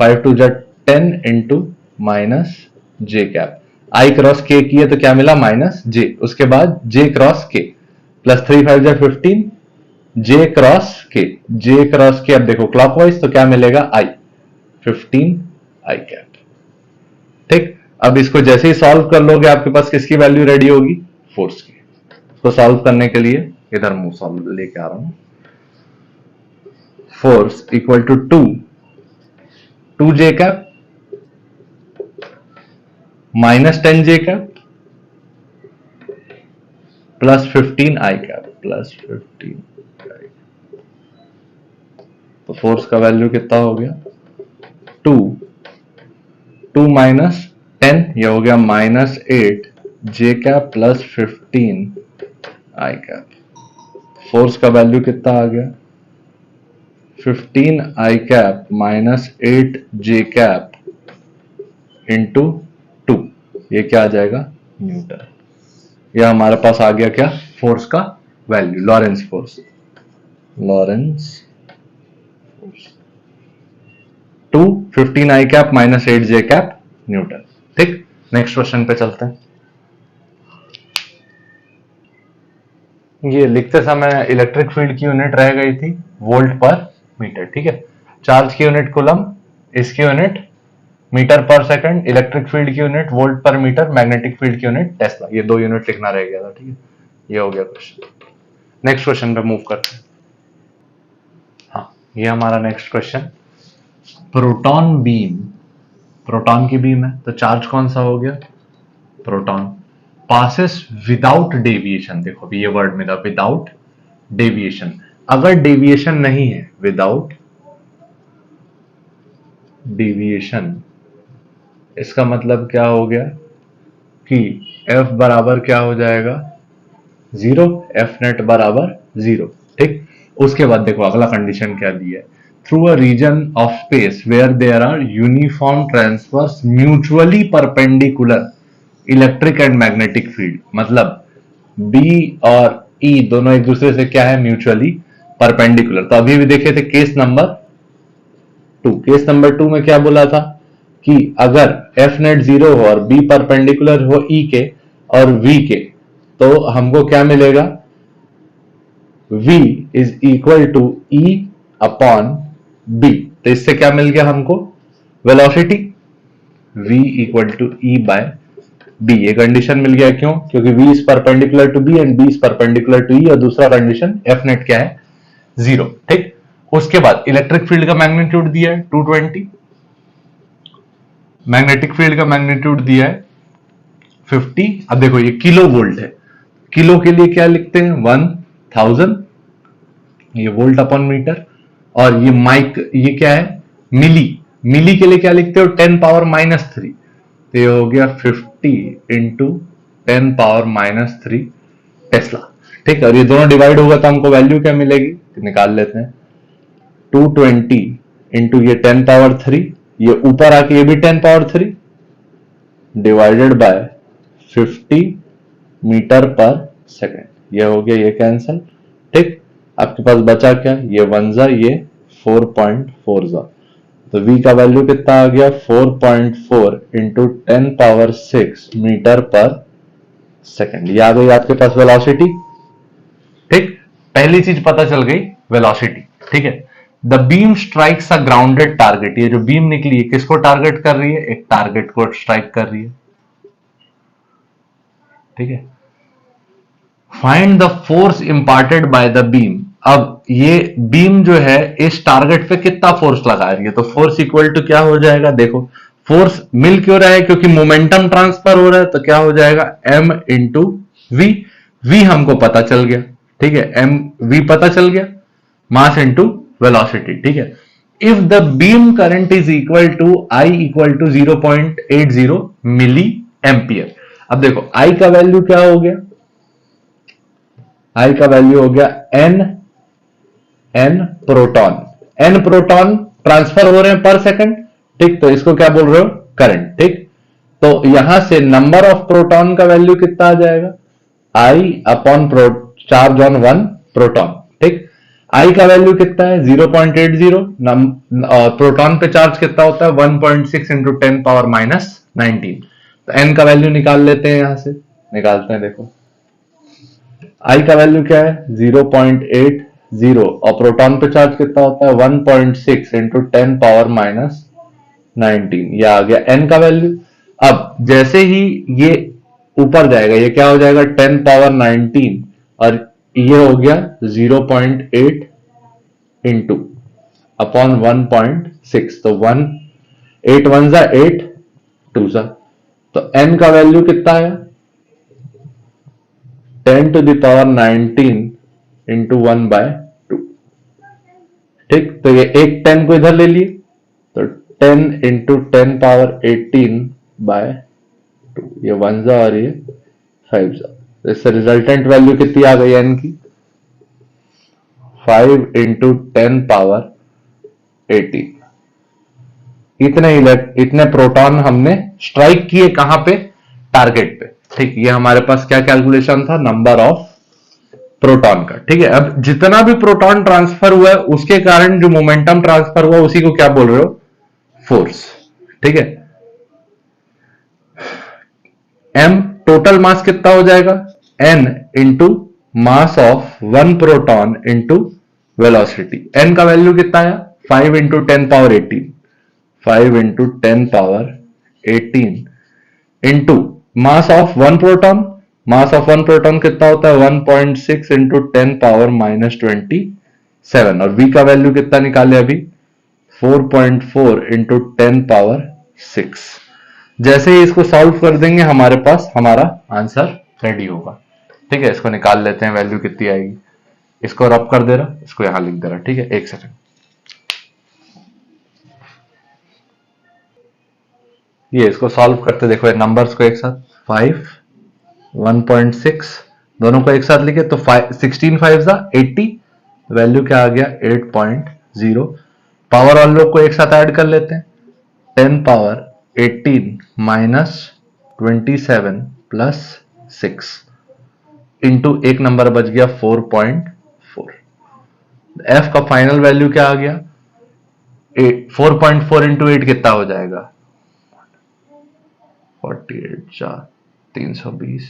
5 2 जा 10 इंटू माइनस जे कैप, आई क्रॉस के किए तो क्या मिला, माइनस जे, उसके बाद जे क्रॉस के प्लस 3 5 जा 15, जे क्रॉस के, जे क्रॉस के, अब देखो क्लॉकवाइज तो क्या मिलेगा, आई 15 आई कैप। ठीक, अब इसको जैसे ही सॉल्व कर लोगे आपके पास किसकी वैल्यू रेडी होगी, फोर्स की। इसको सॉल्व करने के लिए इधर मुंह सॉल्व लेके आ रहा हूं, force equal to 2 j cap minus 10 j cap plus 15 i cap, plus 15 i. तो फोर्स का वैल्यू कितना हो गया, 2 माइनस 10, ये हो गया minus 8 J cap plus 15 i cap. Force का वैल्यू कितना आ गया, 15 i cap minus 8 J cap into 2, ये क्या आ जाएगा, न्यूटन। यह हमारे पास आ गया क्या, फोर्स का value, Lawrence force, Lawrence force 2 15 i cap minus 8 J cap Newton. ठीक, नेक्स्ट क्वेश्चन पे चलते हैं। ये लिखते समय इलेक्ट्रिक फील्ड की यूनिट रह गई थी वोल्ट पर मीटर। ठीक है, चार्ज की यूनिट कूलम, इसकी यूनिट मीटर पर सेकंड, इलेक्ट्रिक फील्ड की यूनिट वोल्ट पर मीटर, मैग्नेटिक फील्ड की यूनिट टेस्ला। ये 2 यूनिट लिखना रह गया था। ठीक है, ये हो गया क्वेश्चन। नेक्स्ट क्वेश्चन पे मूव करते हैं। हाँ, ये हमारा next question, proton beam, proton की बीम है तो चार्ज कौन सा हो गया, प्रोटॉन, पासेस विदाउट डेविएशन। देखो अभी ये वर्ड मिला, विदाउट डेविएशन। अगर डेविएशन नहीं है, विदाउट डेविएशन, इसका मतलब क्या हो गया कि F बराबर क्या हो जाएगा, 0, F नेट बराबर 0। ठीक, उसके बाद देखो अगला कंडीशन क्या दी है, through a region of space where there are uniform transverse mutually perpendicular electric and magnetic field. मतलब B और E दोनों एक दूसरे से क्या है, म्यूचुअली परपेंडिकुलर। तो अभी भी देखे थे केस नंबर 2, केस नंबर 2 में क्या बोला था कि अगर F नेट 0 हो और B परपेंडिकुलर हो E के और V के, तो हमको क्या मिलेगा, V is equal to E upon B। तो इससे क्या मिल गया हमको, velocity, V equal to E by B। ये कंडीशन मिल गया, क्यों, क्योंकि V is perpendicular to B and B is perpendicular to E। और दूसरा कंडीशन F नेट क्या है, 0। ठीक, उसके बाद इलेक्ट्रिक फील्ड का मैग्नीट्यूड दिया है 220, मैग्नेटिक फील्ड का मैग्नीट्यूड दिया है 50। अब देखो ये किलो वोल्ट है, किलो के लिए क्या लिखते हैं, 1000, ये वोल्ट अपॉन मीटर। और ये माइक, ये क्या है, मिली, मिली के लिए क्या लिखते हो, 10 पावर माइनस 3। तो ये हो गया 50 इंटू 10 पावर माइनस 3 टेस्ला। ठीक है, और ये दोनों डिवाइड होगा तो हमको वैल्यू क्या मिलेगी, निकाल लेते हैं, 220 इंटू ये 10 पावर 3, ये ऊपर आके ये भी 10 पावर 3 डिवाइडेड बाय 50 मीटर पर सेकेंड। ये हो गया, ये कैंसल। ठीक, आपके पास बचा क्या, ये 1 जा, ये 4.4 जा। तो V का वैल्यू कितना आ गया, 4.4 इंटू 10 पावर 6 मीटर पर सेकेंड। ये आ गई आपके पास वेलोसिटी। ठीक, पहली चीज पता चल गई, वेलोसिटी। ठीक है, the beam strikes a grounded target. ये जो बीम निकली है किसको टारगेट कर रही है, एक टारगेट को स्ट्राइक कर रही है। ठीक है, find the force imparted by the beam. अब ये बीम जो है इस टारगेट पे कितना फोर्स लगा रही है, तो फोर्स इक्वल टू क्या हो जाएगा, देखो फोर्स मिल क्यों रहा है, क्योंकि मोमेंटम ट्रांसफर हो रहा है। तो क्या हो जाएगा, m इंटू वी। वी हमको पता चल गया, ठीक है, m v पता चल गया, मास इंटू वेलोसिटी। ठीक है, if the beam current is equal to I equal to 0.80 milliampere. अब देखो I का वैल्यू क्या हो गया, आई का वैल्यू हो गया n proton. N proton transfer हो रहे हैं पर सेकंड, ठीक, तो इसको क्या बोल रहे हो, करंट, ठीक। तो यहां से नंबर ऑफ प्रोटॉन का वैल्यू कितना आ जाएगा, I upon charge on one proton, ठीक। आई का वैल्यू कितना है 0.80, प्रोटॉन पे चार्ज कितना होता है 1.6 इंटू 10 पावर माइनस 19। तो एन का वैल्यू निकाल लेते हैं, यहां से निकालते हैं, देखो आई का वैल्यू क्या है 0.80 और प्रोटॉन पे चार्ज कितना होता है 1.6 इंटू 10 पावर माइनस 19, ये आ गया एन का वैल्यू। अब जैसे ही ये ऊपर जाएगा ये क्या हो जाएगा 10 पावर 19 और ये हो गया 0.8 इंटू अपॉन 1.6, तो 8 1 जा 8 2 जा, तो n का वैल्यू कितना है 10 टू द पावर 19 इंटू 1/2, ठीक। तो ये एक 10 को इधर ले लिए, तो 10 इंटू 10 पावर 18/2, ये 1 जा और ये 5 जा, तो इससे रिजल्टेंट वैल्यू कितनी आ गई n की 5 इंटू 10 पावर 18। इतने प्रोटॉन हमने स्ट्राइक किए, कहां पे, टारगेट पे, ठीक। ये हमारे पास क्या कैलकुलेशन था, नंबर ऑफ प्रोटॉन का, ठीक है। अब जितना भी प्रोटॉन ट्रांसफर हुआ है उसके कारण जो मोमेंटम ट्रांसफर हुआ उसी को क्या बोल रहे हो, फोर्स, ठीक है। m टोटल मास कितना हो जाएगा n into mass of one proton into velocity. n का वैल्यू कितना है 5 into 10 power 18, 5 into 10 power 18 into mass of one proton. Mass of one proton कितना होता है 1.6 इंटू 10 पावर माइनस 27, और v का वैल्यू कितना निकाले अभी 4.4 इंटू 10 पावर 6। जैसे ही इसको सॉल्व कर देंगे हमारे पास हमारा आंसर रेडी होगा, ठीक है। इसको निकाल लेते हैं, वैल्यू कितनी आएगी, इसको रब कर दे रहा, इसको यहां लिख दे रहा, ठीक है। एक सेकंड, ये इसको सॉल्व करते देखो, ये नंबर्स को एक साथ 5 1.6 दोनों को एक साथ लिखे तो 16 5 जा 80, वैल्यू क्या आ गया 8.0। पावर ऑल लोग को एक साथ ऐड कर लेते हैं, 10 पावर 18 माइनस 27 प्लस 6 इंटू एक नंबर बच गया 4.4। एफ का फाइनल वैल्यू क्या आ गया 4.4 इंटू 8 कितना हो जाएगा 48 4 320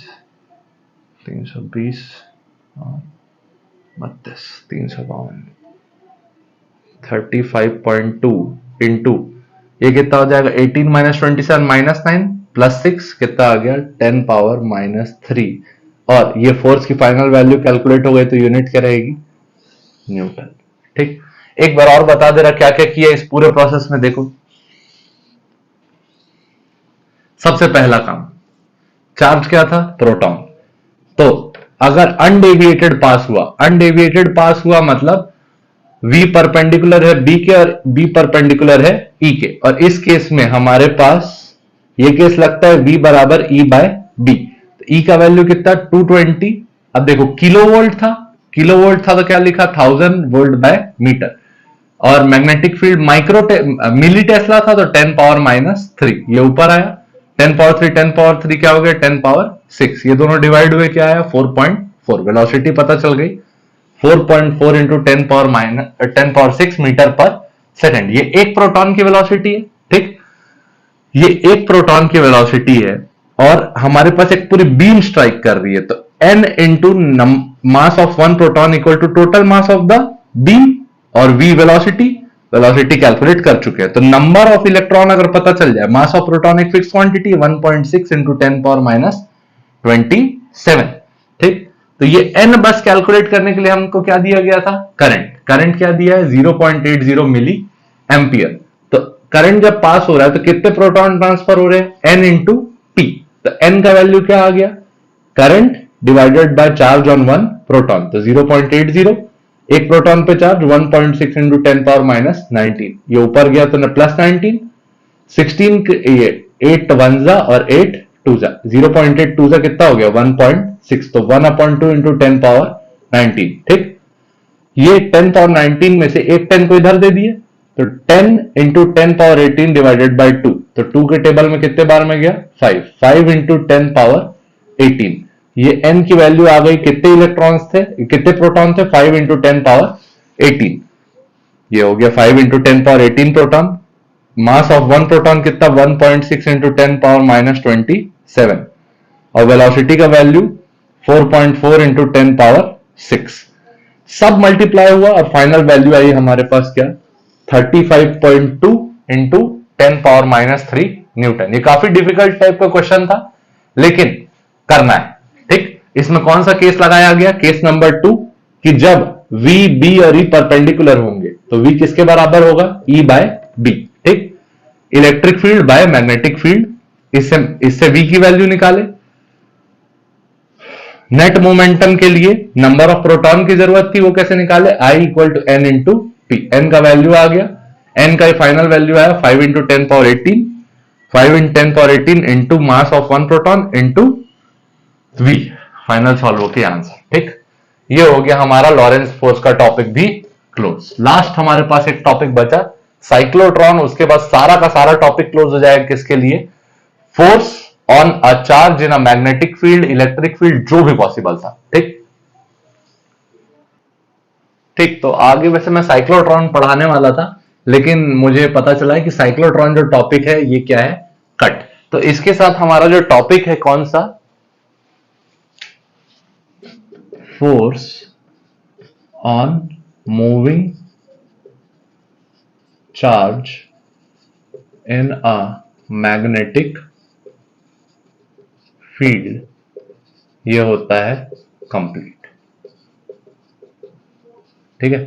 320 32 352 35.2 इंटू ये कितना हो जाएगा 18 माइनस 27 माइनस 9 प्लस 6 कितना आ गया 10 पावर माइनस 3, और ये फोर्स की फाइनल वैल्यू कैलकुलेट हो गई तो यूनिट क्या रहेगी न्यूटन, ठीक। एक बार और बता दे रहा क्या क्या किया इस पूरे प्रोसेस में, देखो सबसे पहला काम चार्ज क्या था प्रोटॉन, तो अगर अनडेविएटेड पास हुआ मतलब v परपेंडिकुलर है b के और b परपेंडिकुलर है e के, और इस केस में हमारे पास ये केस लगता है v बराबर e बाय b, तो e का वैल्यू कितना 220। अब देखो किलोवोल्ट था तो क्या लिखा 1000 वोल्ट बाय मीटर, और मैग्नेटिक फील्ड मिली टेस्ला था तो 10 पावर माइनस 3, ये ऊपर आया 10 पावर 3 क्या हो गया 10 पावर 6, ये दोनों डिवाइड हुए क्या आया 4.4। वेलोसिटी पता चल गई 4.4 इंटू 10 पावर 6 मीटर पर सेकंड। ये एक प्रोटॉन की वेलोसिटी है, ठीक, ये एक प्रोटॉन की वेलोसिटी है और हमारे पास एक पूरी बीम स्ट्राइक कर रही है, तो n into mass of one proton equal to total mass of the beam, और v वेलोसिटी कैलकुलेट कर चुके हैं। तो नंबर ऑफ इलेक्ट्रॉन अगर पता चल जाए, मास ऑफ प्रोटॉन एक fix quantity 1.6 into 10 power minus 27, ठीक। तो ये n बस कैलकुलेट करने के लिए हमको क्या दिया गया था करंट क्या दिया है 0.80 मिली एम्पियर। तो करंट जब पास हो रहा है तो कितने प्रोटॉन ट्रांसफर हो रहे हैं n इंटू p, तो n का वैल्यू क्या आ गया current divided by charge on one proton, तो 0.80, एक प्रोटॉन पे चार्ज 1.6 इंटू 10 पावर माइनस 19, ये ऊपर गया तो प्लस 19 16 ये 8 1 जा और 8 2 जा, 0.8 2 जा कितना हो गया 1.6, तो 1/2 इंटू 10 पावर 19, ठीक। ये 10th और 19 में से एक 10 को इधर दे दिए, तो 10 इंटू 10 पावर 18 डिवाइडेड बाई 2, तो 2 के टेबल में कितने बार में गया 5, 5 इंटू 10 पावर 18, ये n की वैल्यू आ गई, कितने इलेक्ट्रॉन्स थे, कितने प्रोटॉन थे, 5 इंटू 10 पावर 18, ये हो गया 5 into 10 power 18 proton. Mass of one proton कितना, 1.6 इंटू 10 पावर-27, और वेलोसिटी का वैल्यू 4.4 इंटू 10 पावर 6, सब मल्टीप्लाई हुआ और फाइनल वैल्यू आई हमारे पास क्या, 35.2 इंटू 10 पावर-3 न्यूटन। ये काफी डिफिकल्ट टाइप का क्वेश्चन था, लेकिन करना है, ठीक। इसमें कौन सा केस लगाया गया, केस नंबर 2, कि जब V, B और E परपेंडिकुलर होंगे तो V किसके बराबर होगा, E बाय B, ठीक। Electric field by magnetic field, इससे V की वैल्यू निकाले। नेट मोमेंटम के लिए नंबर ऑफ प्रोटॉन की जरूरत थी, वो कैसे निकाले, I equal to n into p, n का वैल्यू आ गया, एन का फाइनल वैल्यू आया 5 into 10 power 18, 5 into 10 power 18 into mass of one proton into V, final solve होके आंसर, ठीक। ये हो गया हमारा लॉरेंस फोर्स का टॉपिक भी क्लोज। लास्ट हमारे पास एक टॉपिक बचा साइक्लोट्रॉन, उसके बाद सारा का सारा टॉपिक क्लोज हो जाएगा। किसके लिए, force on a charge in a magnetic field, electric field, जो भी पॉसिबल था, ठीक। ठीक, तो आगे वैसे मैं साइक्लोट्रॉन पढ़ाने वाला था, लेकिन मुझे पता चला है कि साइक्लोट्रॉन जो टॉपिक है ये क्या है, कट। तो इसके साथ हमारा जो टॉपिक है कौन सा, force on moving charge in a magnetic field, ये होता है कंप्लीट, ठीक है।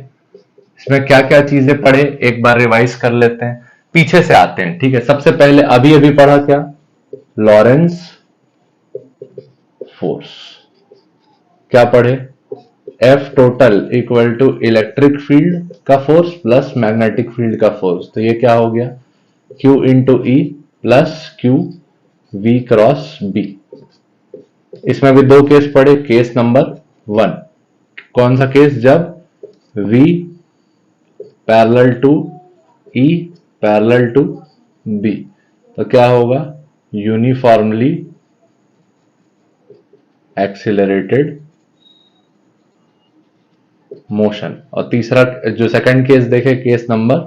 इसमें क्या क्या चीजें पढ़े एक बार रिवाइज कर लेते हैं, पीछे से आते हैं, ठीक है। सबसे पहले अभी अभी पढ़ा क्या, लॉरेंस फोर्स, क्या पढ़े, F total equal to electric field का फोर्स प्लस मैग्नेटिक फील्ड का फोर्स, तो ये क्या हो गया, Q into E plus q we cross b. इसमें भी दो केस पढ़े, केस नंबर 1, कौन सा केस, जब V parallel to E parallel to B, तो क्या होगा, यूनिफॉर्मली एक्सिलरेटेड मोशन। और तीसरा जो सेकंड केस देखे, केस नंबर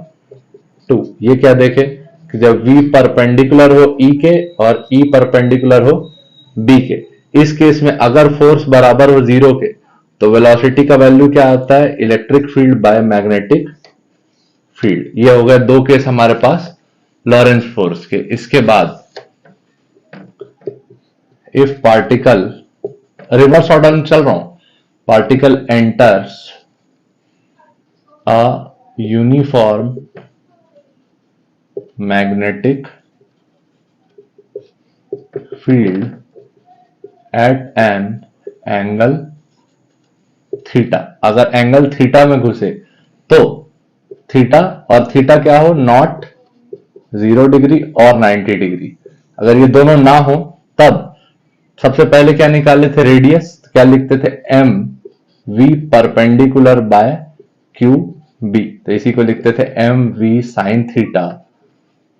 2, ये क्या देखे कि जब V परपेंडिकुलर हो E के और E परपेंडिकुलर हो B के, इस केस में अगर फोर्स बराबर हो 0 के, तो वेलोसिटी का वैल्यू क्या आता है, electric field by magnetic field. ये हो गए दो केस हमारे पास लॉरेंस फोर्स के। इसके बाद इफ पार्टिकल, रिवर्स ऑर्डर में चल रहा हूं, particle enters a uniform magnetic field eight an angle theta, अगर एंगल थीटा में घुसे तो थीटा, और थीटा क्या हो, नॉट 0 डिग्री और 90 डिग्री, अगर ये दोनों ना हो तब सबसे पहले क्या निकाले थे, रेडियस, क्या लिखते थे, m we perpendicular by Q B, तो इसी को लिखते थे m we sine theta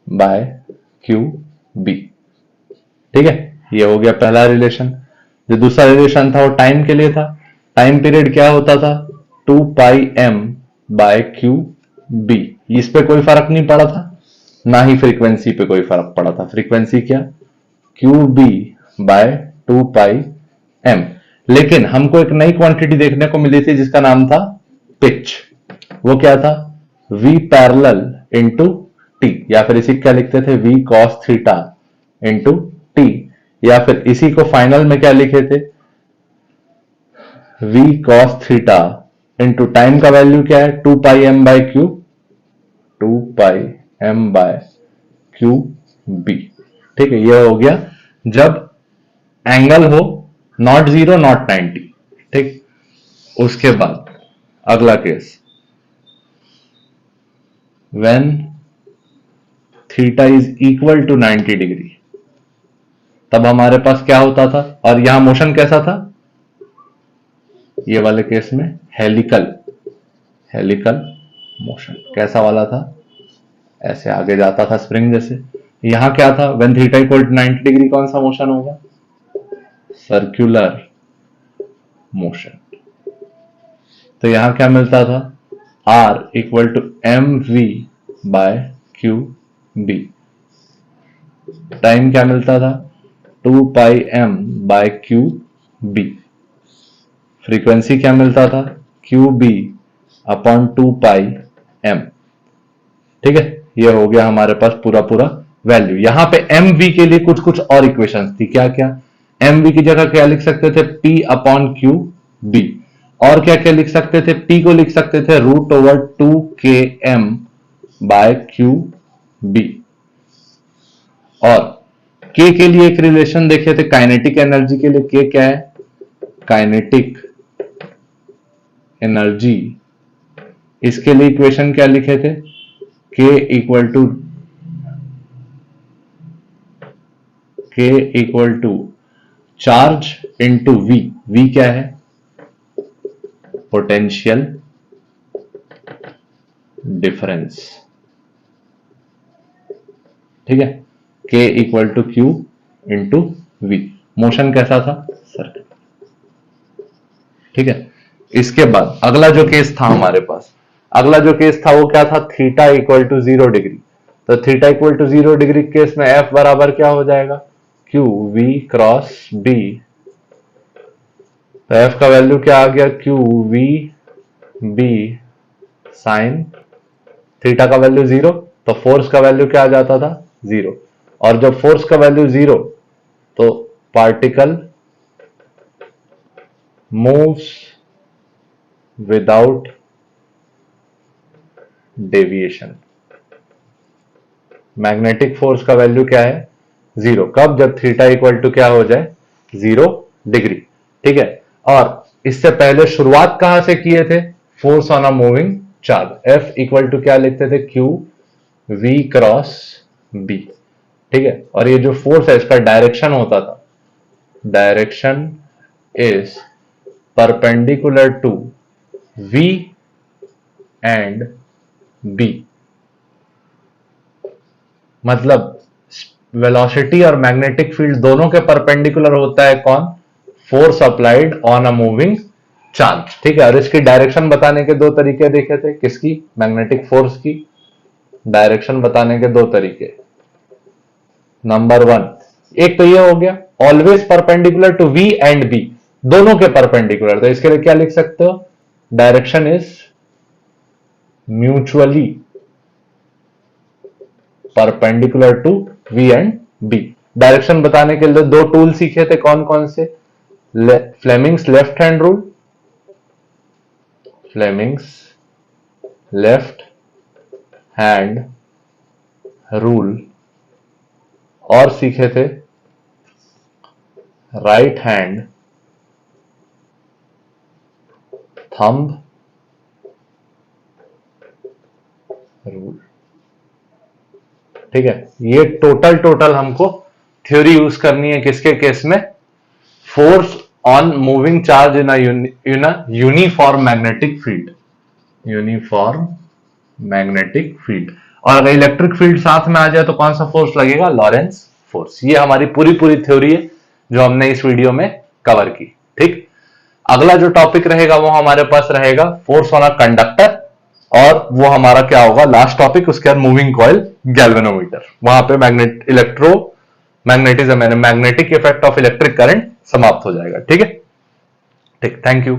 by Q b, ठीक है। ये हो गया पहला रिलेशन। जो दूसरा रिलेशन था वो टाइम के लिए था, टाइम पीरियड क्या होता था, 2 pi M by Q B, इस पे कोई फर्क नहीं पड़ा था, ना ही फ्रीक्वेंसी पे कोई फर्क पड़ा था, फ्रीक्वेंसी क्या, Q B by 2 pi M. लेकिन हमको एक नई क्वांटिटी देखने को मिली थी जिसका नाम था पिच, वो क्या था, v पैरेलल इंटू टी, या फिर इसी क्या लिखते थे, v cos theta into T, या फिर इसी को फाइनल में क्या लिखे थे, v cos theta into time का वैल्यू क्या है, 2 pi M by Q, 2 pi M by Q b, ठीक है। ये हो गया जब एंगल हो नॉट 0 नॉट 90, ठीक। उसके बाद अगला case, when theta is equal to 90 degree, तब हमारे पास क्या होता था, और यहां मोशन कैसा था, ये वाले केस में हेलिकल मोशन। कैसा वाला था? ऐसे आगे जाता था स्प्रिंग जैसे। यहां क्या था? When theta equal to 90 degree कौन सा मोशन होगा? Circular motion. तो यहां क्या मिलता था? R equal to mv by Q B. Time क्या मिलता था? 2 pi m by Q b. Frequency क्या मिलता था? Q b upon 2 pi m। ठीक है, ये हो गया हमारे पास पूरा पूरा वैल्यू। यहां पे एम वी के लिए कुछ कुछ और इक्वेशंस थी। क्या क्या? एम वी की जगह क्या लिख सकते थे? P upon q b. और क्या क्या लिख सकते थे? पी को लिख सकते थे रूट ओवर 2 के एम बाय क्यू बी। और के लिए एक रिलेशन देखे थे काइनेटिक एनर्जी के लिए। के क्या है? Kinetic energy. इसके लिए इक्वेशन क्या लिखे थे? K equal to charge into V। V क्या है? Potential difference. ठीक है, K equal to Q into V। Motion कैसा था? सर्कल। ठीक है, इसके बाद अगला जो केस था हमारे पास, अगला जो केस था वो क्या था? Theta equal to 0 degree. तो theta equal to 0 degree case में F बराबर क्या हो जाएगा? Q V cross B। तो F का वैल्यू क्या आ गया? Q V B sine theta का वैल्यू 0। तो फोर्स का वैल्यू क्या आ जाता था? 0। और जब फोर्स का वैल्यू 0 तो particle moves without deviation. Magnetic force का वैल्यू क्या है? 0। कब? जब थीटा इक्वल टू क्या हो जाए? 0 डिग्री। ठीक है, और इससे पहले शुरुआत कहां से किए थे? Force on a moving charge. F equal to क्या लिखते थे? Q V cross B। ठीक है, और ये जो फोर्स है इसका डायरेक्शन होता था, direction is perpendicular to V and B। मतलब वेलोसिटी और मैग्नेटिक फील्ड दोनों के परपेंडिकुलर होता है कौन? Force applied on a moving charge. ठीक है, और इसकी डायरेक्शन बताने के दो तरीके देखे थे। किसकी? मैग्नेटिक फोर्स की डायरेक्शन बताने के दो तरीके। नंबर 1, एक तो ये हो गया always perpendicular to V and B, दोनों के परपेंडिकुलर। तो इसके लिए क्या लिख सकते हो? Direction is mutually perpendicular to V and B। Direction बताने के लिए दो टूल सीखे थे। कौन कौन से? Fleming's left hand rule, Fleming's left hand rule, और सीखे थे राइट हैंड थंब रूल। ठीक है, ये टोटल हमको थ्योरी यूज करनी है किसके केस में? Force on moving charge in a uniform magnetic field. Uniform magnetic field. और अगर इलेक्ट्रिक फील्ड साथ में आ जाए तो कौन सा फोर्स लगेगा? Lawrence force. ये हमारी पूरी पूरी थ्योरी है जो हमने इस वीडियो में कवर की। ठीक, अगला जो टॉपिक रहेगा वो हमारे पास रहेगा फोर्स ऑन अ कंडक्टर, और वो हमारा क्या होगा लास्ट टॉपिक? उसके बाद मूविंग कॉइल गैल्वेनोमीटर। वहां पे magnetic effect of electric current समाप्त हो जाएगा। ठीक है, ठीक, थैंक यू।